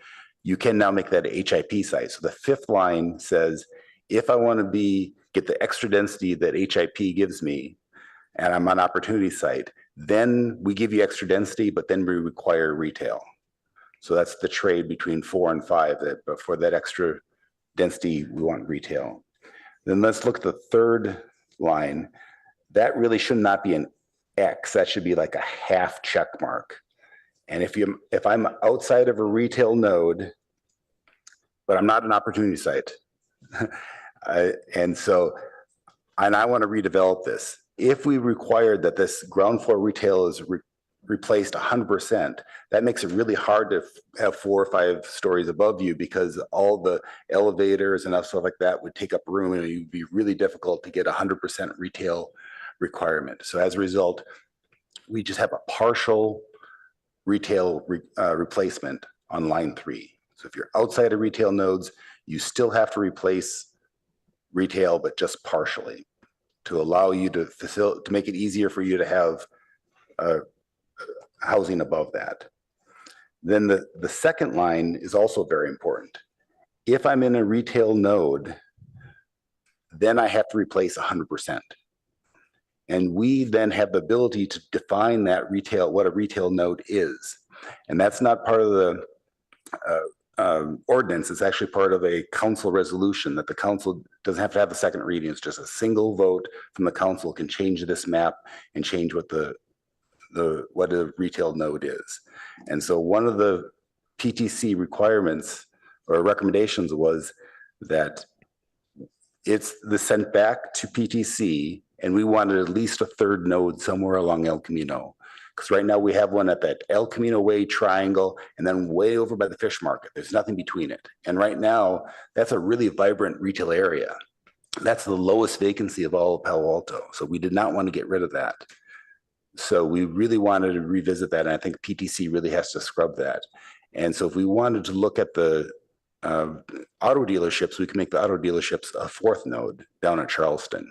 [SPEAKER 9] you can now make that a HIP site. So the fifth line says, if I want to get the extra density that HIP gives me, and I'm on opportunity site, then we give you extra density, but then we require retail. So that's the trade between 4 and 5, but for that extra density, we want retail. Then let's look at the third line. That really should not be an X. That should be like a half check mark. And if I'm outside of a retail node, but I'm not an opportunity site, and I want to redevelop this. If we required that this ground floor retail is replaced 100%, that makes it really hard to have 4 or 5 stories above you, because all the elevators and stuff like that would take up room, and it would be really difficult to get 100% retail requirement. So as a result, we just have a partial retail replacement on line 3. So if you're outside of retail nodes, you still have to replace retail, but just partially, to allow you to make it easier for you to have housing above that. Then the second line is also very important. If I'm in a retail node, then I have to replace 100%. And we then have the ability to define that retail, what a retail node is. And that's not part of the ordinance. It's actually part of a council resolution that the council doesn't have to have a second reading. It's just a single vote from the council can change this map and change what what a retail node is. And so one of the PTC requirements or recommendations was that it's sent back to PTC, and we wanted at least a third node somewhere along El Camino. Because right now we have one at that El Camino Way triangle, and then way over by the fish market. There's nothing between it. And right now, that's a really vibrant retail area. That's the lowest vacancy of all of Palo Alto. So we did not want to get rid of that. So we really wanted to revisit that. And I think PTC really has to scrub that. And so if we wanted to look at the auto dealerships, we can make the auto dealerships a 4th node down at Charleston.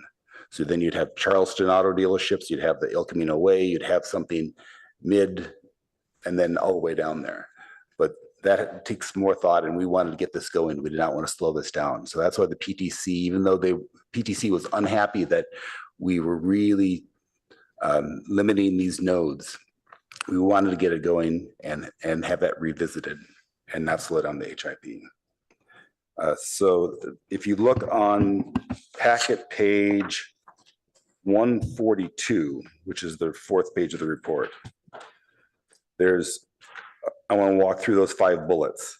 [SPEAKER 9] So then you'd have Charleston auto dealerships, you'd have the El Camino Way, you'd have something mid, and then all the way down there. But that takes more thought, and we wanted to get this going. We did not want to slow this down. So that's why the PTC, even though PTC was unhappy that we were really limiting these nodes, we wanted to get it going and have that revisited and not slow down the HIP. So if you look on packet page 142, which is the 4th page of the report, I want to walk through those 5 bullets.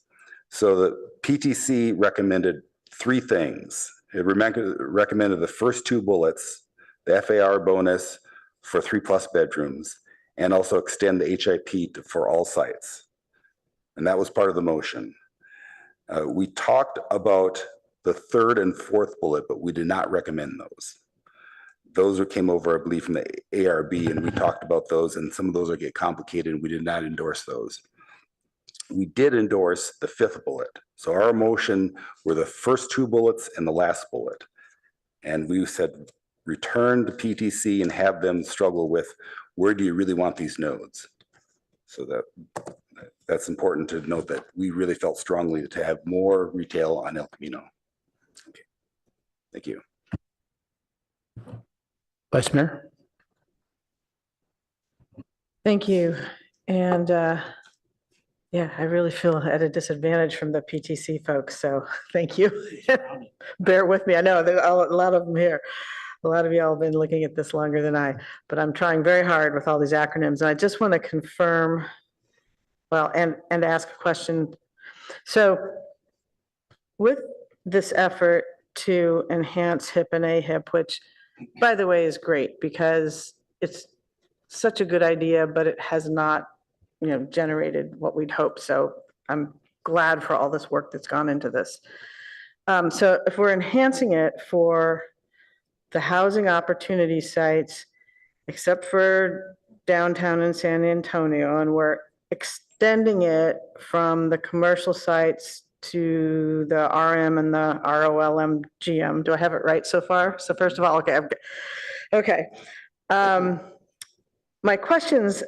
[SPEAKER 9] So the PTC recommended 3 things. It recommended the first 2 bullets, the FAR bonus for 3+ bedrooms, and also extend the HIP for all sites. And that was part of the motion. We talked about the 3rd and 4th bullet, but we did not recommend those. Those came over, I believe, from the ARB, and we talked about those, and some of those get complicated, and we did not endorse those. We did endorse the 5th bullet. So our motion were the first 2 bullets and the last bullet. And we said, return to PTC and have them struggle with, where do you really want these nodes? So that's important to note, that we really felt strongly to have more retail on El Camino. Okay. Thank you.
[SPEAKER 1] Vice Mayor.
[SPEAKER 16] Thank you. And yeah, I really feel at a disadvantage from the PTC folks, so thank you. Bear with me. I know there's a lot of them here. a lot of y'all have been looking at this longer than I, but I'm trying very hard with all these acronyms. And I just want to confirm, well, and ask a question. So with this effort to enhance HIP and AHIP, which by the way is great because it's such a good idea, but it has not, generated what we'd hoped. So I'm glad for all this work that's gone into this. So if we're enhancing it for the housing opportunity sites, except for downtown in San Antonio, and we're extending it from the commercial sites to the RM and the ROLM GM. Do I have it right so far? So first of all, okay. My questions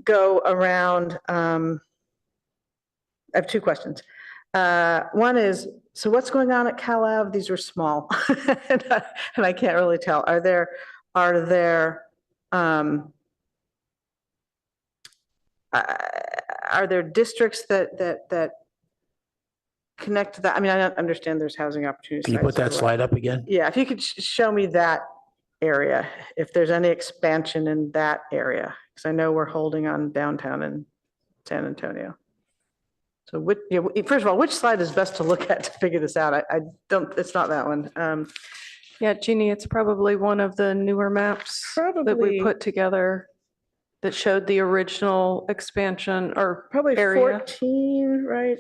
[SPEAKER 16] go around, I have two questions. One is, so what's going on at Cal Ave? These are small and I can't really tell. Are there districts that connect to that? I mean, I don't understand there's housing opportunities.
[SPEAKER 1] Can you put that slide up again?
[SPEAKER 16] Yeah, if you could show me that area, if there's any expansion in that area, because I know we're holding on downtown in San Antonio. So first of all, which slide is best to look at to figure this out? I don't, it's not that one.
[SPEAKER 18] Yeah, Jeannie, it's probably one of the newer maps that we put together that showed the original expansion or
[SPEAKER 16] probably
[SPEAKER 18] area.
[SPEAKER 16] 14, right?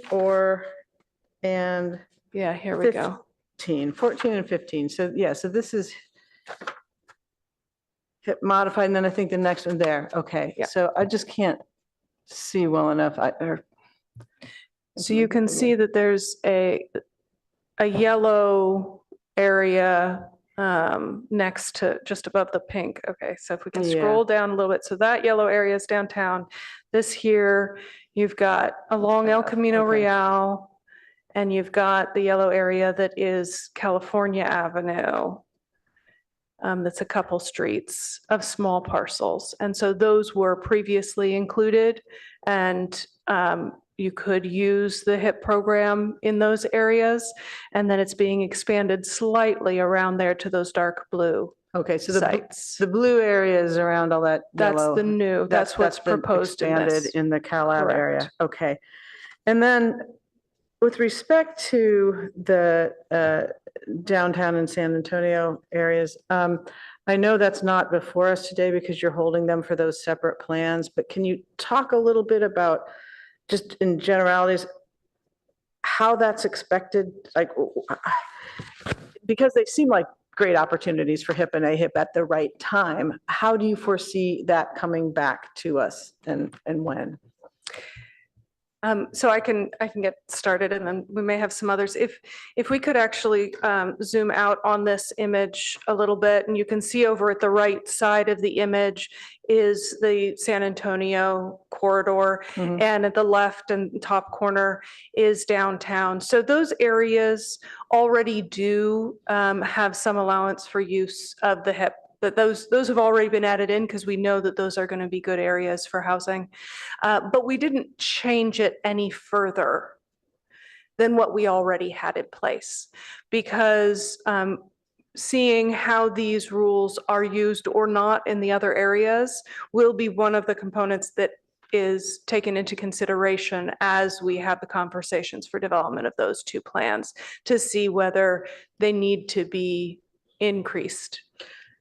[SPEAKER 18] Yeah, here we go.
[SPEAKER 16] 14 and 15. So yeah, so this is HIP modified, and then I think the next one there. Okay, yeah. So I just can't see well enough.
[SPEAKER 18] So you can see that there's a yellow area next to just above the pink. Okay, so if we can scroll down a little bit. So that yellow area is downtown. This here, you've got along El Camino Real, and you've got the yellow area that is California Avenue. That's a couple streets of small parcels. And so those were previously included, and you could use the HIP program in those areas, and then it's being expanded slightly around there to those dark blue.
[SPEAKER 16] Okay, so
[SPEAKER 18] sites.
[SPEAKER 16] The blue area is around all that
[SPEAKER 18] That's
[SPEAKER 16] yellow.
[SPEAKER 18] the new, that's what's
[SPEAKER 16] been
[SPEAKER 18] proposed in
[SPEAKER 16] expanded
[SPEAKER 18] this.
[SPEAKER 16] in the Cal Ave
[SPEAKER 18] Correct.
[SPEAKER 16] area. Okay. And then with respect to the downtown and San Antonio areas, I know that's not before us today because you're holding them for those separate plans, but can you talk a little bit about, just in generalities, how that's expected? Like, because they seem like great opportunities for HIP and AHIP at the right time. How do you foresee that coming back to us, and when?
[SPEAKER 18] So I can get started, and then we may have some others. If we could actually zoom out on this image a little bit, and you can see over at the right side of the image is the San Antonio corridor, and at the left and top corner is downtown. So those areas already do have some allowance for use of the HIP. But those have already been added in because we know that those are going to be good areas for housing. But we didn't change it any further than what we already had in place, because seeing how these rules are used or not in the other areas will be one of the components that is taken into consideration as we have the conversations for development of those two plans to see whether they need to be increased.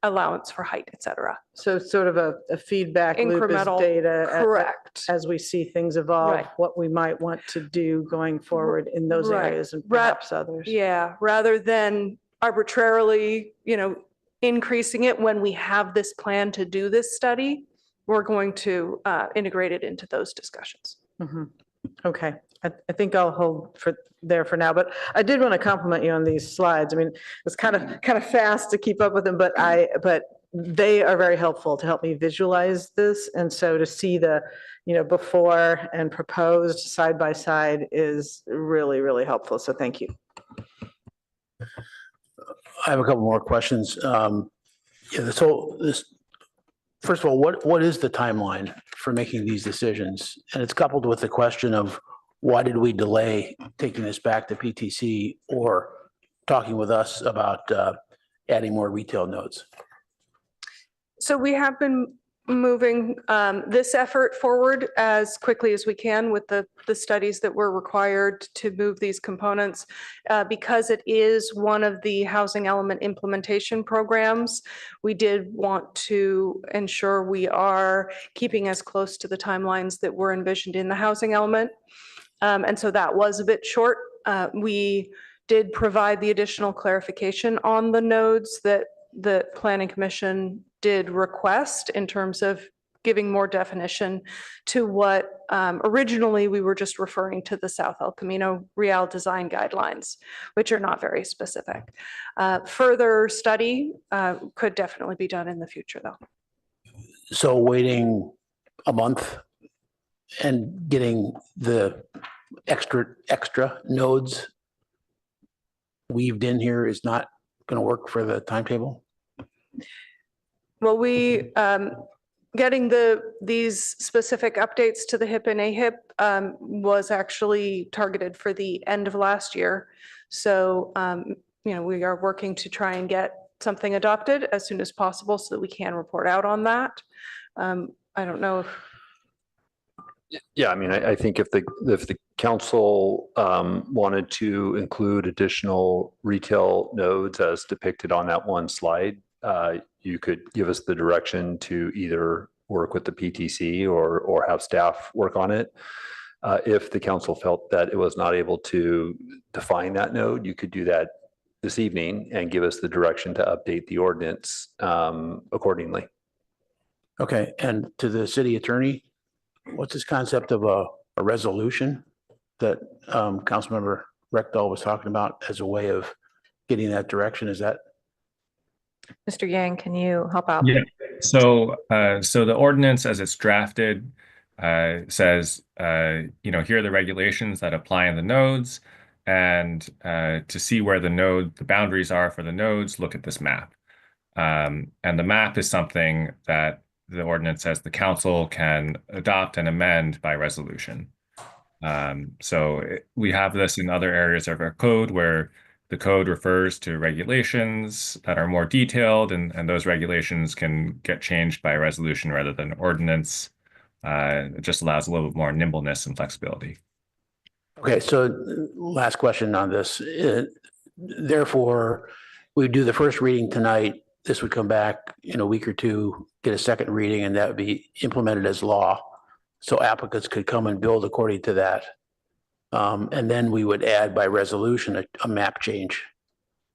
[SPEAKER 18] Allowance for height, et cetera.
[SPEAKER 16] So sort of a feedback loop as
[SPEAKER 18] Incremental,
[SPEAKER 16] data.
[SPEAKER 18] correct.
[SPEAKER 16] As we see things evolve,
[SPEAKER 18] Right.
[SPEAKER 16] what we might want to do going forward in those
[SPEAKER 18] Right.
[SPEAKER 16] areas and perhaps others.
[SPEAKER 18] Yeah, rather than arbitrarily, increasing it when we have this plan to do this study, we're going to integrate it into those discussions.
[SPEAKER 16] Okay, I think I'll hold there for now, but I did want to compliment you on these slides. I mean, it's kind of fast to keep up with them, but they are very helpful to help me visualize this. And so to see the, before and proposed side by side is really, really helpful. So thank you.
[SPEAKER 1] I have a couple more questions. First of all, what is the timeline for making these decisions? And it's coupled with the question of why did we delay taking this back to PTC or talking with us about adding more retail nodes?
[SPEAKER 18] So we have been moving this effort forward as quickly as we can with the studies that were required to move these components because it is one of the housing element implementation programs. We did want to ensure we are keeping as close to the timelines that were envisioned in the housing element. And so that was a bit short. We did provide the additional clarification on the nodes that the Planning Commission did request in terms of giving more definition to what originally we were just referring to the South El Camino Real design guidelines, which are not very specific. Further study could definitely be done in the future, though.
[SPEAKER 1] So waiting a month and getting the extra nodes weaved in here is not going to work for the timetable?
[SPEAKER 18] Well, we getting these specific updates to the HIP and AHIP was actually targeted for the end of last year. So, we are working to try and get something adopted as soon as possible so that we can report out on that. I don't know if.
[SPEAKER 17] Yeah, I mean, I think if the council wanted to include additional retail nodes as depicted on that one slide, you could give us the direction to either work with the PTC or have staff work on it. If the council felt that it was not able to define that node, you could do that this evening and give us the direction to update the ordinance accordingly.
[SPEAKER 1] Okay, and to the city attorney, what's this concept of a resolution that Councilmember Rectal was talking about as a way of getting that direction? Is that?
[SPEAKER 21] Mr. Yang, can you help out?
[SPEAKER 20] Yeah. So the ordinance as it's drafted says, here are the regulations that apply in the nodes, and to see where the boundaries are for the nodes, look at this map. And the map is something that the ordinance says the council can adopt and amend by resolution. We have this in other areas of our code where the code refers to regulations that are more detailed, and those regulations can get changed by resolution rather than ordinance. It just allows a little bit more nimbleness and flexibility.
[SPEAKER 1] Okay, so last question on this. Therefore, we do the first reading tonight. This would come back in a week or two, get a second reading, and that would be implemented as law. So applicants could come and build according to that. And then we would add by resolution a map change.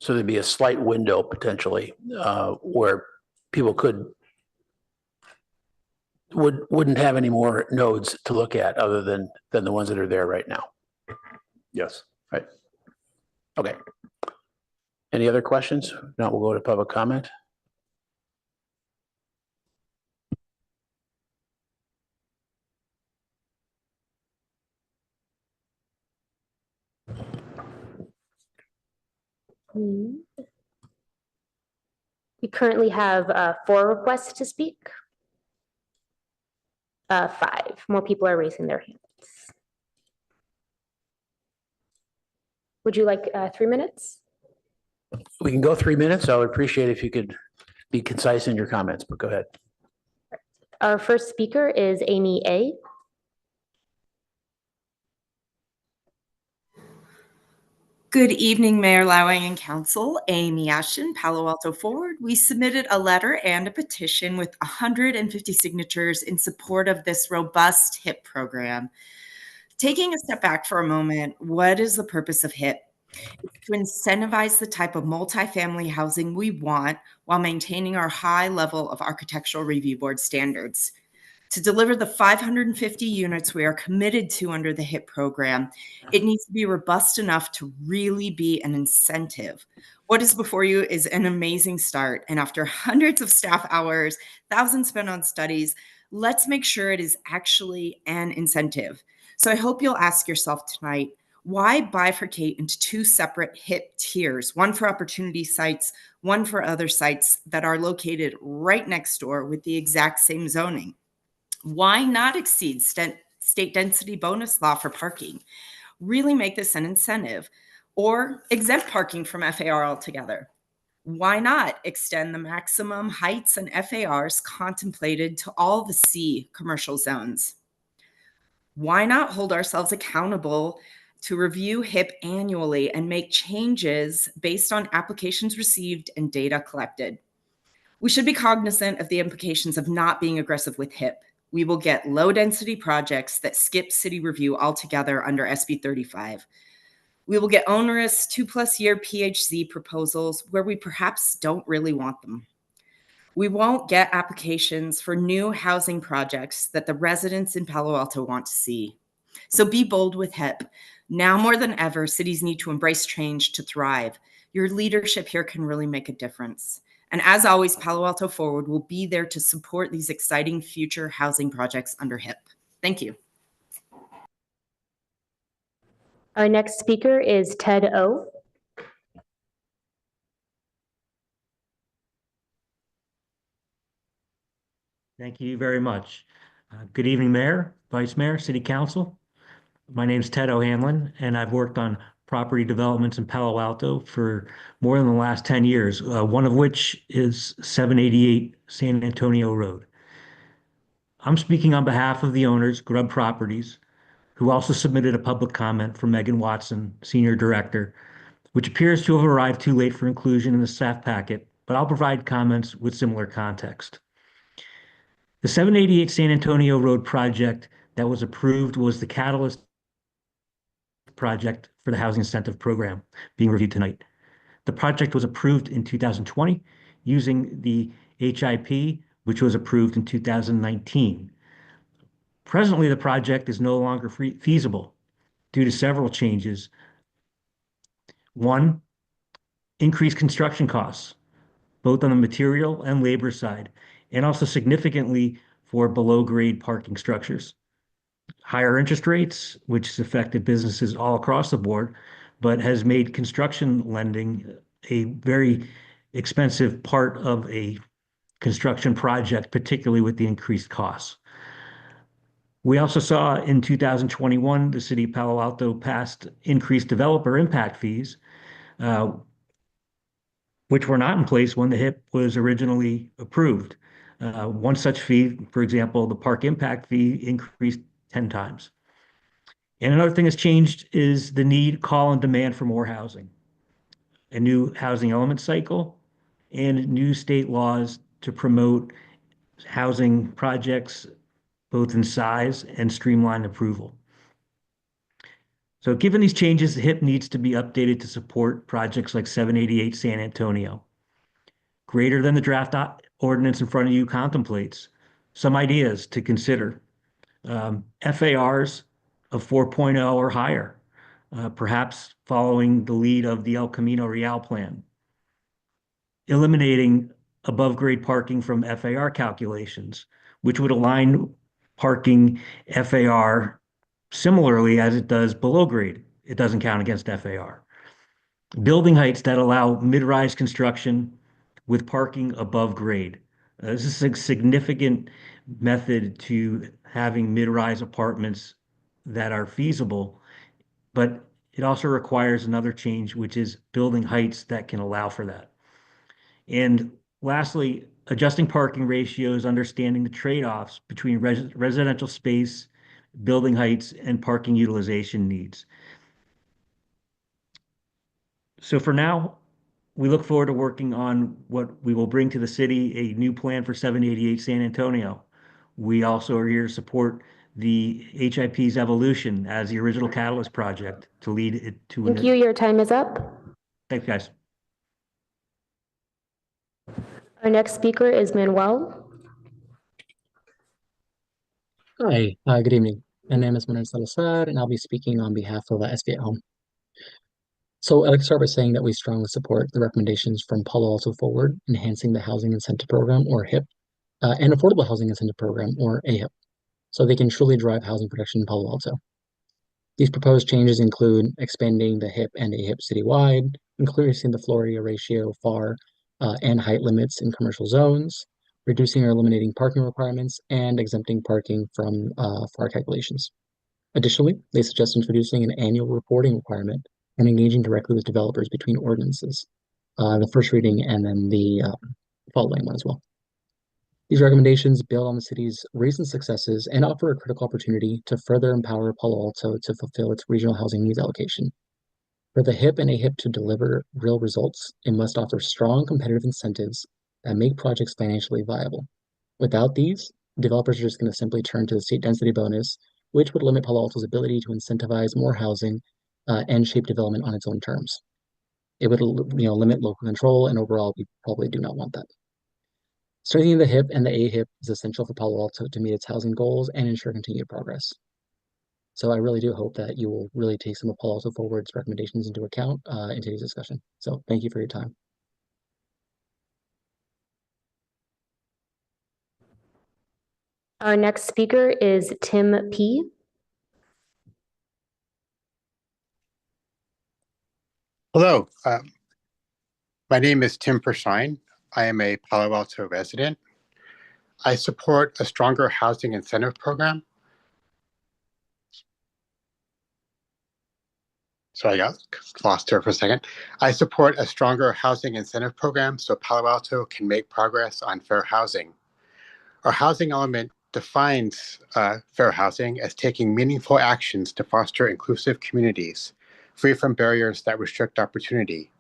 [SPEAKER 1] So there'd be a slight window potentially where people wouldn't have any more nodes to look at other than the ones that are there right now.
[SPEAKER 17] Yes.
[SPEAKER 1] Right. Okay. Any other questions? If not, we'll go to public comment.
[SPEAKER 2] We currently have 4 requests to speak. 5. More people are raising their hands. Would you like 3 minutes?
[SPEAKER 1] We can go 3 minutes. I would appreciate if you could be concise in your comments, but go ahead.
[SPEAKER 2] Our first speaker is Amy A.
[SPEAKER 22] Good evening, Mayor Lowing and Council. Amy Ashton, Palo Alto Forward. We submitted a letter and a petition with 150 signatures in support of this robust HIP program. Taking a step back for a moment, what is the purpose of HIP? It's to incentivize the type of multifamily housing we want while maintaining our high level of architectural review board standards. To deliver the 550 units we are committed to under the HIP program, it needs to be robust enough to really be an incentive. What is before you is an amazing start, and after hundreds of staff hours, thousands spent on studies, let's make sure it is actually an incentive. So I hope you'll ask yourself tonight, why bifurcate into 2 separate HIP tiers, one for opportunity sites, one for other sites that are located right next door with the exact same zoning? Why not exceed state density bonus law for parking? Really make this an incentive, or exempt parking from FAR altogether. Why not extend the maximum heights and FARs contemplated to all the C commercial zones? Why not hold ourselves accountable to review HIP annually and make changes based on applications received and data collected? We should be cognizant of the implications of not being aggressive with HIP. We will get low-density projects that skip city review altogether under SB 35. We will get onerous 2+ year PHZ proposals where we perhaps don't really want them. We won't get applications for new housing projects that the residents in Palo Alto want to see. So be bold with HIP. Now more than ever, cities need to embrace change to thrive. Your leadership here can really make a difference. And as always, Palo Alto Forward will be there to support these exciting future housing projects under HIP. Thank you.
[SPEAKER 2] Our next speaker is Ted O.
[SPEAKER 5] Thank you very much. Good evening, Mayor, Vice Mayor, City Council. My name is Ted O'Hanlon, and I've worked on property developments in Palo Alto for more than the last 10 years, one of which is 788 San Antonio Road. I'm speaking on behalf of the owners, Grubb Properties, who also submitted a public comment from Megan Watson, Senior Director, which appears to have arrived too late for inclusion in the staff packet, but I'll provide comments with similar context. The 788 San Antonio Road project that was approved was the catalyst project for the Housing Incentive Program being reviewed tonight. The project was approved in 2020 using the HIP, which was approved in 2019. Presently, the project is no longer feasible due to several changes. One, increased construction costs, both on the material and labor side, and also significantly for below-grade parking structures. Higher interest rates, which has affected businesses all across the board, but has made construction lending a very expensive part of a construction project, particularly with the increased costs. We also saw in 2021, the city of Palo Alto passed increased developer impact fees, which were not in place when the HIP was originally approved. One such fee, for example, the park impact fee increased 10 times. And another thing that's changed is the need, call, and demand for more housing, a new housing element cycle, and new state laws to promote housing projects, both in size and streamlined approval. So given these changes, the HIP needs to be updated to support projects like 788 San Antonio. Greater than the draft ordinance in front of you contemplates. Some ideas to consider. FARs of 4.0 or higher, perhaps following the lead of the El Camino Real plan. Eliminating above grade parking from FAR calculations, which would align parking FAR similarly as it does below grade. It doesn't count against FAR. Building heights that allow mid-rise construction with parking above grade. This is a significant method to having mid-rise apartments that are feasible, but it also requires another change, which is building heights that can allow for that. And lastly, adjusting parking ratios, understanding the trade-offs between residential space, building heights, and parking utilization needs. So for now, we look forward to working on what we will bring to the city, a new plan for 788 San Antonio. We also are here to support the HIP's evolution as the original catalyst project to lead it to.
[SPEAKER 2] Thank you. Your time is up.
[SPEAKER 5] Thanks, guys.
[SPEAKER 2] Our next speaker is Manuel.
[SPEAKER 6] Hi, good evening. My name is Manuel Salazar, and I'll be speaking on behalf of SB Home. So I'd like to start by saying that we strongly support the recommendations from Palo Alto Forward, enhancing the Housing Incentive Program, or HIP, and Affordable Housing Incentive Program, or AHIP, so they can truly drive housing production in Palo Alto. These proposed changes include expanding the HIP and AHIP citywide, increasing the floor area ratio, FAR, and height limits in commercial zones, reducing or eliminating parking requirements, and exempting parking from FAR calculations. Additionally, they suggest introducing an annual reporting requirement and engaging directly with developers between ordinances. the first reading and then the following one as well. These recommendations build on the city's recent successes and offer a critical opportunity to further empower Palo Alto to fulfill its regional housing needs allocation. For the HIP and AHIP to deliver real results, it must offer strong competitive incentives that make projects financially viable. Without these, developers are just going to simply turn to the state density bonus, which would limit Palo Alto's ability to incentivize more housing and shape development on its own terms. It would, limit local control, and overall, we probably do not want that. Strengthening the HIP and the AHIP is essential for Palo Alto to meet its housing goals and ensure continued progress. So I really do hope that you will really take some of Palo Alto Forward's recommendations into account in today's discussion. So thank you for your time.
[SPEAKER 2] Our next speaker is Tim P.
[SPEAKER 10] Hello, my name is Tim Pershine. I am a Palo Alto resident. I support a stronger housing incentive program. Sorry, I got lost there for a second. I support a stronger housing incentive program so Palo Alto can make progress on fair housing. Our housing element defines fair housing as taking meaningful actions to foster inclusive communities, free from barriers that restrict opportunity.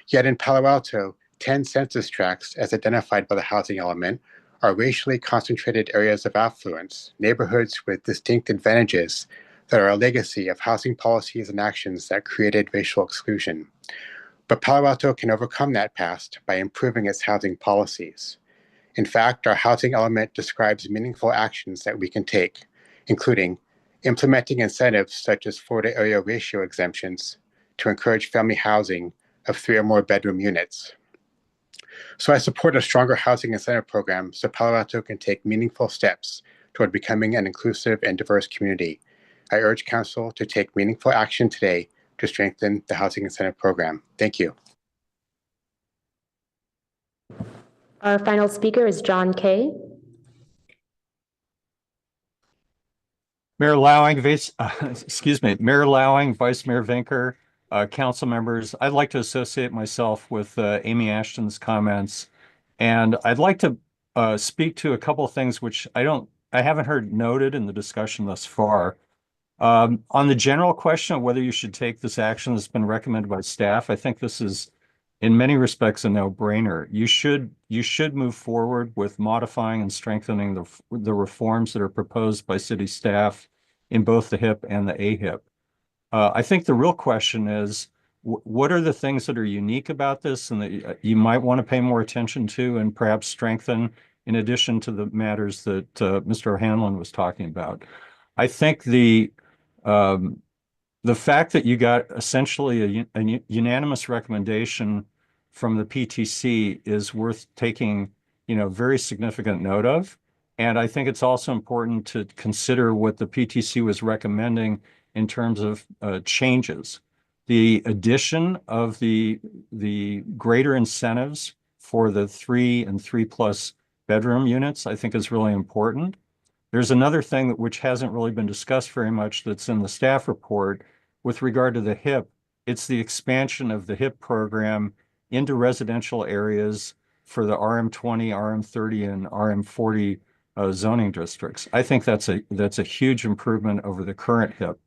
[SPEAKER 10] Yet in Palo Alto, 10 census tracts, as identified by the housing element, are racially concentrated areas of affluence, neighborhoods with distinct advantages that are a legacy of housing policies and actions that created racial exclusion. But Palo Alto can overcome that past by improving its housing policies. In fact, our housing element describes meaningful actions that we can take, including implementing incentives such as Florida area ratio exemptions to encourage family housing of 3 or more bedroom units. So I support a stronger housing incentive program so Palo Alto can take meaningful steps toward becoming an inclusive and diverse community. I urge Council to take meaningful action today to strengthen the housing incentive program. Thank you.
[SPEAKER 2] Our final speaker is John Kay.
[SPEAKER 11] Mayor Lowing, Mayor Lowing, Vice Mayor Vinker, council members, I'd like to associate myself with Amy Ashton's comments. And I'd like to speak to a couple of things which I haven't heard noted in the discussion thus far. On the general question of whether you should take this action that's been recommended by staff, I think this is in many respects a no-brainer. You should move forward with modifying and strengthening the reforms that are proposed by city staff in both the HIP and the AHIP. I think the real question is, what are the things that are unique about this and that you might want to pay more attention to and perhaps strengthen in addition to the matters that Mr. O'Hanlon was talking about? I think the fact that you got essentially a unanimous recommendation from the PTC is worth taking, very significant note of. And I think it's also important to consider what the PTC was recommending in terms of changes. The addition of the greater incentives for the 3 and 3+ bedroom units, I think is really important. There's another thing which hasn't really been discussed very much that's in the staff report with regard to the HIP. It's the expansion of the HIP program into residential areas for the RM20, RM30, and RM40 zoning districts. I think that's a huge improvement over the current HIP.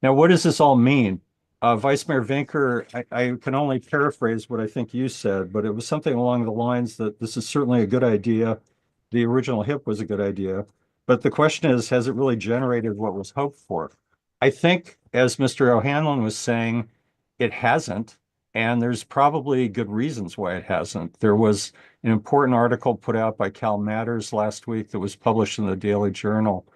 [SPEAKER 11] Now, what does this all mean? Vice Mayor Vinker, I can only paraphrase what I think you said, but it was something along the lines that this is certainly a good idea. The original HIP was a good idea. But the question is, has it really generated what was hoped for? I think, as Mr. O'Hanlon was saying, it hasn't, and there's probably good reasons why it hasn't. There was an important article put out by Cal Matters last week that was published in the Daily Journal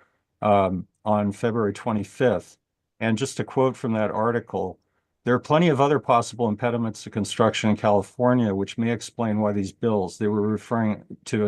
[SPEAKER 11] on February 25th. And just a quote from that article, there are plenty of other possible impediments to construction in California, which may explain why these bills, they were referring to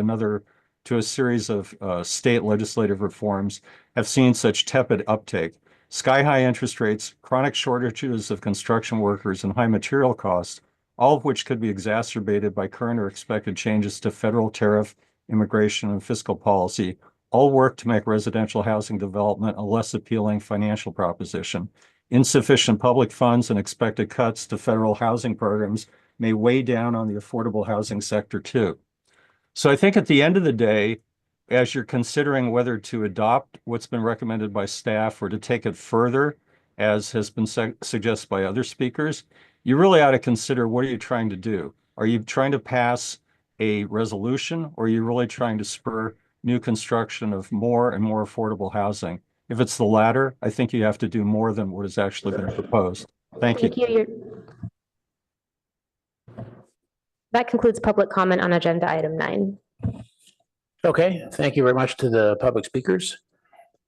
[SPEAKER 11] a series of state legislative reforms, have seen such tepid uptake. Sky-high interest rates, chronic shortages of construction workers, and high material costs, all of which could be exacerbated by current or expected changes to federal tariff, immigration, and fiscal policy, all work to make residential housing development a less appealing financial proposition. Insufficient public funds and expected cuts to federal housing programs may weigh down on the affordable housing sector too. So I think at the end of the day, as you're considering whether to adopt what's been recommended by staff or to take it further, as has been suggested by other speakers, you really ought to consider, what are you trying to do? Are you trying to pass a resolution, or are you really trying to spur new construction of more and more affordable housing? If it's the latter, I think you have to do more than what has actually been proposed. Thank you.
[SPEAKER 2] Thank you. That concludes public comment on agenda item 9.
[SPEAKER 1] Okay, thank you very much to the public speakers.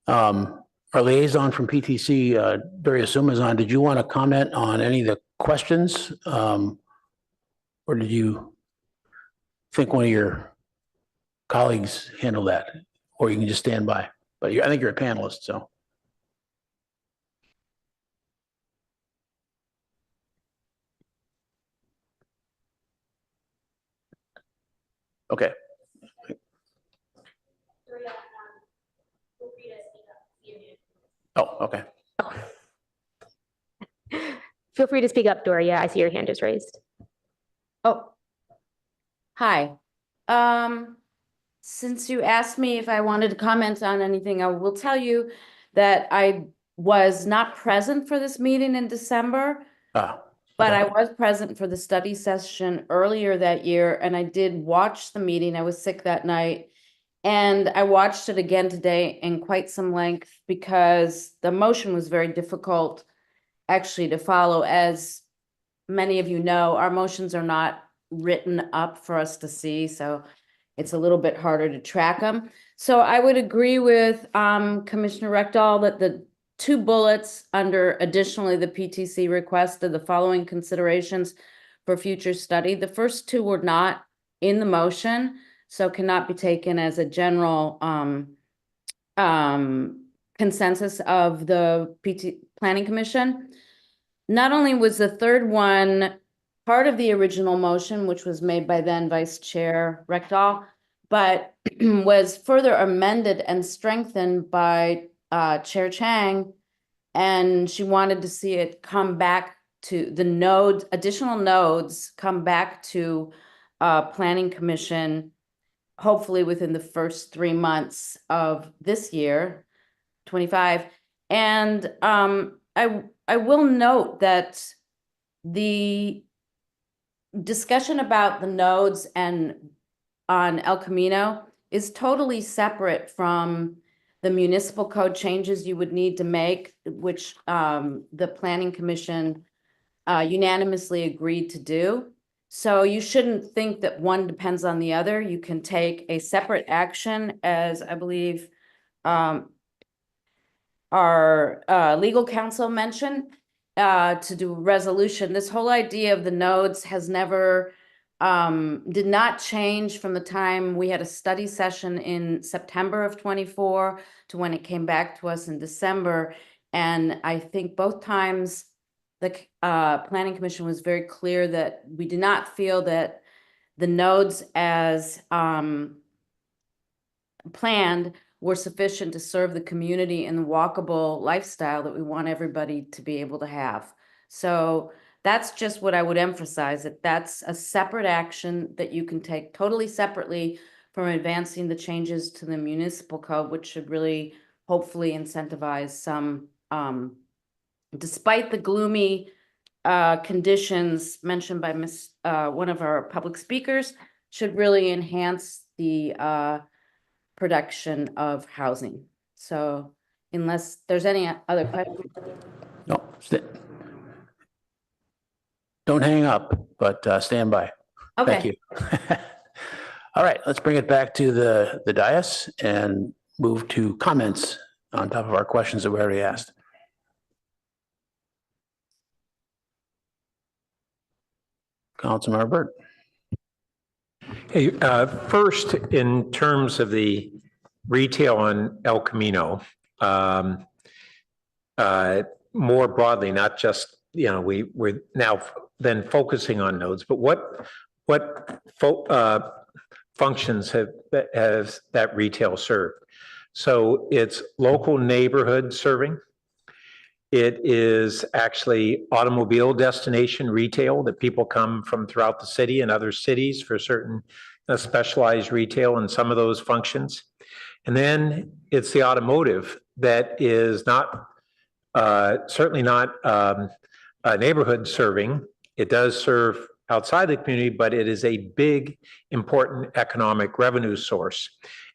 [SPEAKER 1] Our liaison from PTC, Darius Sumazan, did you want to comment on any of the questions? Or did you think one of your colleagues handle that? Or you can just stand by? But I think you're a panelist, so. Okay. Oh, okay.
[SPEAKER 2] Feel free to speak up, Doria. I see your hand is raised.
[SPEAKER 12] Oh, hi. Since you asked me if I wanted to comment on anything, I will tell you that I was not present for this meeting in December, but I was present for the study session earlier that year, and I did watch the meeting. I was sick that night, and I watched it again today in quite some length because the motion was very difficult actually to follow. As many of you know, our motions are not written up for us to see, so it's a little bit harder to track them. So I would agree with Commissioner Rectal that the 2 bullets under additionally the PTC requested the following considerations for future study. The first 2 were not in the motion, so cannot be taken as a general consensus of the Planning Commission. Not only was the 3rd one part of the original motion, which was made by then Vice Chair Rectal, but was further amended and strengthened by Chair Chang, and she wanted to see it come back to the nodes, additional nodes come back to Planning Commission, hopefully within the first 3 months of this year, 25. And I will note that the discussion about the nodes and on El Camino is totally separate from the municipal code changes you would need to make, which the Planning Commission unanimously agreed to do. So you shouldn't think that one depends on the other. You can take a separate action, as I believe our legal counsel mentioned, to do a resolution. This whole idea of the nodes has never, did not change from the time we had a study session in September of 24 to when it came back to us in December. And I think both times the Planning Commission was very clear that we did not feel that the nodes as planned were sufficient to serve the community in the walkable lifestyle that we want everybody to be able to have. So that's just what I would emphasize, that that's a separate action that you can take totally separately from advancing the changes to the municipal code, which should really hopefully incentivize some, despite the gloomy conditions mentioned by one of our public speakers, should really enhance the production of housing. So unless there's any other questions.
[SPEAKER 1] No, don't hang up, but stand by.
[SPEAKER 12] Okay.
[SPEAKER 1] Thank you. All right, let's bring it back to the dais and move to comments on top of our questions that we already asked. Councilmember Burt.
[SPEAKER 3] Hey, first, in terms of the retail on El Camino, more broadly, not just, we're now then focusing on nodes, but what functions has that retail served? So it's local neighborhood serving. It is actually automobile destination retail that people come from throughout the city and other cities for certain specialized retail and some of those functions. And then it's the automotive that is not, certainly not neighborhood serving. It does serve outside the community, but it is a big, important economic revenue source.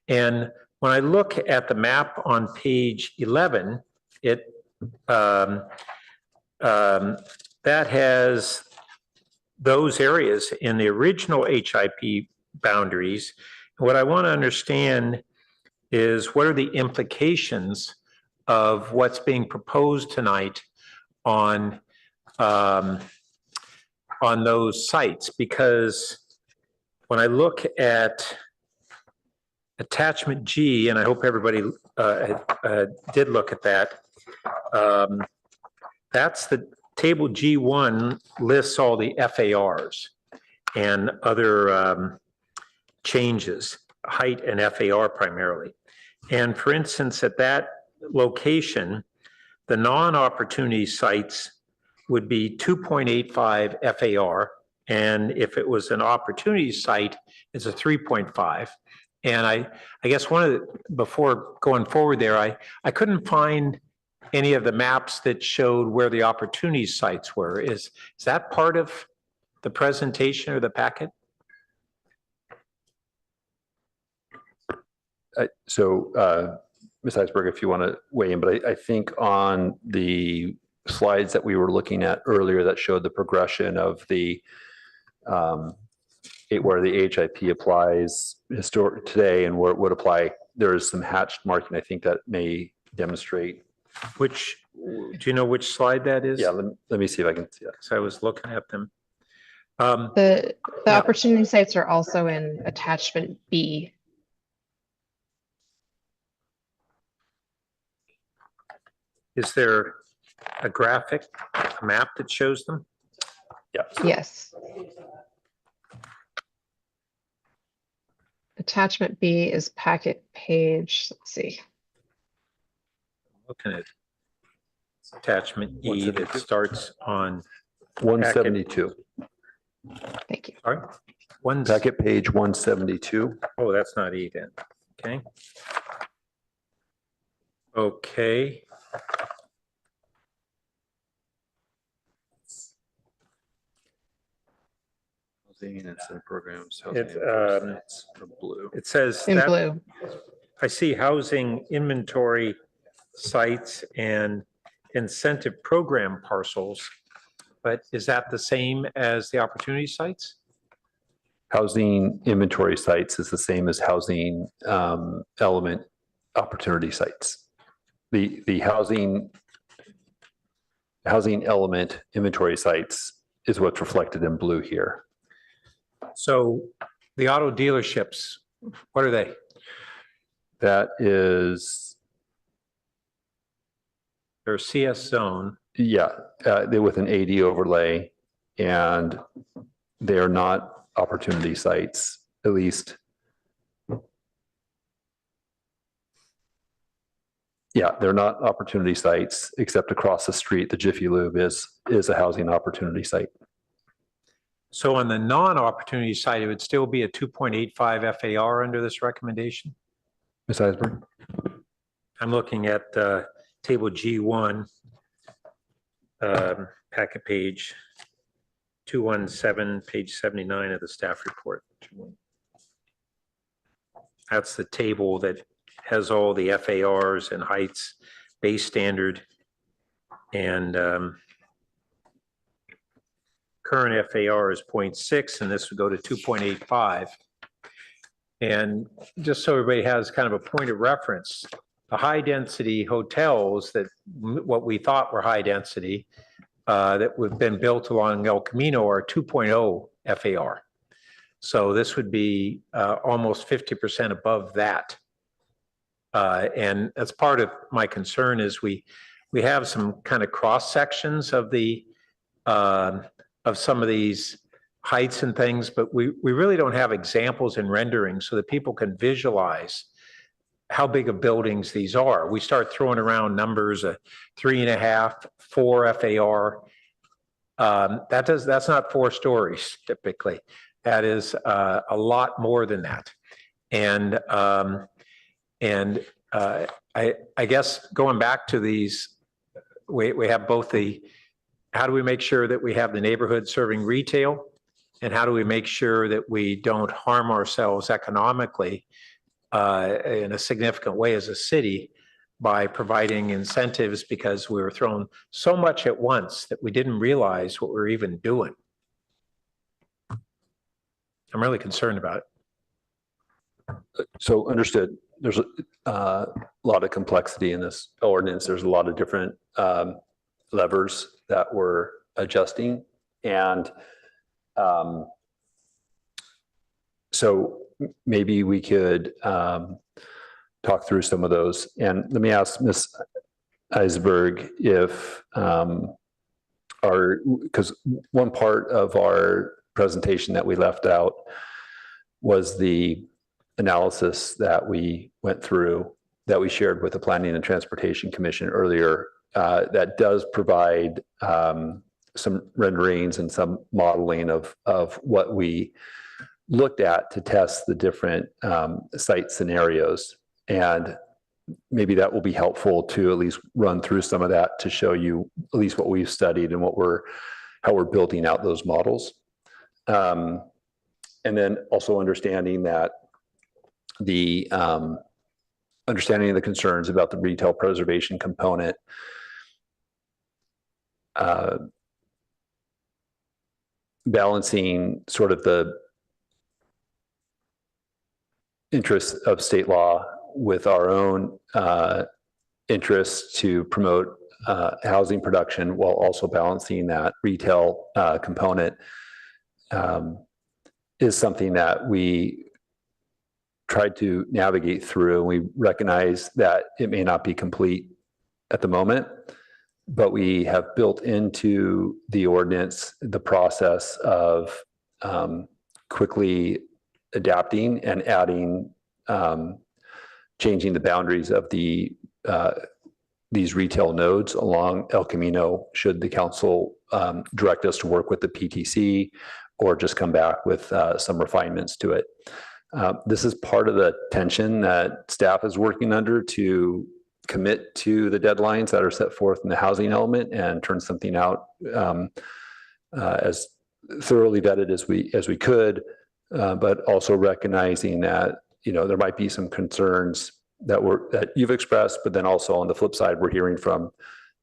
[SPEAKER 3] And when I look at the map on page 11, it that has those areas in the original HIP boundaries. What I want to understand is what are the implications of what's being proposed tonight on those sites? Because when I look at attachment G, and I hope everybody did look at that, that's the table G1 lists all the FARs and other changes, height and FAR primarily. And for instance, at that location, the non-opportunity sites would be 2.85 FAR. And if it was an opportunity site, it's a 3.5. And I guess one of the, before going forward there, I couldn't find any of the maps that showed where the opportunity sites were. Is that part of the presentation or the packet?
[SPEAKER 17] Ms. Heisberg, if you want to weigh in, but I think on the slides that we were looking at earlier that showed the progression of the where the HIP applies today and where it would apply, there is some hatched marking, I think, that may demonstrate.
[SPEAKER 3] Which, do you know which slide that is?
[SPEAKER 17] Yeah, let me see if I can see it.
[SPEAKER 3] So I was looking at them.
[SPEAKER 19] The opportunity sites are also in attachment B.
[SPEAKER 3] Is there a graphic, a map that shows them?
[SPEAKER 17] Yeah.
[SPEAKER 19] Yes. Attachment B is packet page, let's see.
[SPEAKER 3] Looking at attachment E that starts on
[SPEAKER 17] 172.
[SPEAKER 19] Thank you.
[SPEAKER 3] Sorry?
[SPEAKER 17] Packet page 172.
[SPEAKER 3] Oh, that's not E then. Okay. Okay.
[SPEAKER 17] Programs.
[SPEAKER 3] It says
[SPEAKER 19] in
[SPEAKER 3] that
[SPEAKER 19] blue.
[SPEAKER 3] I see housing inventory sites and incentive program parcels, but is that the same as the opportunity sites?
[SPEAKER 17] Housing inventory sites is the same as housing element opportunity sites. The housing element inventory sites is what's reflected in blue here.
[SPEAKER 3] So the auto dealerships, what are they?
[SPEAKER 17] That is.
[SPEAKER 3] They're CS zone.
[SPEAKER 17] Yeah, they're with an AD overlay, and they are not opportunity sites, at least. Yeah, they're not opportunity sites, except across the street, the Jiffy Lube is a housing opportunity site.
[SPEAKER 3] So on the non-opportunity side, it would still be a 2.85 FAR under this recommendation?
[SPEAKER 17] Ms. Heisberg?
[SPEAKER 3] I'm looking at table G1, packet page 217, page 79 of the staff report. That's the table that has all the FARs and heights, base standard, and current FAR is 0.6, and this would go to 2.85. And just so everybody has kind of a point of reference, the high density hotels that what we thought were high density that have been built along El Camino are 2.0 FAR. So this would be almost 50% above that. And that's part of my concern is we have some kind of cross sections of the of some of these heights and things, but we really don't have examples and renderings so that people can visualize how big of buildings these are. We start throwing around numbers of 3.5, 4 FAR. That's not 4 stories typically. That is a lot more than that. And I guess going back to these, we have both the, how do we make sure that we have the neighborhood serving retail? And how do we make sure that we don't harm ourselves economically in a significant way as a city by providing incentives because we were thrown so much at once that we didn't realize what we were even doing. I'm really concerned about it.
[SPEAKER 17] So understood. There's a lot of complexity in this ordinance. There's a lot of different levers that we're adjusting. And so maybe we could talk through some of those. And let me ask Ms. Eisberg if because one part of our presentation that we left out was the analysis that we went through that we shared with the Planning and Transportation Commission earlier that does provide some renderings and some modeling of what we looked at to test the different site scenarios. And maybe that will be helpful to at least run through some of that to show you at least what we've studied and how we're building out those models. And then also understanding that the understanding of the concerns about the retail preservation component balancing sort of the interests of state law with our own interests to promote housing production while also balancing that retail component is something that we tried to navigate through. We recognize that it may not be complete at the moment, but we have built into the ordinance the process of quickly adapting and adding, changing the boundaries of these retail nodes along El Camino, should the council direct us to work with the PTC or just come back with some refinements to it. This is part of the tension that staff is working under to commit to the deadlines that are set forth in the housing element and turn something out as thoroughly vetted as we could, but also recognizing that there might be some concerns that you've expressed, but then also on the flip side, we're hearing from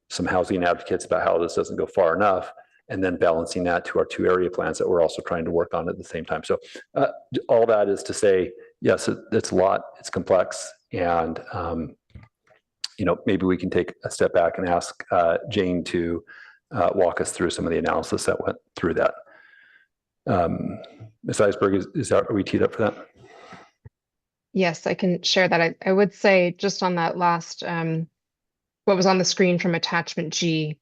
[SPEAKER 17] some housing advocates about how this doesn't go far enough, and then balancing that to our 2 area plans that we're also trying to work on at the same time. So all that is to say, yes, it's a lot, it's complex, and maybe we can take a step back and ask Jane to walk us through some of the analysis that went through that. Ms. Eisberg, are we teed up for that?
[SPEAKER 19] Yes, I can share that. I would say just on that last, what was on the screen from attachment G,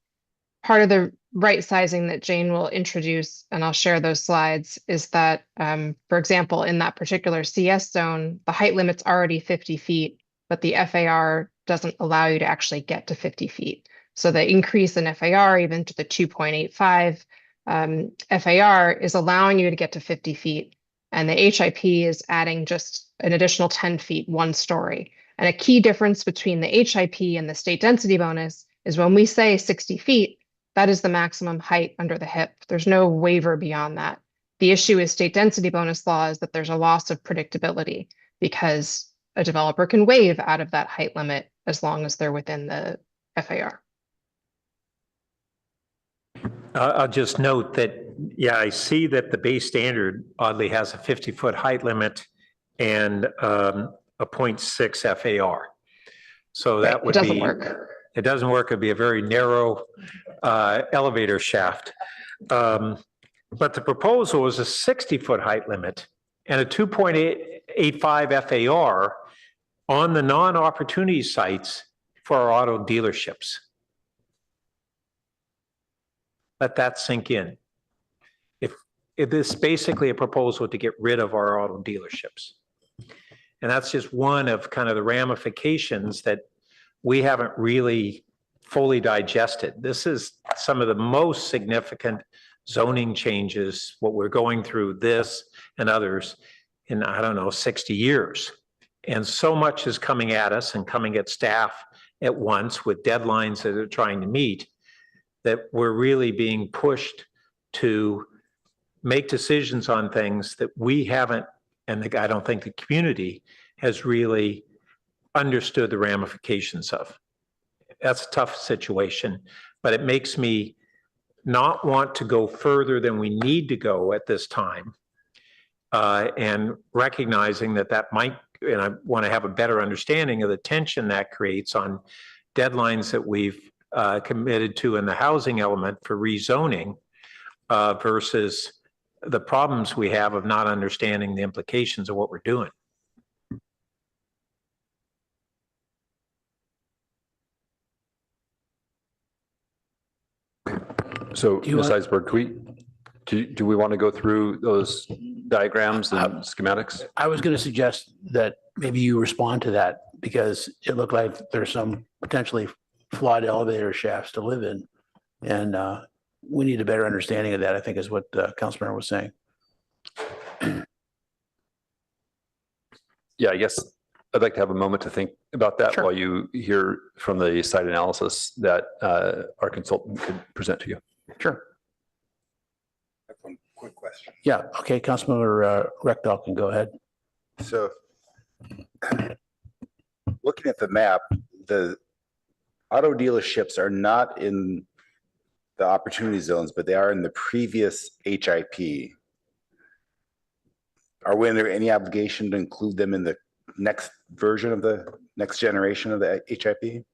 [SPEAKER 19] part of the right sizing that Jane will introduce, and I'll share those slides, is that, for example, in that particular CS zone, the height limit's already 50 feet, but the FAR doesn't allow you to actually get to 50 feet. So the increase in FAR, even to the 2.85 FAR, is allowing you to get to 50 feet. And the HIP is adding just an additional 10 feet, 1 story. And a key difference between the HIP and the state density bonus is when we say 60 feet, that is the maximum height under the HIP. There's no waiver beyond that. The issue is state density bonus law is that there's a loss of predictability because a developer can waive out of that height limit as long as they're within the FAR.
[SPEAKER 3] I'll just note that, yeah, I see that the base standard oddly has a 50-foot height limit and a 0.6 FAR. So that would be. It doesn't work. It doesn't work. It'd be a very narrow elevator shaft. But the proposal is a 60-foot height limit and a 2.85 FAR on the non-opportunity sites for our auto dealerships. Let that sink in. If this is basically a proposal to get rid of our auto dealerships. And that's just one of kind of the ramifications that we haven't really fully digested. This is some of the most significant zoning changes, what we're going through this and others in, I don't know, 60 years. And so much is coming at us and coming at staff at once with deadlines that they're trying to meet, that we're really being pushed to make decisions on things that we haven't, and I don't think the community has really understood the ramifications of. That's a tough situation, but it makes me not want to go further than we need to go at this time. And recognizing that that might, and I want to have a better understanding of the tension that creates on deadlines that we've committed to in the housing element for rezoning versus the problems we have of not understanding the implications of what we're doing.
[SPEAKER 17] So, Ms. Eisberg, do we want to go through those diagrams and schematics?
[SPEAKER 1] I was going to suggest that maybe you respond to that because it looked like there's some potentially flawed elevator shafts to live in. And we need a better understanding of that, I think is what Councilmember was saying.
[SPEAKER 17] Yeah, I guess I'd like to have a moment to think about that while you hear from the site analysis that our consultant could present to you.
[SPEAKER 1] Sure.
[SPEAKER 9] I have one quick question.
[SPEAKER 1] Yeah, okay, Councilmember Rectal can go ahead.
[SPEAKER 9] So looking at the map, the auto dealerships are not in the opportunity zones, but they are in the previous HIP. Are we under any obligation to include them in the next version of the next generation of the HIP?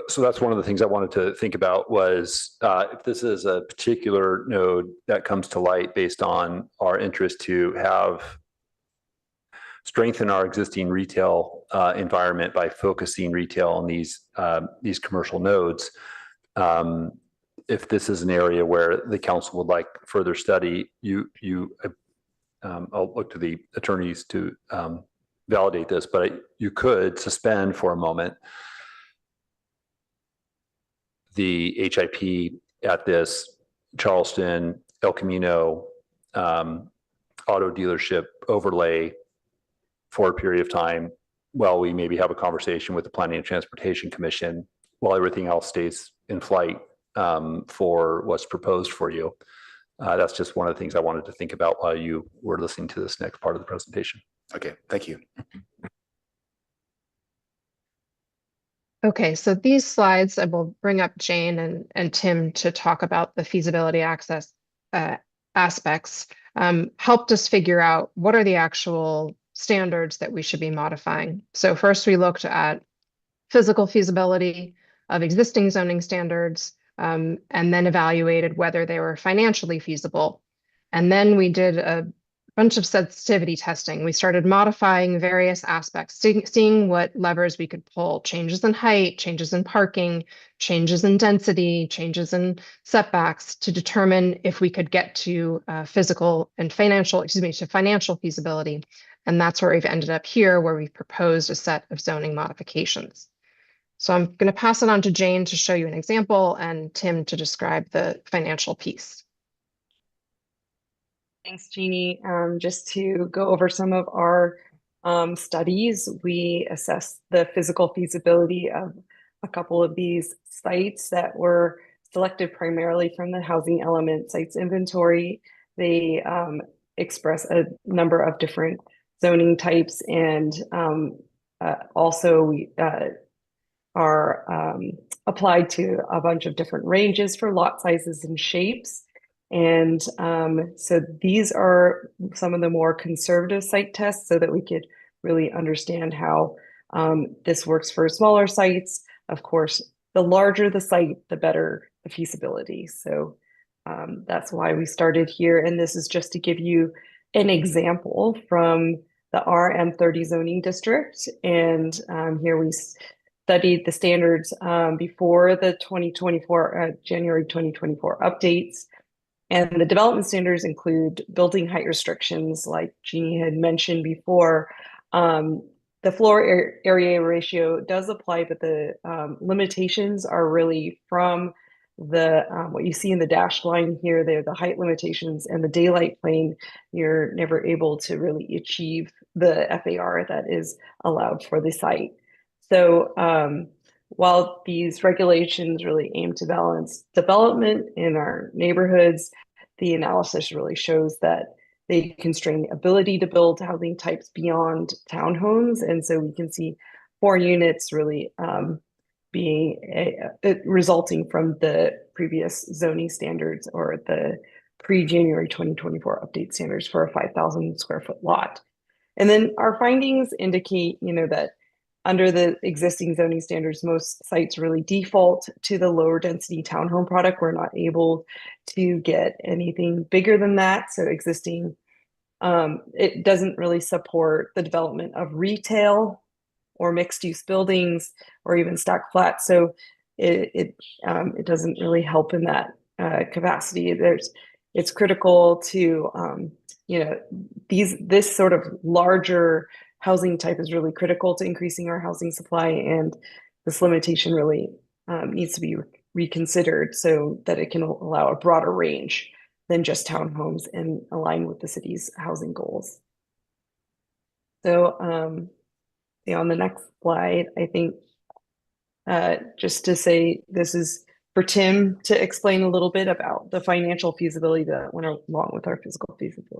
[SPEAKER 17] So that's one of the things I wanted to think about was if this is a particular node that comes to light based on our interest to have strengthen our existing retail environment by focusing retail on these commercial nodes. If this is an area where the council would like further study, I'll look to the attorneys to validate this, but you could suspend for a moment the HIP at this Charleston, El Camino auto dealership overlay for a period of time while we maybe have a conversation with the Planning and Transportation Commission while everything else stays in flight for what's proposed for you. That's just one of the things I wanted to think about while you were listening to this next part of the presentation.
[SPEAKER 9] Okay, thank you.
[SPEAKER 19] Okay, so these slides, I will bring up Jane and Tim to talk about the feasibility access aspects, helped us figure out what are the actual standards that we should be modifying. So first we looked at physical feasibility of existing zoning standards, and then evaluated whether they were financially feasible. And then we did a bunch of sensitivity testing. We started modifying various aspects, seeing what levers we could pull, changes in height, changes in parking, changes in density, changes in setbacks to determine if we could get to financial feasibility. And that's where we've ended up here, where we've proposed a set of zoning modifications. So I'm going to pass it on to Jane to show you an example and Tim to describe the financial piece.
[SPEAKER 14] Thanks, Jeannie. Just to go over some of our studies, we assessed the physical feasibility of a couple of these sites that were selected primarily from the housing element sites inventory. They express a number of different zoning types, and also we are applied to a bunch of different ranges for lot sizes and shapes. And so these are some of the more conservative site tests so that we could really understand how this works for smaller sites. Of course, the larger the site, the better the feasibility. So that's why we started here. And this is just to give you an example from the RM30 zoning district. And here we studied the standards before the 2024, January 2024 updates. And the development standards include building height restrictions, like Jeannie had mentioned before, The floor area ratio does apply, but the limitations are really from the what you see in the dashed line here. They're the height limitations, and the daylight plane, you're never able to really achieve the FAR that is allowed for the site. So while these regulations really aim to balance development in our neighborhoods, the analysis really shows that they constrain the ability to build housing types beyond townhomes. And so we can see 4 units really being resulting from the previous zoning standards or the pre-January 2024 update standards for a 5,000 square foot lot. And then our findings indicate, that under the existing zoning standards, most sites really default to the lower density townhome product. We're not able to get anything bigger than that. So existing, it doesn't really support the development of retail or mixed use buildings or even stacked flats. So it doesn't really help in that capacity. It's critical to, this sort of larger housing type is really critical to increasing our housing supply, and this limitation really needs to be reconsidered so that it can allow a broader range than just townhomes and align with the city's housing goals. So on the next slide, I think just to say this is for Tim to explain a little bit about the financial feasibility that went along with our physical feasibility.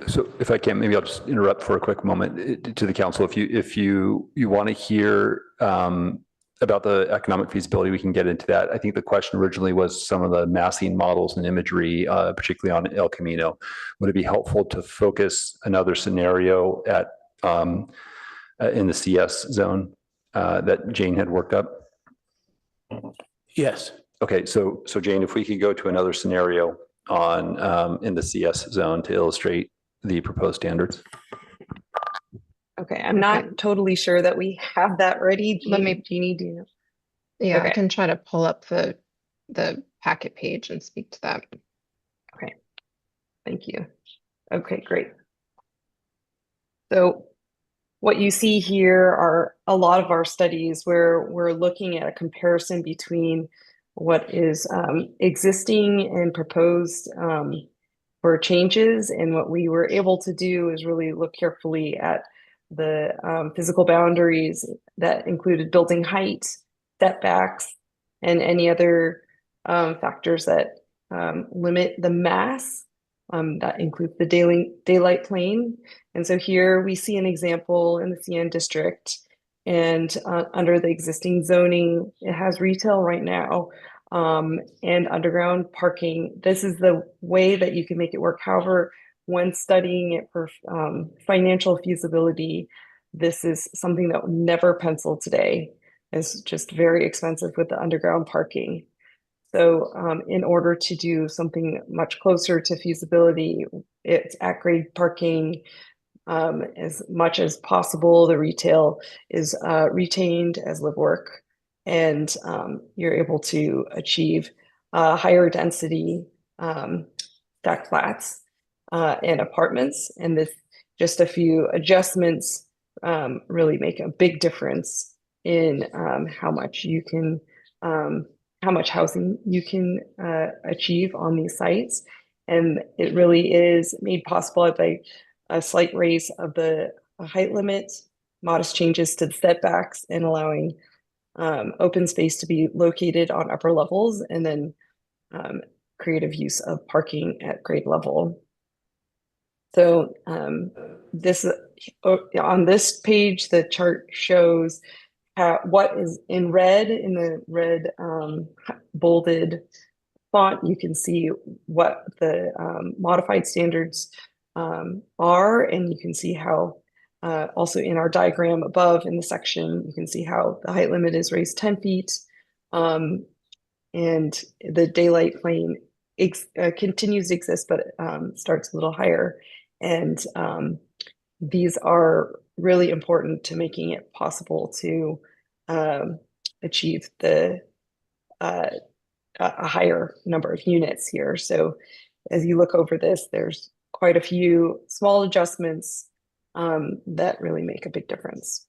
[SPEAKER 17] So if I can, maybe I'll just interrupt for a quick moment to the council. If you want to hear about the economic feasibility, we can get into that. I think the question originally was some of the massing models and imagery, particularly on El Camino. Would it be helpful to focus another scenario at in the CS zone that Jane had worked up?
[SPEAKER 1] Yes.
[SPEAKER 17] Okay, so Jane, if we could go to another scenario on in the CS zone to illustrate the proposed standards.
[SPEAKER 14] Okay, I'm not totally sure that we have that ready. Jeannie, do you know?
[SPEAKER 19] Yeah,
[SPEAKER 14] Okay.
[SPEAKER 19] I can try to pull up the packet page and speak to that.
[SPEAKER 14] Okay, thank you. Okay, great. So what you see here are a lot of our studies where we're looking at a comparison between what is existing and proposed for changes. And what we were able to do is really look carefully at the physical boundaries that included building height, setbacks, and any other factors that limit the mass. That includes the daylight plane. And so here we see an example in the CN district, and under the existing zoning, it has retail right now and underground parking. This is the way that you can make it work. However, when studying it for financial feasibility, this is something that would never pencil today. It's just very expensive with the underground parking. So in order to do something much closer to feasibility, it's at-grade parking as much as possible. The retail is retained as live work, and you're able to achieve higher density stacked flats and apartments. And this, just a few adjustments really make a big difference in how much you can how much housing you can achieve on these sites. And it really is made possible by a slight raise of the height limit, modest changes to the setbacks, and allowing open space to be located on upper levels, and then creative use of parking at grade level. So this on this page, the chart shows what is in red, in the red bolded font. You can see what the modified standards are, and you can see how also in our diagram above in the section, you can see how the height limit is raised 10 feet and the daylight plane continues to exist, but starts a little higher. And these are really important to making it possible to achieve the a higher number of units here. So as you look over this, there's quite a few small adjustments that really make a big difference.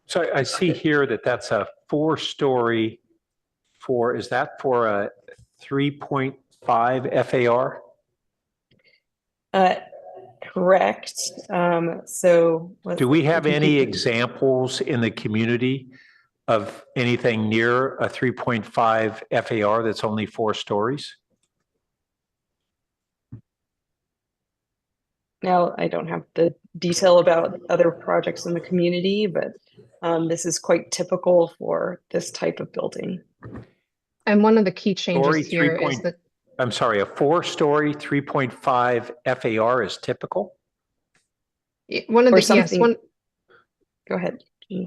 [SPEAKER 3] So I see here that that's a 4-story is that for a 3.5 FAR?
[SPEAKER 14] Correct. So
[SPEAKER 3] do we have any examples in the community of anything near a 3.5 FAR that's only 4 stories?
[SPEAKER 14] Now, I don't have the detail about other projects in the community, but this is quite typical for this type of building.
[SPEAKER 19] And one of the key changes
[SPEAKER 3] Story
[SPEAKER 19] here is that
[SPEAKER 3] I'm sorry, a 4-story 3.5 FAR is typical?
[SPEAKER 19] one of
[SPEAKER 14] Or
[SPEAKER 19] the, yes,
[SPEAKER 14] something-
[SPEAKER 19] one,
[SPEAKER 14] Go ahead.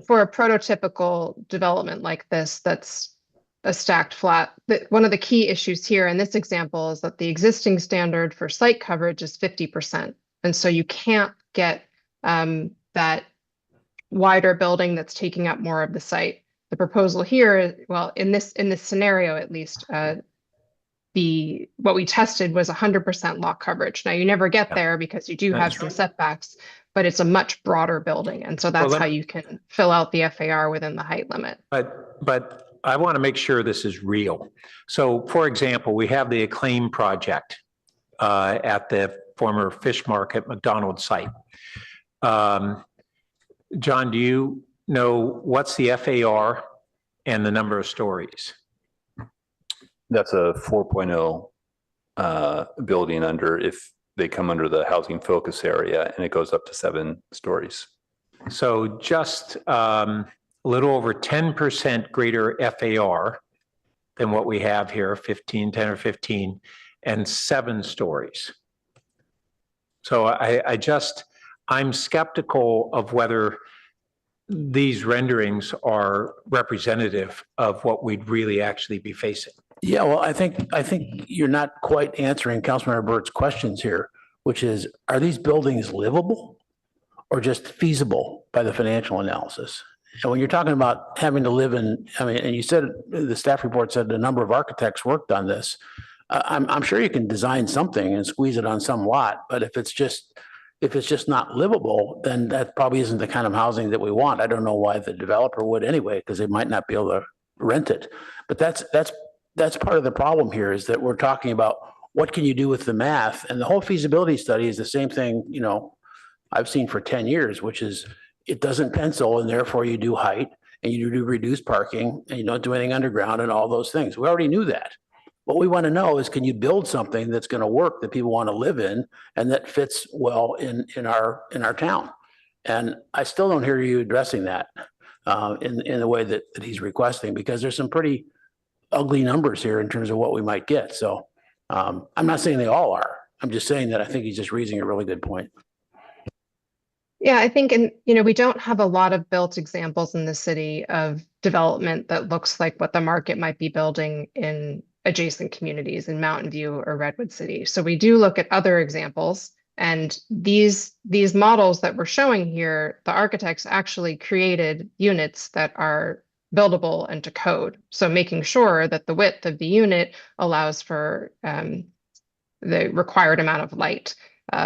[SPEAKER 19] for a prototypical development like this, that's a stacked flat. One of the key issues here in this example is that the existing standard for site coverage is 50%. And so you can't get that wider building that's taking up more of the site. The proposal here, well, in this scenario at least, what we tested was 100% lot coverage. Now you never get there because you do have some setbacks, but it's a much broader building, and so that's how you can fill out the FAR within the height limit.
[SPEAKER 3] But I want to make sure this is real. So, for example, we have the Acclaim project at the former Fish Market McDonald's site. John, do you know what's the FAR and the number of stories?
[SPEAKER 17] That's a 4.0 building under, if they come under the housing focus area, and it goes up to 7 stories.
[SPEAKER 3] So just a little over 10% greater FAR than what we have here, 10 or 15, and 7 stories. So I'm skeptical of whether these renderings are representative of what we'd really actually be facing.
[SPEAKER 1] Yeah, well, I think you're not quite answering Councilmember Burt's questions here, which is, are these buildings livable or just feasible by the financial analysis? And when you're talking about having to live in, I mean, and you said, the staff report said a number of architects worked on this. I'm sure you can design something and squeeze it on some lot, but if it's just not livable, then that probably isn't the kind of housing that we want. I don't know why the developer would anyway, because they might not be able to rent it. But that's part of the problem here, is that we're talking about what can you do with the math, and the whole feasibility study is the same thing, I've seen for 10 years, which is it doesn't pencil, and therefore you do height and you do reduced parking and you don't do anything underground and all those things. We already knew that. What we want to know is, can you build something that's going to work, that people want to live in, and that fits well in our town? And I still don't hear you addressing that in the way that he's requesting, because there's some pretty ugly numbers here in terms of what we might get. So I'm not saying they all are. I'm just saying that I think he's just raising a really good point.
[SPEAKER 19] Yeah, I think, and we don't have a lot of built examples in the city of development that looks like what the market might be building in adjacent communities in Mountain View or Redwood City. So we do look at other examples, and these models that we're showing here, the architects actually created units that are buildable and to code. So making sure that the width of the unit allows for the required amount of light,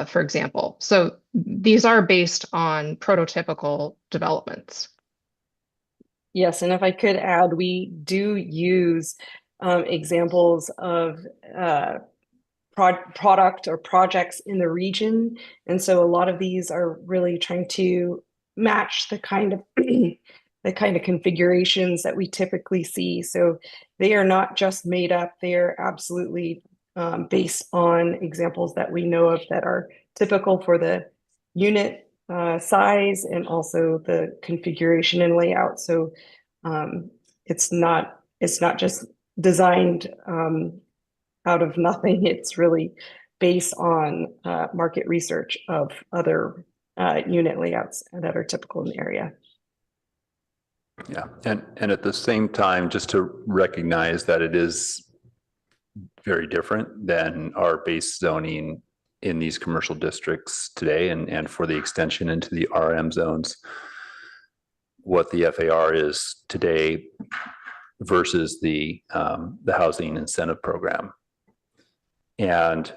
[SPEAKER 19] for example. So these are based on prototypical developments.
[SPEAKER 14] Yes, and if I could add, we do use examples of product or projects in the region. And so a lot of these are really trying to match the kind of configurations that we typically see. So they are not just made up, they are absolutely based on examples that we know of that are typical for the unit size and also the configuration and layout. So it's not just designed out of nothing. It's really based on market research of other unit layouts that are typical in the area.
[SPEAKER 17] Yeah, and at the same time, just to recognize that it is very different than our base zoning in these commercial districts today, and for the extension into the RM zones, what the FAR is today versus the housing incentive program. And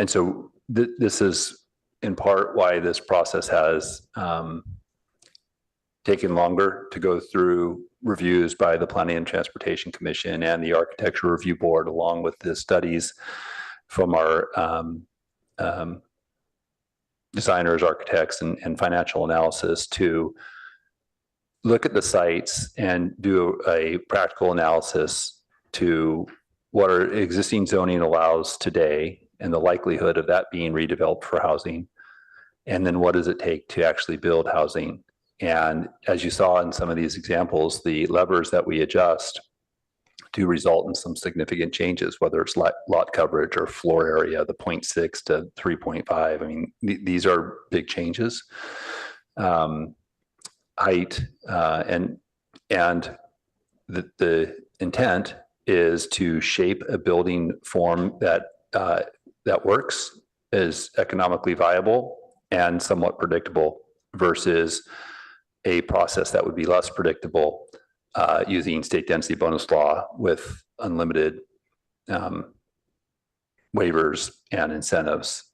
[SPEAKER 17] so this is in part why this process has taken longer to go through reviews by the Planning and Transportation Commission and the Architecture Review Board, along with the studies from our designers, architects, and financial analysis to look at the sites and do a practical analysis to what our existing zoning allows today and the likelihood of that being redeveloped for housing. And then what does it take to actually build housing? And as you saw in some of these examples, the levers that we adjust do result in some significant changes, whether it's lot coverage or floor area, the 0.6 to 3.5. I mean, these are big changes. Height and the intent is to shape a building form that that works, is economically viable and somewhat predictable versus a process that would be less predictable using state density bonus law with unlimited waivers and incentives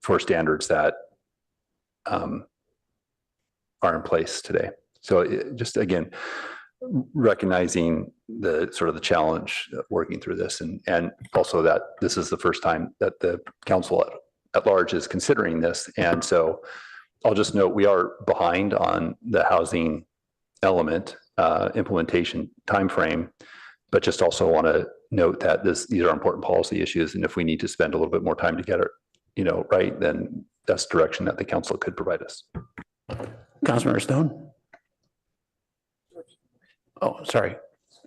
[SPEAKER 17] for standards that are in place today. So just again, recognizing the sort of the challenge working through this, and also that this is the first time that the council at large is considering this. And so I'll just note we are behind on the housing element implementation timeframe, but just also want to note that these are important policy issues, and if we need to spend a little bit more time to get it, right, then that's direction that the council could provide us.
[SPEAKER 1] Councilmember Stone. Oh, sorry,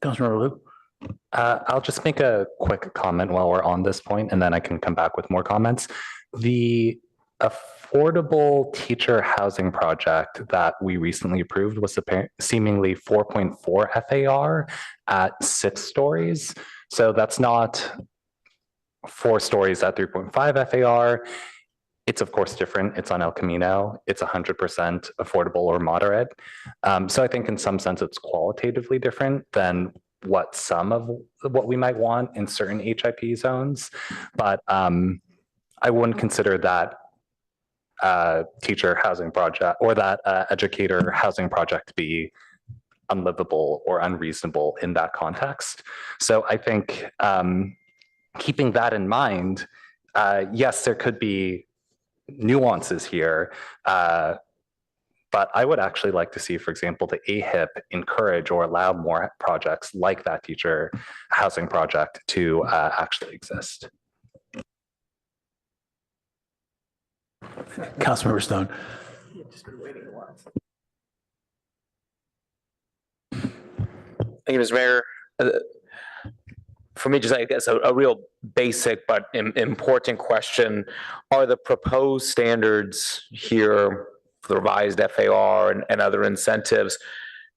[SPEAKER 1] Councilmember Liu.
[SPEAKER 13] I'll just make a quick comment while we're on this point, and then I can come back with more comments. The affordable teacher housing project that we recently approved was seemingly 4.4 FAR at 6 stories. So that's not 4 stories at 3.5 FAR. It's of course different. It's on El Camino. It's 100% affordable or moderate. So I think in some sense it's qualitatively different than what some of what we might want in certain HIP zones. But I wouldn't consider that teacher housing project or that educator housing project to be unlivable or unreasonable in that context. So I think keeping that in mind, yes, there could be nuances here, but I would actually like to see, for example, the AHIP encourage or allow more projects like that teacher housing project to actually exist.
[SPEAKER 1] Councilmember Stone.
[SPEAKER 8] Thank you, Mr. Mayor. For me, just I guess a real basic but important question: are the proposed standards here for the revised FAR and other incentives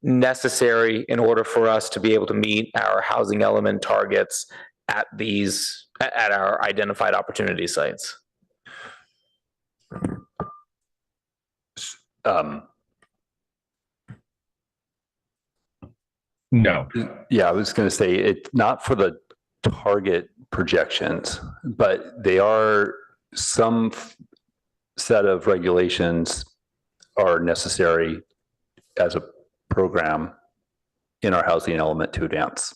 [SPEAKER 8] necessary in order for us to be able to meet our housing element targets at our identified opportunity sites?
[SPEAKER 20] No.
[SPEAKER 17] Yeah, I was going to say it's not for the target projections, but they are some set of regulations are necessary as a program in our housing element to advance.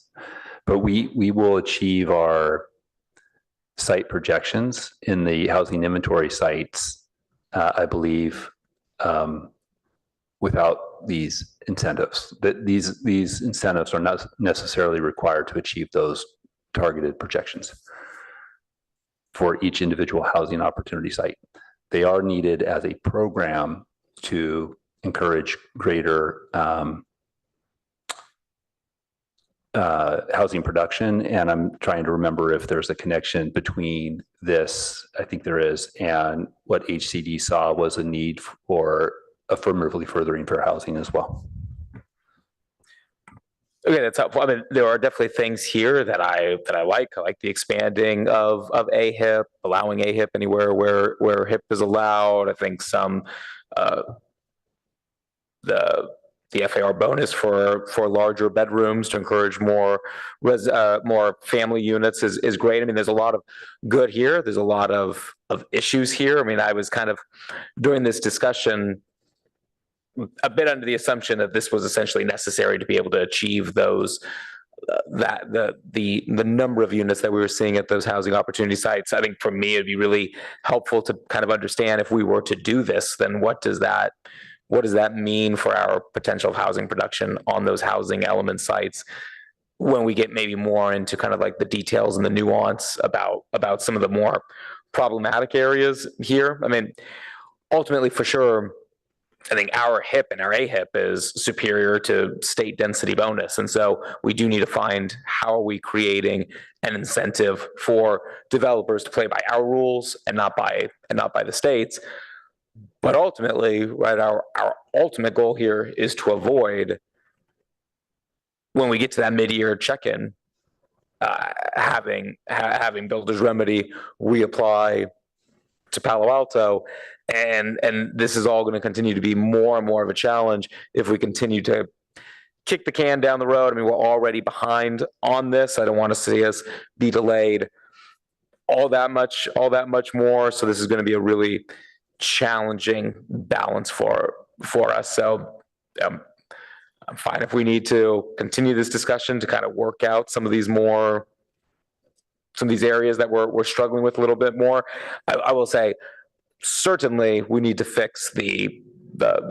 [SPEAKER 17] But we will achieve our site projections in the housing inventory sites, I believe, without these incentives. That these incentives are not necessarily required to achieve those targeted projections for each individual housing opportunity site. They are needed as a program to encourage greater housing production. And I'm trying to remember if there's a connection between this, I think there is, and what HCD saw was a need for affirmatively furthering fair housing as well.
[SPEAKER 8] Okay, that's helpful. I mean, there are definitely things here that I like. I like the expanding of AHIP, allowing AHIP anywhere where HIP is allowed. I think some the FAR bonus for larger bedrooms to encourage more family units is great. I mean, there's a lot of good here. There's a lot of issues here. I mean, I was kind of during this discussion a bit under the assumption that this was essentially necessary to be able to achieve those the number of units that we were seeing at those housing opportunity sites. I think for me, it'd be really helpful to kind of understand if we were to do this, then what does that mean for our potential of housing production on those housing element sites when we get maybe more into kind of like the details and the nuance about some of the more problematic areas here. I mean, ultimately, for sure, I think our HIP and our AHIP is superior to state density bonus. And so we do need to find how are we creating an incentive for developers to play by our rules and not by the states. But ultimately, right, our ultimate goal here is to avoid, when we get to that mid-year check-in, having Builder's Remedy reapply to Palo Alto, and this is all going to continue to be more and more of a challenge if we continue to kick the can down the road. I mean, we're already behind on this. I don't want to see us be delayed all that much more. So this is going to be a really challenging balance for us. So I'm fine if we need to continue this discussion to kind of work out some of these areas that we're struggling with a little bit more. I will say, certainly we need to fix the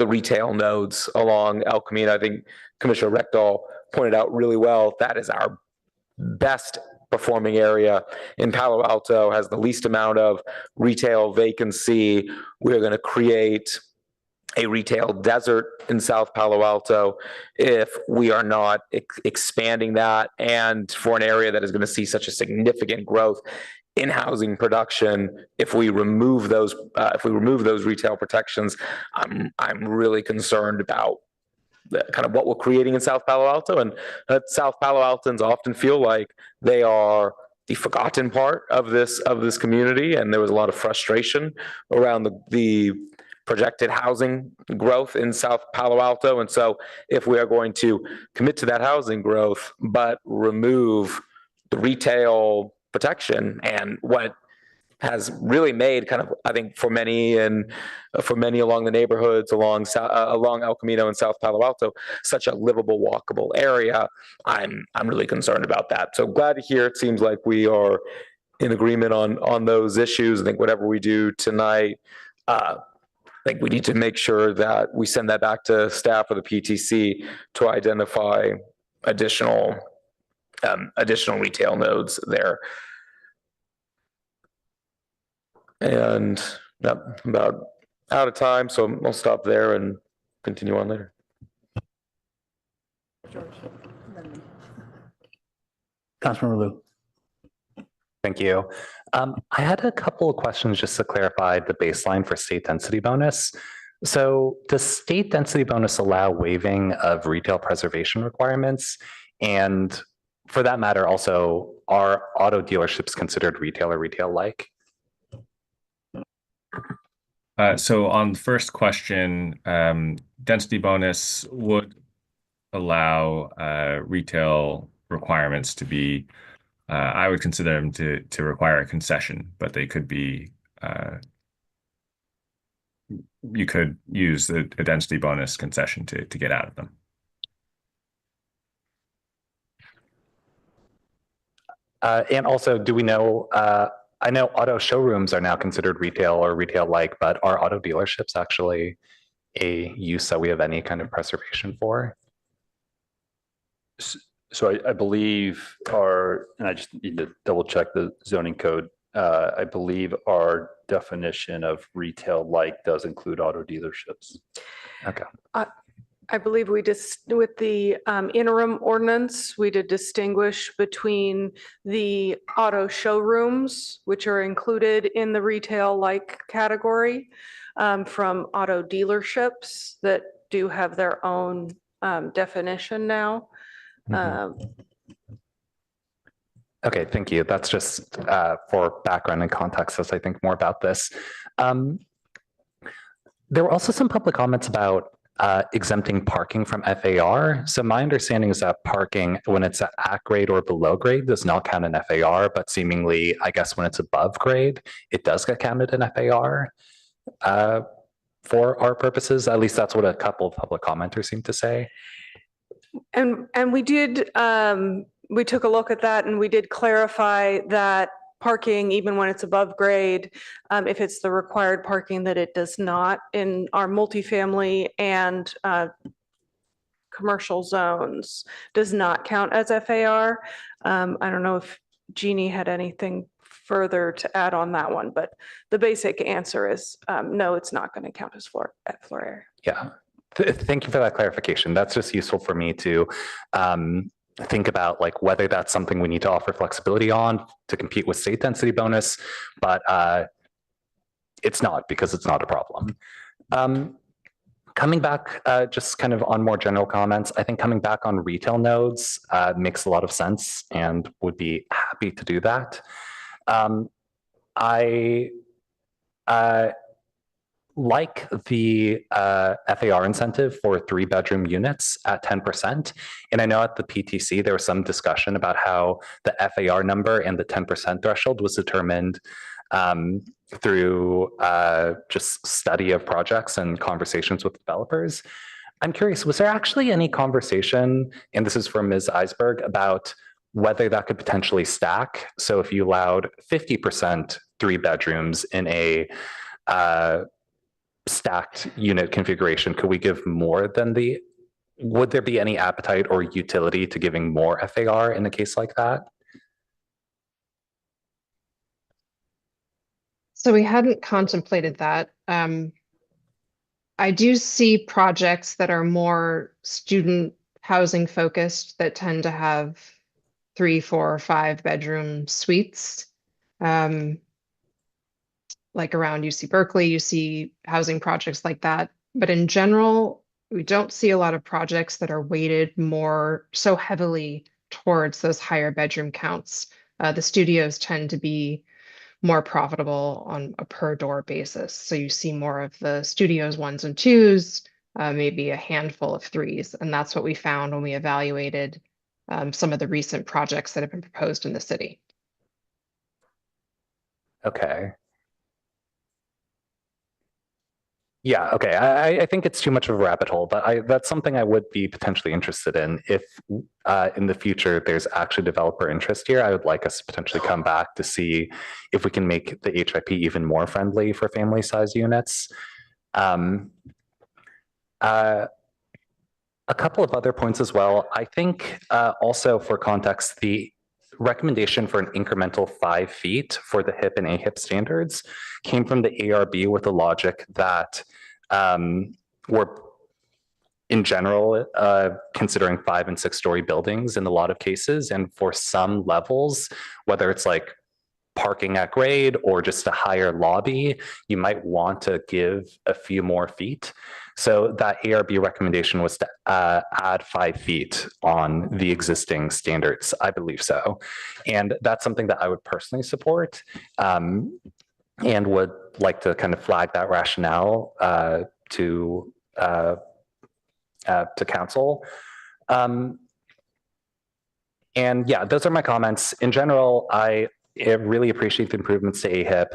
[SPEAKER 8] retail nodes along El Camino. I think Commissioner Rectal pointed out really well, that is our best performing area in Palo Alto, has the least amount of retail vacancy. We're going to create a retail desert in South Palo Alto if we are not expanding that, and for an area that is going to see such a significant growth in housing production. If we remove those retail protections, I'm really concerned about kind of what we're creating in South Palo Alto. And South Palo Altans often feel like they are the forgotten part of this community, and there was a lot of frustration around the projected housing growth in South Palo Alto. And so if we are going to commit to that housing growth but remove the retail protection, and what has really made kind of, I think for many along the neighborhoods along El Camino and South Palo Alto, such a livable, walkable area, I'm really concerned about that. So glad to hear it seems like we are in agreement on those issues. I think whatever we do tonight, I think we need to make sure that we send that back to staff or the PTC to identify additional retail nodes there. And I'm about out of time, so I'll stop there and continue on later.
[SPEAKER 1] Councilmember Liu.
[SPEAKER 13] Thank you. I had a couple of questions just to clarify the baseline for state density bonus. So does state density bonus allow waiving of retail preservation requirements? And for that matter, also, are auto dealerships considered retail or retail-like?
[SPEAKER 20] So on the first question, density bonus would allow retail requirements to be, I would consider them to require a concession, but they could be, you could use a density bonus concession to get out of them.
[SPEAKER 13] And also, do we know, I know auto showrooms are now considered retail or retail-like, but are auto dealerships actually a use that we have any kind of preservation for?
[SPEAKER 17] So I believe and I just need to double check the zoning code. I believe our definition of retail-like does include auto dealerships.
[SPEAKER 13] Okay.
[SPEAKER 18] I believe we just, with the interim ordinance, we did distinguish between the auto showrooms, which are included in the retail-like category, from auto dealerships that do have their own definition now.
[SPEAKER 13] Okay, thank you. That's just for background and context as I think more about this. There were also some public comments about exempting parking from FAR. So my understanding is that parking, when it's at grade or below grade, does not count in FAR, but seemingly, I guess when it's above grade, it does get counted in FAR for our purposes. At least that's what a couple of public commenters seem to say.
[SPEAKER 18] And we did, we took a look at that and we did clarify that parking, even when it's above grade, if it's the required parking, that it does not in our multifamily and commercial zones, does not count as FAR. I don't know if Jeannie had anything further to add on that one, but the basic answer is no, it's not going to count as floor area.
[SPEAKER 13] Yeah. Thank you for that clarification. That's just useful for me to think about, like, whether that's something we need to offer flexibility on to compete with state density bonus, but it's not, because it's not a problem. Coming back, just kind of on more general comments, I think coming back on retail nodes makes a lot of sense and would be happy to do that. I like the FAR incentive for 3-bedroom units at 10%. And I know at the PTC, there was some discussion about how the FAR number and the 10% threshold was determined through just study of projects and conversations with developers. I'm curious, was there actually any conversation, and this is from Ms. Eisberg, about whether that could potentially stack? So if you allowed 50% 3 bedrooms in a stacked unit configuration, could we give more than would there be any appetite or utility to giving more FAR in a case like that?
[SPEAKER 19] So we hadn't contemplated that. I do see projects that are more student housing focused that tend to have 3, 4, or 5-bedroom suites. Like around UC Berkeley, you see housing projects like that. But in general, we don't see a lot of projects that are weighted more so heavily towards those higher bedroom counts. The studios tend to be more profitable on a per door basis. So you see more of the studios 1s and 2s, maybe a handful of 3s. And that's what we found when we evaluated some of the recent projects that have been proposed in the city.
[SPEAKER 13] Okay. Yeah, okay. I think it's too much of a rabbit hole, but that's something I would be potentially interested in. If in the future there's actually developer interest here, I would like us to potentially come back to see if we can make the HIP even more friendly for family size units. A couple of other points as well. I think also for context, the recommendation for an incremental 5 feet for the HIP and AHIP standards came from the ARB with the logic that we're in general considering 5- and 6-story buildings in a lot of cases. And for some levels, whether it's like parking at grade or just a higher lobby, you might want to give a few more feet. So that ARB recommendation was to add 5 feet on the existing standards. I believe so. And that's something that I would personally support and would like to kind of flag that rationale to council. And yeah, those are my comments. In general, I really appreciate the improvements to AHIP.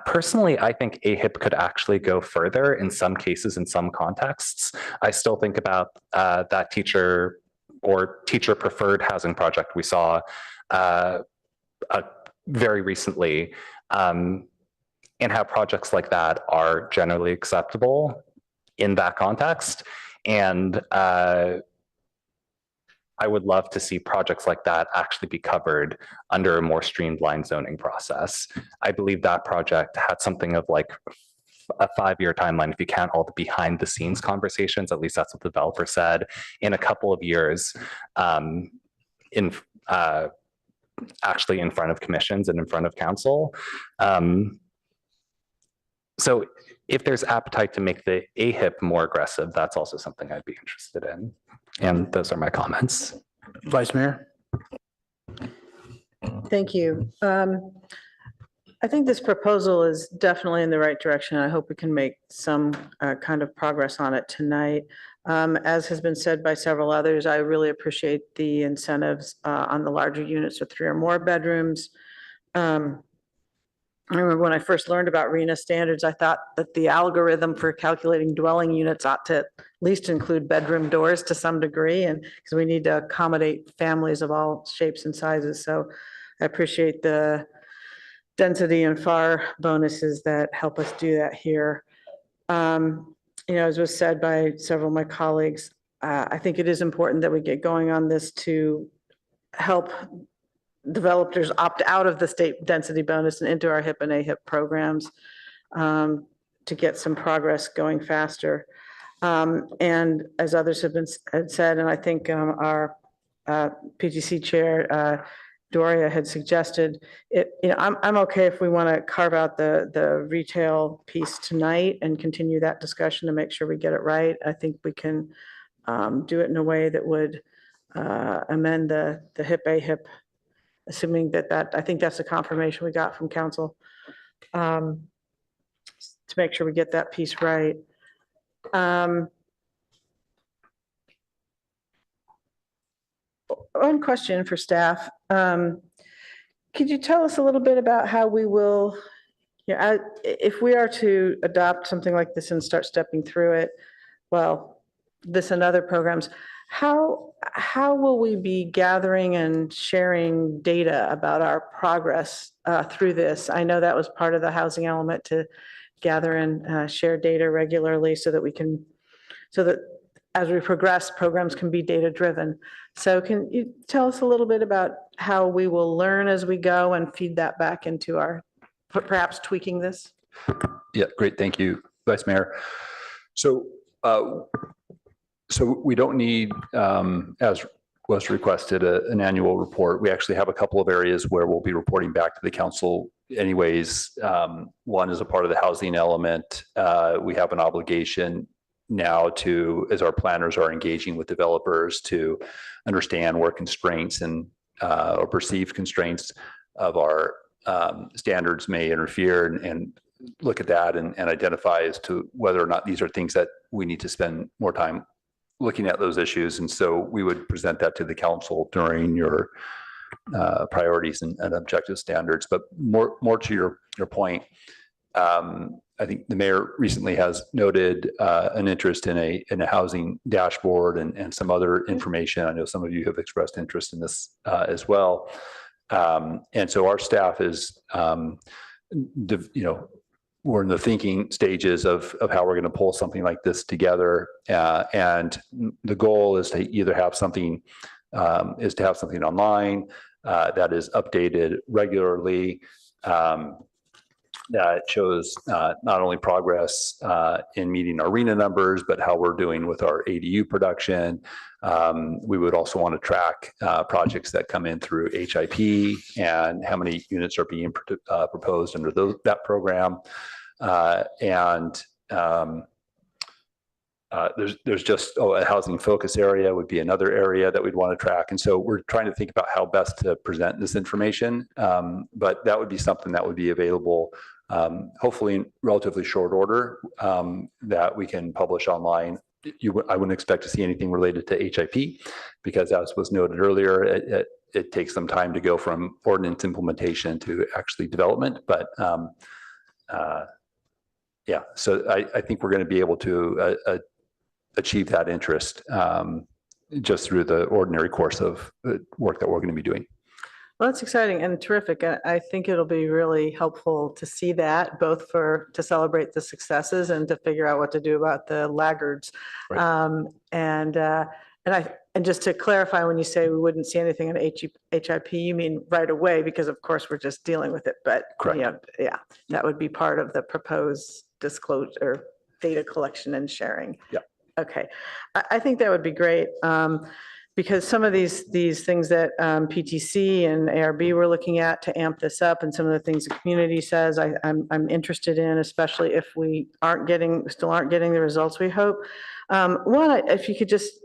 [SPEAKER 13] Personally, I think AHIP could actually go further in some cases, in some contexts. I still think about that teacher or teacher preferred housing project we saw very recently, and how projects like that are generally acceptable in that context. And I would love to see projects like that actually be covered under a more streamlined zoning process. I believe that project had something of like a 5-year timeline, if you count all the behind the scenes conversations, at least that's what the developer said, in a couple of years actually in front of commissions and in front of council. So if there's appetite to make the AHIP more aggressive, that's also something I'd be interested in. And those are my comments.
[SPEAKER 1] Vice Mayor.
[SPEAKER 16] Thank you. I think this proposal is definitely in the right direction. I hope we can make some kind of progress on it tonight. As has been said by several others, I really appreciate the incentives on the larger units with 3 or more bedrooms. I remember when I first learned about RENA standards, I thought that the algorithm for calculating dwelling units ought to at least include bedroom doors to some degree, and because we need to accommodate families of all shapes and sizes. So I appreciate the density and FAR bonuses that help us do that here. As was said by several of my colleagues, I think it is important that we get going on this to help developers opt out of the state density bonus and into our HIP and AHIP programs to get some progress going faster. And as others had said, and I think our PTC chair, Doria, had suggested, I'm okay if we want to carve out the retail piece tonight and continue that discussion to make sure we get it right. I think we can do it in a way that would amend the HIP AHIP, assuming that I think that's the confirmation we got from council, to make sure we get that piece right. One question for staff. Could you tell us a little bit about how we will, if we are to adopt something like this and start stepping through it, well, this and other programs, how will we be gathering and sharing data about our progress through this? I know that was part of the housing element, to gather and share data regularly so that as we progress, programs can be data driven. So can you tell us a little bit about how we will learn as we go and feed that back into our, perhaps tweaking this?
[SPEAKER 17] Yeah, great. Thank you, Vice Mayor. So we don't need, as was requested, an annual report. We actually have a couple of areas where we'll be reporting back to the council anyways. One is a part of the housing element. We have an obligation now to, as our planners are engaging with developers, to understand where constraints and or perceived constraints of our standards may interfere, and look at that and identify as to whether or not these are things that we need to spend more time looking at those issues. And so we would present that to the council during your priorities and objective standards. But more to your point, I think the mayor recently has noted an interest in a housing dashboard and some other information. I know some of you have expressed interest in this as well. And so our staff is, we're in the thinking stages of how we're going to pull something like this together. And the goal is to either have something online that is updated regularly, that shows not only progress in meeting our RENA numbers, but how we're doing with our ADU production. We would also want to track projects that come in through HIP and how many units are being proposed under that program. There's just a housing focus area would be another area that we'd want to track. And so we're trying to think about how best to present this information. But that would be something that would be available, hopefully in relatively short order, that we can publish online. I wouldn't expect to see anything related to HIP because, as was noted earlier, it takes some time to go from ordinance implementation to actually development. But yeah, so I think we're going to be able to achieve that interest just through the ordinary course of work that we're going to be doing.
[SPEAKER 16] Well, that's exciting and terrific. I think it'll be really helpful to see that, both to celebrate the successes and to figure out what to do about the laggards. Right. And just to clarify, when you say we wouldn't see anything in HIP, you mean right away, because of course we're just dealing with it. But
[SPEAKER 17] correct.
[SPEAKER 16] Yeah, that would be part of the proposed disclosure, data collection and sharing.
[SPEAKER 17] Yeah.
[SPEAKER 16] Okay, I think that would be great. Because some of these things that PTC and ARB were looking at to amp this up, and some of the things the community says, I'm interested in, especially if we still aren't getting the results we hope. One, if you could just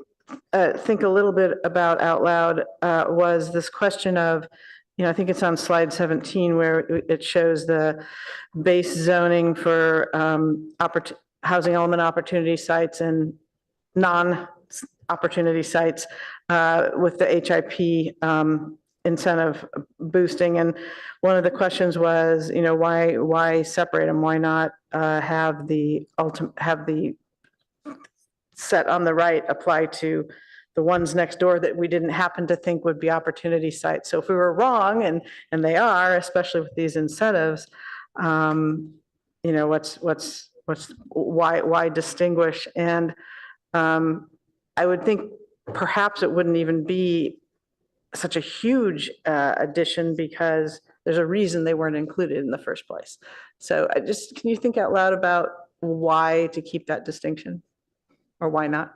[SPEAKER 16] think a little bit about out loud, was this question of I think it's on slide 17 where it shows the base zoning for housing element opportunity sites and non-opportunity sites with the HIP incentive boosting. And one of the questions was, why separate them? Why not have the set on the right apply to the ones next door that we didn't happen to think would be opportunity sites? So if we were wrong, and they are, especially with these incentives, why distinguish? And I would think perhaps it wouldn't even be such a huge addition because there's a reason they weren't included in the first place. So can you think out loud about why to keep that distinction, or why not?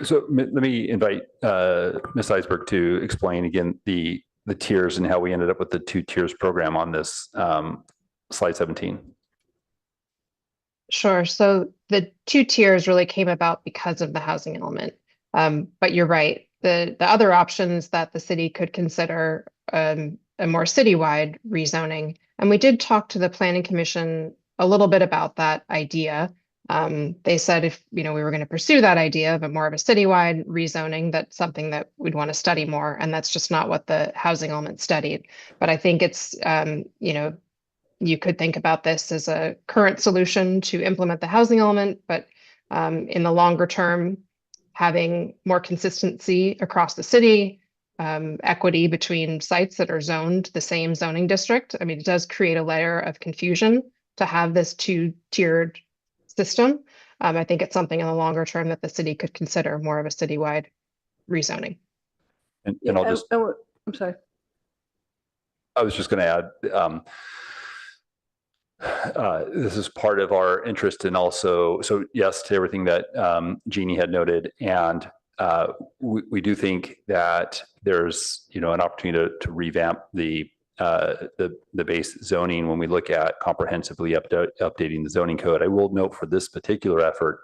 [SPEAKER 17] So let me invite Ms. Eisberg to explain again the tiers and how we ended up with the 2 tiers program on this slide 17.
[SPEAKER 19] Sure. So the 2 tiers really came about because of the housing element. But you're right. The other options that the city could consider a more citywide rezoning. And we did talk to the Planning Commission a little bit about that idea. They said if we were going to pursue that idea of more of a citywide rezoning, that's something that we'd want to study more. And that's just not what the housing element studied. But I think it's you could think about this as a current solution to implement the housing element, but in the longer term, having more consistency across the city, equity between sites that are zoned the same zoning district. I mean, it does create a layer of confusion to have this 2-tiered system. I think it's something in the longer term that the city could consider more of a citywide rezoning.
[SPEAKER 17] And I'll just,
[SPEAKER 16] I'm sorry.
[SPEAKER 17] I was just going to add, this is part of our interest in also, so yes, to everything that Jeannie had noted. And we do think that there's, an opportunity to revamp the base zoning when we look at comprehensively updating the zoning code. I will note for this particular effort,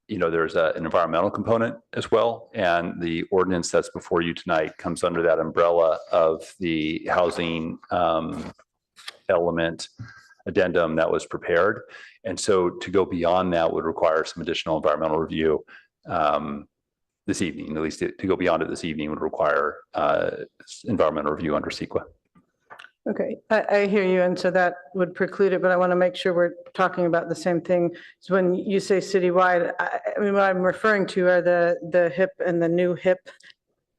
[SPEAKER 17] there's an environmental component as well. And the ordinance that's before you tonight comes under that umbrella of the housing element addendum that was prepared. And so to go beyond that would require some additional environmental review this evening. At least to go beyond it this evening would require environmental review under CEQA.
[SPEAKER 16] Okay, I hear you. And so that would preclude it, but I want to make sure we're talking about the same thing. So when you say citywide, I mean, what I'm referring to are the HIP and the new HIP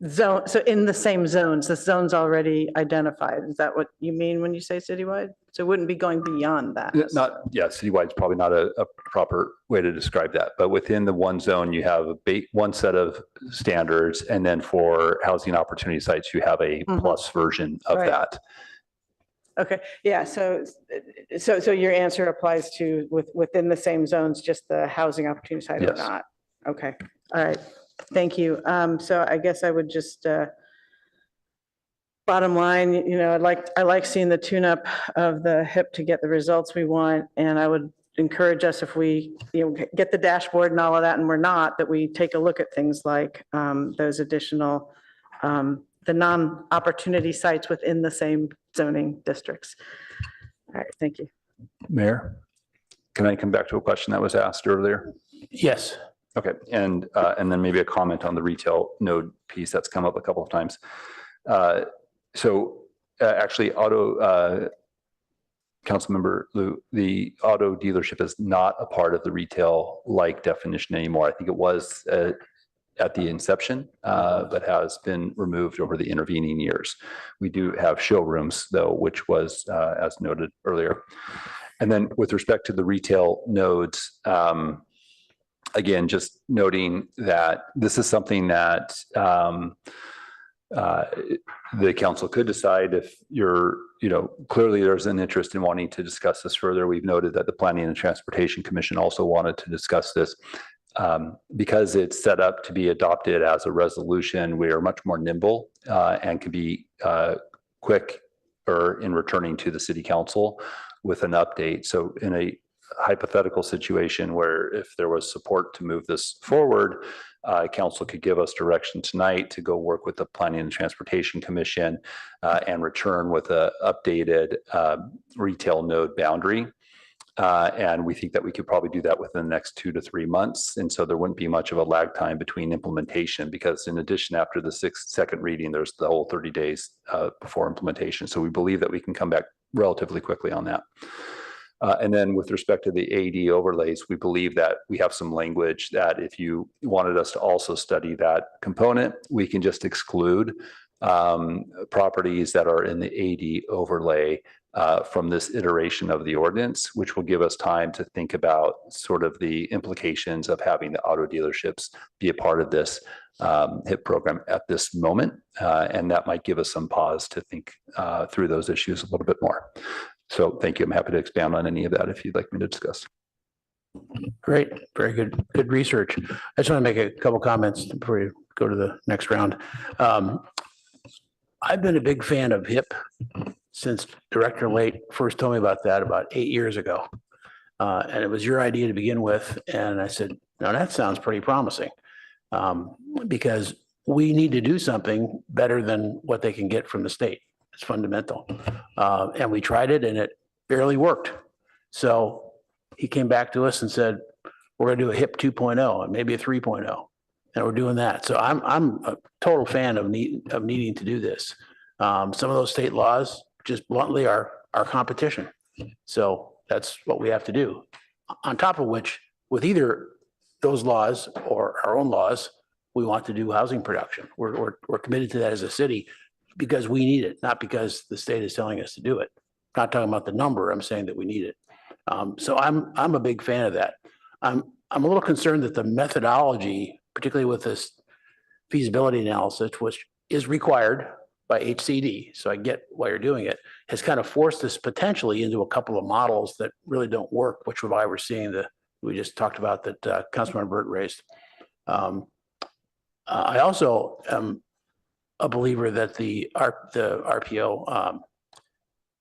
[SPEAKER 16] zone. So in the same zones, the zone's already identified. Is that what you mean when you say citywide? So it wouldn't be going beyond that.
[SPEAKER 17] Citywide is probably not a proper way to describe that, but within the one zone, you have one set of standards. And then for housing opportunity sites, you have a plus version of that.
[SPEAKER 16] Okay, yeah, so your answer applies to within the same zones, just the housing opportunity site or not? Okay, all right, thank you. So I guess I would just, bottom line, I like seeing the tune-up of the HIP to get the results we want, and I would encourage us if we, get the dashboard and all of that, and we're not, that we take a look at things like those additional, the non-opportunity sites within the same zoning districts. All right, thank you.
[SPEAKER 17] Mayor, can I come back to a question that was asked earlier?
[SPEAKER 1] Yes.
[SPEAKER 17] Okay, and then maybe a comment on the retail node piece that's come up a couple of times. Actually, Councilmember Liu, the auto dealership is not a part of the retail-like definition anymore. I think it was at the inception, but has been removed over the intervening years. We do have showrooms, though, which was, as noted earlier. And then with respect to the retail nodes, again, just noting that this is something that the council could decide if you're, clearly there's an interest in wanting to discuss this further. We've noted that the Planning and Transportation Commission also wanted to discuss this. Because it's set up to be adopted as a resolution, we are much more nimble and can be quick in returning to the city council with an update. So in a hypothetical situation where if there was support to move this forward, council could give us direction tonight to go work with the Planning and Transportation Commission and return with a updated retail node boundary. And we think that we could probably do that within the next 2 to 3 months. And so there wouldn't be much of a lag time between implementation, because in addition, after the second reading, there's the whole 30 days before implementation. So we believe that we can come back relatively quickly on that. And then with respect to the AD overlays, we believe that we have some language that if you wanted us to also study that component, we can just exclude properties that are in the AD overlay from this iteration of the ordinance, which will give us time to think about sort of the implications of having the auto dealerships be a part of this HIP program at this moment. And that might give us some pause to think through those issues a little bit more. So thank you. I'm happy to expand on any of that if you'd like me to discuss.
[SPEAKER 1] Great, very good, good research. I just want to make a couple comments before you go to the next round. I've been a big fan of HIP since Director Late first told me about that about 8 years ago. And it was your idea to begin with. And I said, no, that sounds pretty promising, because we need to do something better than what they can get from the state. It's fundamental. And we tried it and it barely worked. So he came back to us and said, we're going to do a HIP 2.0 and maybe a 3.0. And we're doing that. So I'm a total fan of needing to do this. Some of those state laws just bluntly are competition. So that's what we have to do. On top of which, with either those laws or our own laws, we want to do housing production. We're committed to that as a city because we need it, not because the state is telling us to do it. I'm not talking about the number, I'm saying that we need it. So I'm a big fan of that. I'm a little concerned that the methodology, particularly with this feasibility analysis, which is required by HCD, so I get why you're doing it, has kind of forced us potentially into a couple of models that really don't work, which is why we're seeing we just talked about that Councilmember Burt raised. I also am a believer that the RPO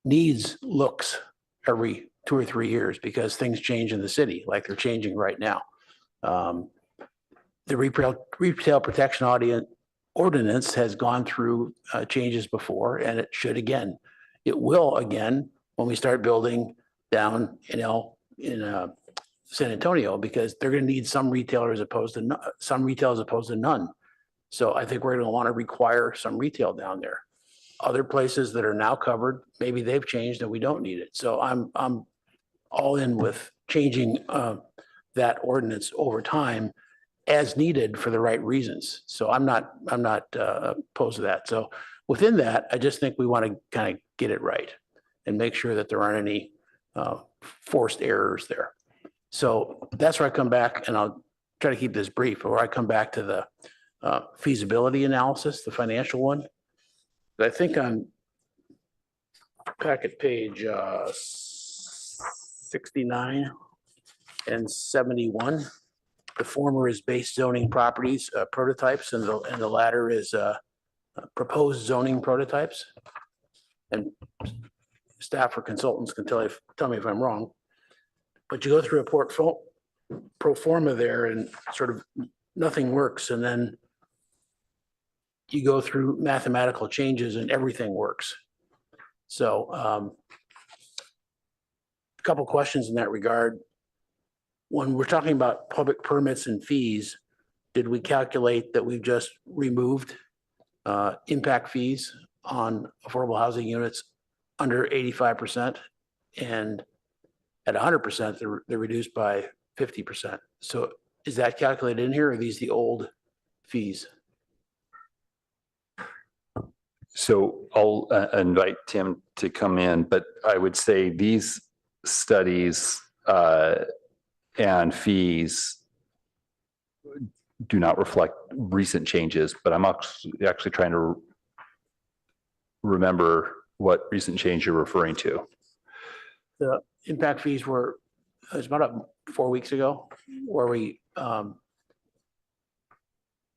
[SPEAKER 1] needs looks every 2 or 3 years because things change in the city like they're changing right now. The retail protection ordinance has gone through changes before, and it should again. It will again when we start building down in San Antonio, because they're going to need some retail as opposed to none. So I think we're going to want to require some retail down there. Other places that are now covered, maybe they've changed and we don't need it. So I'm all in with changing that ordinance over time as needed for the right reasons. So I'm not opposed to that. So within that, I just think we want to kind of get it right and make sure that there aren't any forced errors there. So that's where I come back, and I'll try to keep this brief, where I come back to the feasibility analysis, the financial one. I think on packet page 69 and 71. The former is base zoning properties, prototypes, and the latter is proposed zoning prototypes. And staff or consultants can tell me if I'm wrong. But you go through a pro forma there and sort of nothing works. And then you go through mathematical changes and everything works. So a couple questions in that regard. When we're talking about public permits and fees, did we calculate that we've just removed impact fees on affordable housing units under 85%, and at 100%, they're reduced by 50%. So is that calculated in here, or are these the old fees?
[SPEAKER 17] So I'll invite Tim to come in, but I would say these studies and fees do not reflect recent changes, but I'm actually trying to remember what recent change you're referring to.
[SPEAKER 1] The impact fees it was about 4 weeks ago, where we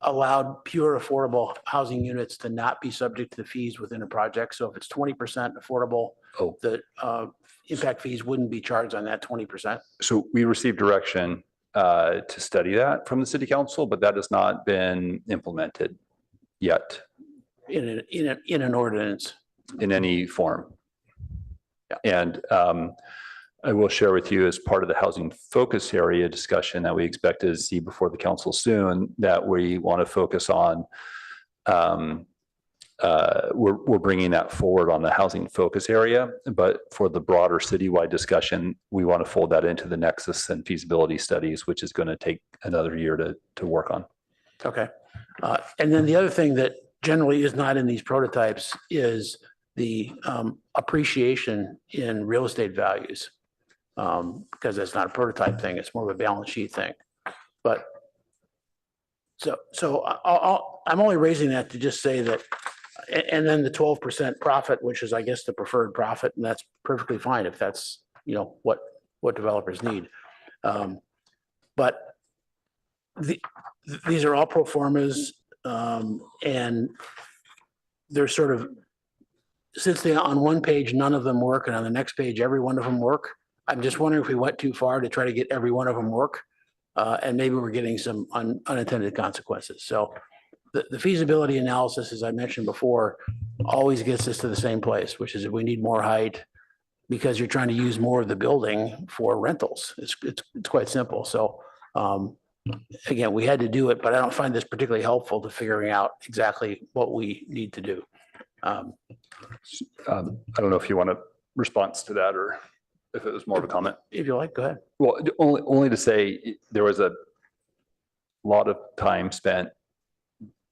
[SPEAKER 1] allowed pure affordable housing units to not be subject to the fees within a project. So if it's 20% affordable, the impact fees wouldn't be charged on that 20%?
[SPEAKER 17] So we received direction to study that from the city council, but that has not been implemented yet
[SPEAKER 1] In an ordinance?
[SPEAKER 17] in any form. And I will share with you as part of the housing focus area discussion that we expect to see before the council soon, that we want to focus on, we're bringing that forward on the housing focus area, but for the broader citywide discussion, we want to fold that into the nexus and feasibility studies, which is going to take another year to work on.
[SPEAKER 1] Okay. And then the other thing that generally is not in these prototypes is the appreciation in real estate values. Because that's not a prototype thing, it's more of a balance sheet thing. But so I'm only raising that to just say that, and then the 12% profit, which is, I guess, the preferred profit, and that's perfectly fine if that's, you know, what developers need. But these are all pro formas, and they're sort of, since they on one page none of them work, and on the next page every one of them work. I'm just wondering if we went too far to try to get every one of them work, and maybe we're getting some unintended consequences. So the feasibility analysis, as I mentioned before, always gets us to the same place, which is if we need more height because you're trying to use more of the building for rentals. It's quite simple. So again, we had to do it, but I don't find this particularly helpful to figuring out exactly what we need to do.
[SPEAKER 17] I don't know if you want a response to that or if it was more of a comment.
[SPEAKER 1] If you like, go ahead.
[SPEAKER 17] Well, only to say there was a lot of time spent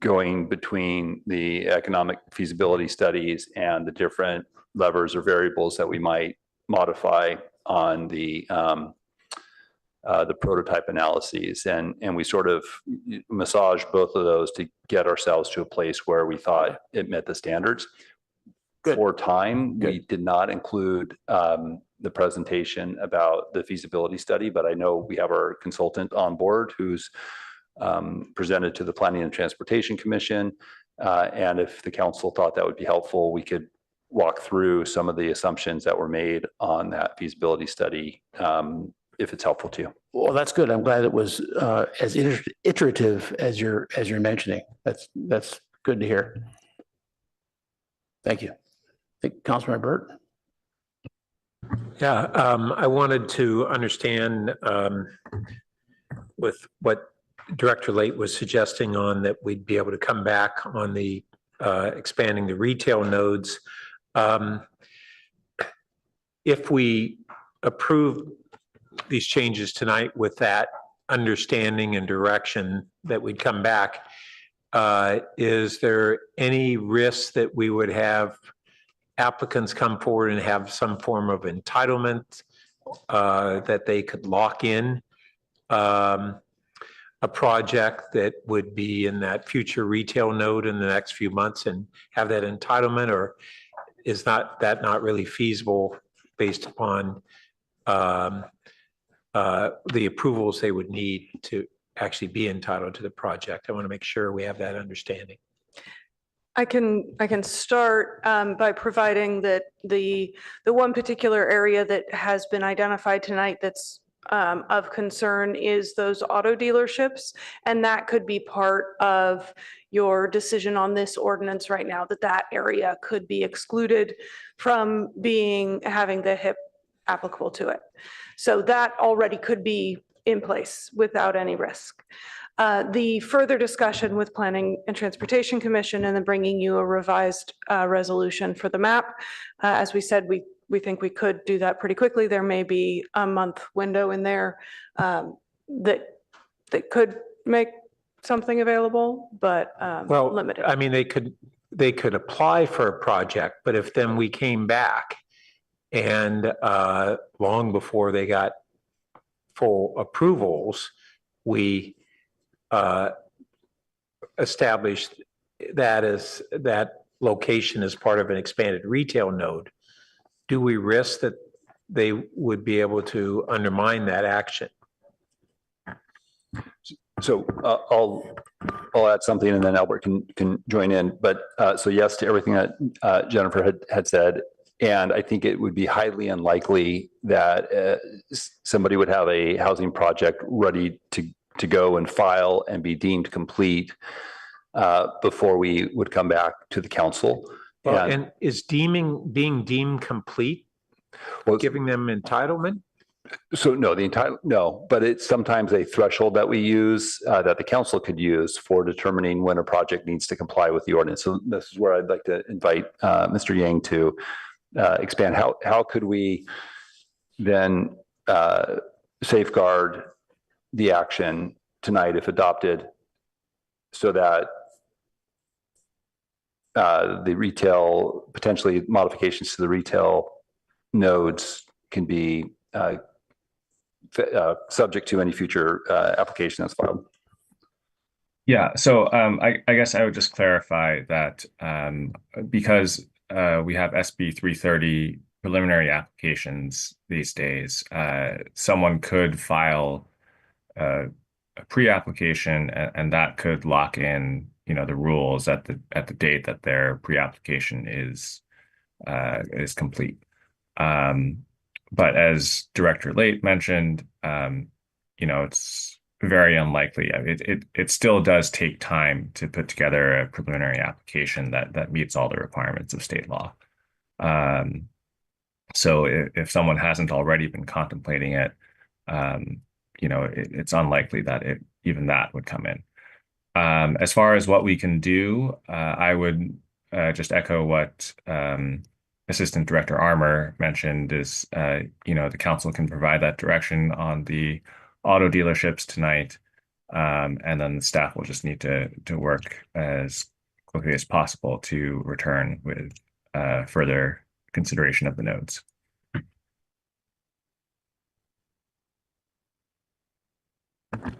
[SPEAKER 17] going between the economic feasibility studies and the different levers or variables that we might modify on the prototype analyses. And we sort of massaged both of those to get ourselves to a place where we thought it met the standards. Good. For time, we did not include the presentation about the feasibility study, but I know we have our consultant on board who's presented to the Planning and Transportation Commission. And if the council thought that would be helpful, we could walk through some of the assumptions that were made on that feasibility study, if it's helpful to you.
[SPEAKER 1] Well, that's good. I'm glad it was as iterative as you're mentioning. That's good to hear. Thank you. I think Councilmember Burt.
[SPEAKER 3] Yeah, I wanted to understand with what Director Late was suggesting on that we'd be able to come back on the expanding the retail nodes. If we approve these changes tonight with that understanding and direction that we'd come back, is there any risk that we would have applicants come forward and have some form of entitlement that they could lock in a project that would be in that future retail node in the next few months and have that entitlement, or is that not really feasible based upon the approvals they would need to actually be entitled to the project? I want to make sure we have that understanding.
[SPEAKER 18] I can start by providing that the one particular area that has been identified tonight that's of concern is those auto dealerships, and that could be part of your decision on this ordinance right now, that area could be excluded from having the HIP applicable to it. So that already could be in place without any risk. The further discussion with Planning and Transportation Commission and then bringing you a revised resolution for the map. As we said, we think we could do that pretty quickly. There may be a month window in there that could make something available, but
[SPEAKER 3] well,
[SPEAKER 18] limited.
[SPEAKER 3] I mean, they could apply for a project, but if then we came back and long before they got full approvals, we established that as that location as part of an expanded retail node, do we risk that they would be able to undermine that action?
[SPEAKER 17] So I'll add something and then Albert can join in. But so yes to everything that Jennifer had said. And I think it would be highly unlikely that somebody would have a housing project ready to go and file and be deemed complete before we would come back to the council.
[SPEAKER 3] Well, and is being deemed complete, giving them entitlement?
[SPEAKER 17] So no, no, but it's sometimes a threshold that we use that the council could use for determining when a project needs to comply with the ordinance. So this is where I'd like to invite Mr. Yang to expand. How could we then safeguard the action tonight if adopted so that the retail, potentially modifications to the retail nodes can be subject to any future application that's filed?
[SPEAKER 20] Yeah, so I guess I would just clarify that because we have SB 330 preliminary applications these days, someone could file a pre-application and that could lock in, the rules at the date that their pre-application is complete. But as Director Late mentioned, it's very unlikely. It still does take time to put together a preliminary application that meets all the requirements of state law. So if someone hasn't already been contemplating it, it's unlikely that even that would come in. As far as what we can do, I would just echo what Assistant Director Armour mentioned is, the council can provide that direction on the auto dealerships tonight. And then the staff will just need to work as quickly as possible to return with further consideration of the nodes.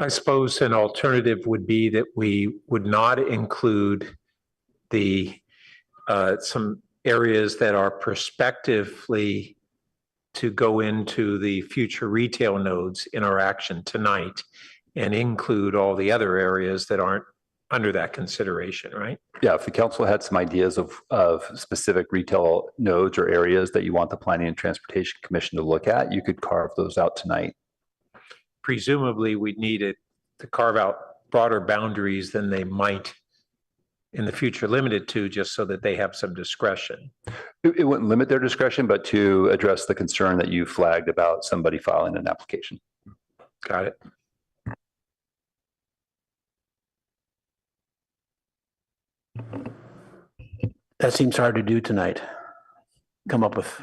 [SPEAKER 3] I suppose an alternative would be that we would not include the some areas that are prospectively to go into the future retail nodes in our action tonight and include all the other areas that aren't under that consideration, right?
[SPEAKER 17] Yeah, if the council had some ideas of specific retail nodes or areas that you want the Planning and Transportation Commission to look at, you could carve those out tonight.
[SPEAKER 3] Presumably, we'd need it to carve out broader boundaries than they might in the future limited to, just so that they have some discretion.
[SPEAKER 17] It wouldn't limit their discretion, but to address the concern that you flagged about somebody filing an application.
[SPEAKER 3] Got it.
[SPEAKER 1] That seems hard to do tonight. Come up with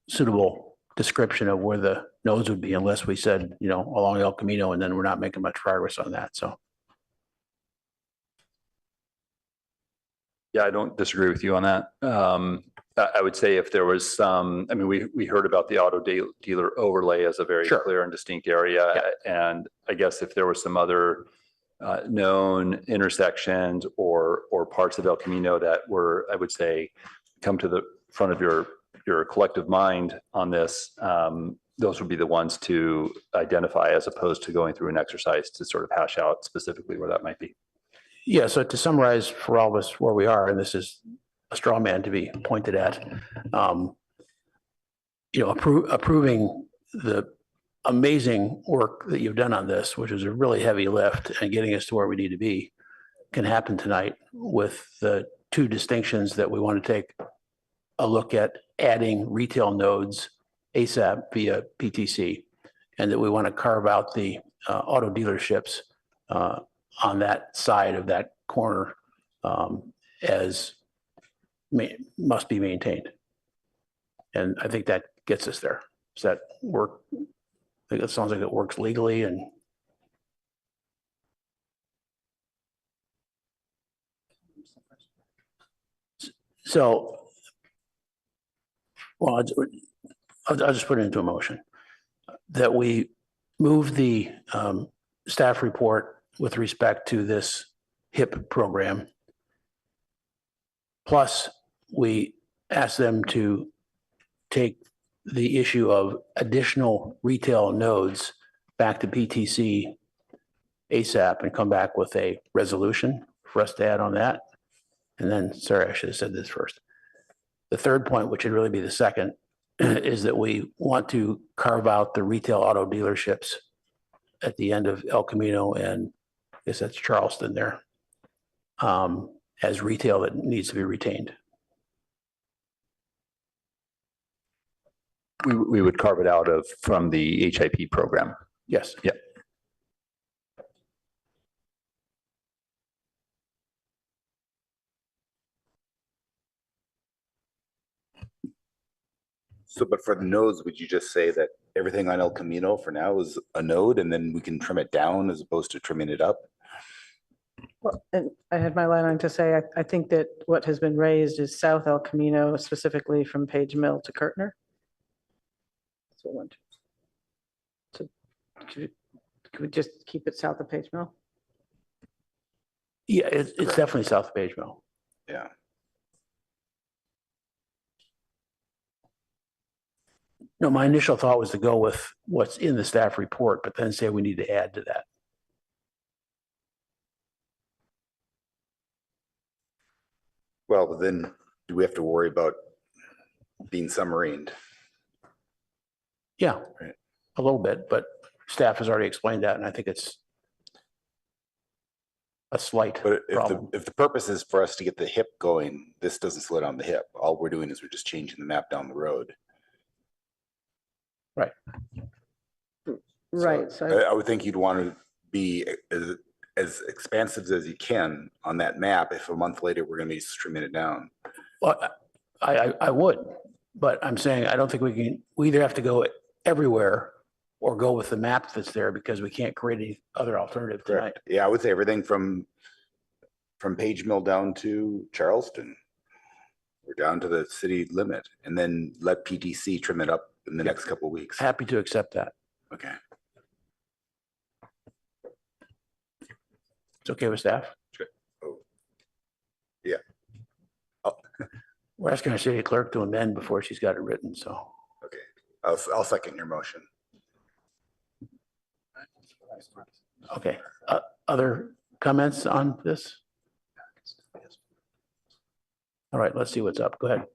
[SPEAKER 1] suitable description of where the nodes would be unless we said, along El Camino, and then we're not making much progress on that, so.
[SPEAKER 17] Yeah, I don't disagree with you on that. I would say if there was some, we heard about the auto dealer overlay as a very clear and distinct area. Yeah. And I guess if there was some other known intersections or parts of El Camino that were, I would say, come to the front of your collective mind on this, those would be the ones to identify as opposed to going through an exercise to sort of hash out specifically where that might be.
[SPEAKER 1] Yeah, so to summarize for all of us where we are, and this is a straw man to be pointed at, approving the amazing work that you've done on this, which is a really heavy lift and getting us to where we need to be, can happen tonight with the two distinctions that we want to take a look at adding retail nodes ASAP via PTC, and that we want to carve out the auto dealerships on that side of that corner as must be maintained. And I think that gets us there. Does that work? I think it sounds like it works legally and so, well, I'll just put it into a motion that we move the staff report with respect to this HIP program. Plus, we ask them to take the issue of additional retail nodes back to PTC ASAP and come back with a resolution for us to add on that. And then, sorry, I should have said this first. The third point, which would really be the second, is that we want to carve out the retail auto dealerships at the end of El Camino and I guess that's Charleston there, as retail that needs to be retained.
[SPEAKER 17] We would carve it out from the HIP program.
[SPEAKER 1] Yes.
[SPEAKER 17] Yep.
[SPEAKER 9] So, but for the nodes, would you just say that everything on El Camino for now is a node and then we can trim it down as opposed to trimming it up?
[SPEAKER 16] Well, and I had my line on to say, I think that what has been raised is South El Camino, specifically from Page Mill to Kirtner. That's what I want to. Could we just keep it south of Page Mill?
[SPEAKER 1] Yeah, it's definitely south of Page Mill.
[SPEAKER 9] Yeah.
[SPEAKER 1] No, my initial thought was to go with what's in the staff report, but then say we need to add to that.
[SPEAKER 9] Well, but then do we have to worry about being submarined?
[SPEAKER 1] Yeah,
[SPEAKER 9] Right.
[SPEAKER 1] a little bit, but staff has already explained that, and I think it's a slight
[SPEAKER 9] But
[SPEAKER 1] problem.
[SPEAKER 9] if the purpose is for us to get the hip going, this doesn't slow down the hip. All we're doing is we're just changing the map down the road.
[SPEAKER 1] Right.
[SPEAKER 16] Right.
[SPEAKER 9] So
[SPEAKER 16] So
[SPEAKER 9] I would think you'd want to be as expansive as you can on that map. If a month later, we're going to be trimming it down.
[SPEAKER 1] Well, I would, but I'm saying I don't think we either have to go everywhere or go with the map that's there because we can't create any other alternative tonight.
[SPEAKER 9] Yeah, I would say everything from Page Mill down to Charleston. We're down to the city limit and then let PTC trim it up in the next couple of weeks.
[SPEAKER 1] Happy to accept that.
[SPEAKER 9] Okay.
[SPEAKER 1] It's okay with staff?
[SPEAKER 9] Sure. Oh. Yeah. Oh.
[SPEAKER 1] We're asking our city clerk to amend before she's got it written, so.
[SPEAKER 9] Okay. I'll second your motion.
[SPEAKER 1] Okay, other comments on this? All right, let's see what's up. Go ahead.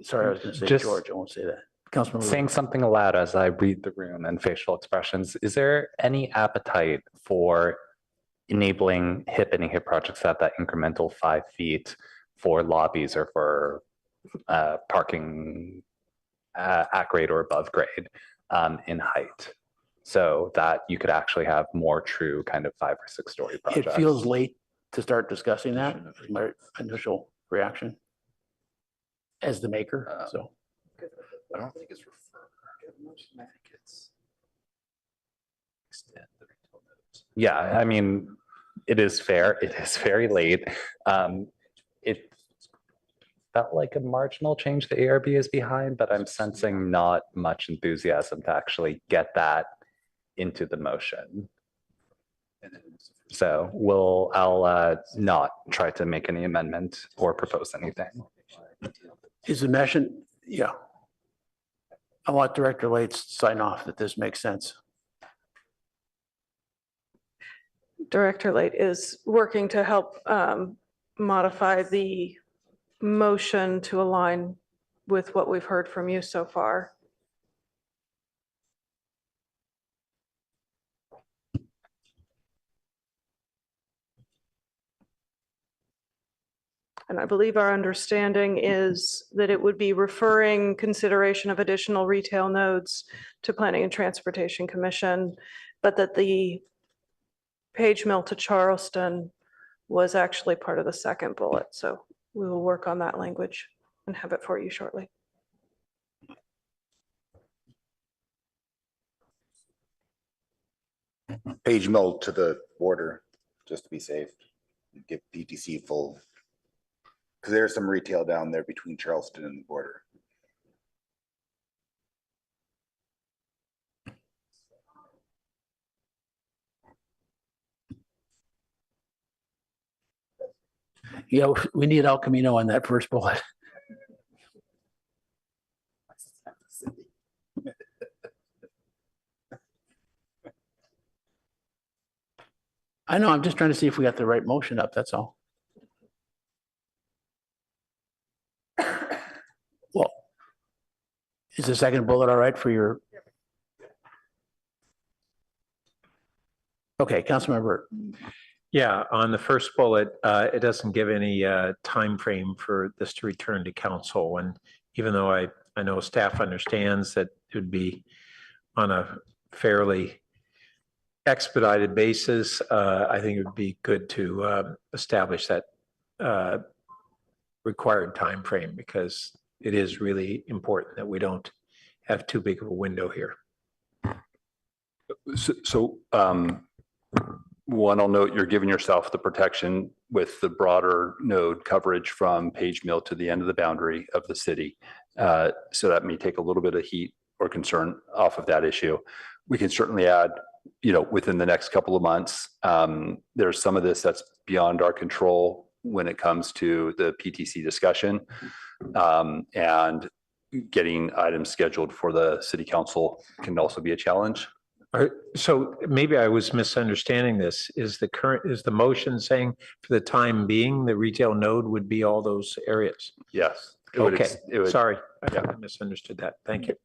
[SPEAKER 1] Sorry, I was gonna say
[SPEAKER 13] Just
[SPEAKER 1] George, I won't say that. Councilman Lee.
[SPEAKER 13] saying something aloud as I read the room and facial expressions, is there any appetite for enabling HIP and HIP projects at that incremental 5 feet for lobbies or for parking at grade or above grade in height? So that you could actually have more true kind of 5 or 6 story projects.
[SPEAKER 1] It feels late to start discussing that, is my initial reaction as the maker, so.
[SPEAKER 17] I don't think it's refer. I think it's extend the retail nodes.
[SPEAKER 13] Yeah, I mean, it is fair. It is very late. It felt like a marginal change the ARB is behind, but I'm sensing not much enthusiasm to actually get that into the motion. So I'll not try to make any amendment or propose anything.
[SPEAKER 1] Is the motion, yeah. I want Director Lates to sign off that this makes sense.
[SPEAKER 18] Director Late is working to help modify the motion to align with what we've heard from you so far. And I believe our understanding is that it would be referring consideration of additional retail nodes to Planning and Transportation Commission, but that the Page Mill to Charleston was actually part of the second bullet. So we will work on that language and have it for you shortly.
[SPEAKER 9] Page Mill to the border, just to be safe. Give PTC full. Because there's some retail down there between Charleston and the border.
[SPEAKER 1] Yeah, we need El Camino on that first bullet. I know, I'm just trying to see if we got the right motion up, that's all. Is the second bullet all right for your? Okay, Councilmember.
[SPEAKER 3] Yeah, on the first bullet, it doesn't give any time frame for this to return to council. And even though I know staff understands that it would be on a fairly expedited basis, I think it would be good to establish that required time frame, because it is really important that we don't have too big of a window here.
[SPEAKER 17] So one, I'll note you're giving yourself the protection with the broader node coverage from Page Mill to the end of the boundary of the city. So that may take a little bit of heat or concern off of that issue. We can certainly add, within the next couple of months. There's some of this that's beyond our control when it comes to the PTC discussion, and getting items scheduled for the city council can also be a challenge.
[SPEAKER 3] So maybe I was misunderstanding this. Is the motion saying for the time being, the retail node would be all those areas?
[SPEAKER 17] Yes.
[SPEAKER 3] Okay, sorry, I misunderstood that. Thank you.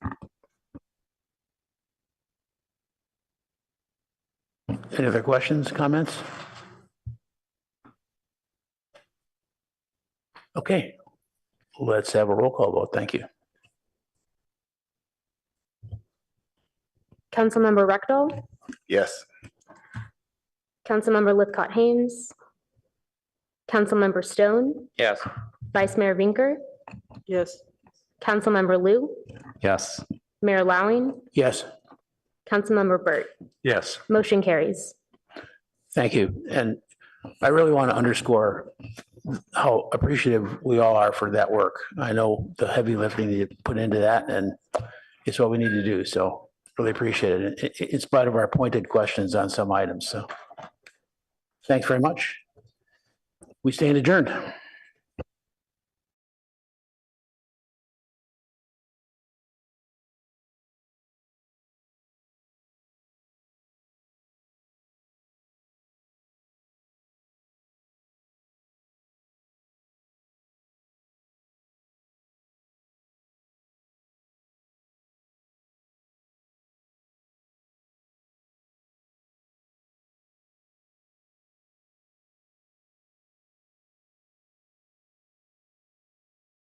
[SPEAKER 1] Any other questions, comments? Okay, let's have a roll call vote. Thank you.
[SPEAKER 2] Councilmember Rectal,
[SPEAKER 9] Yes.
[SPEAKER 2] Councilmember Lithcott Haynes, Councilmember Stone,
[SPEAKER 8] Yes.
[SPEAKER 2] Vice Mayor Vinker,
[SPEAKER 16] Yes.
[SPEAKER 2] Councilmember Lou,
[SPEAKER 13] Yes.
[SPEAKER 2] Mayor Lowing,
[SPEAKER 1] Yes.
[SPEAKER 2] Councilmember Burt.
[SPEAKER 3] Yes.
[SPEAKER 2] Motion carries.
[SPEAKER 1] Thank you. And I really want to underscore how appreciative we all are for that work. I know the heavy lifting you put into that, and it's what we need to do. So really appreciate it in spite of our pointed questions on some items. So thanks very much. We stand adjourned.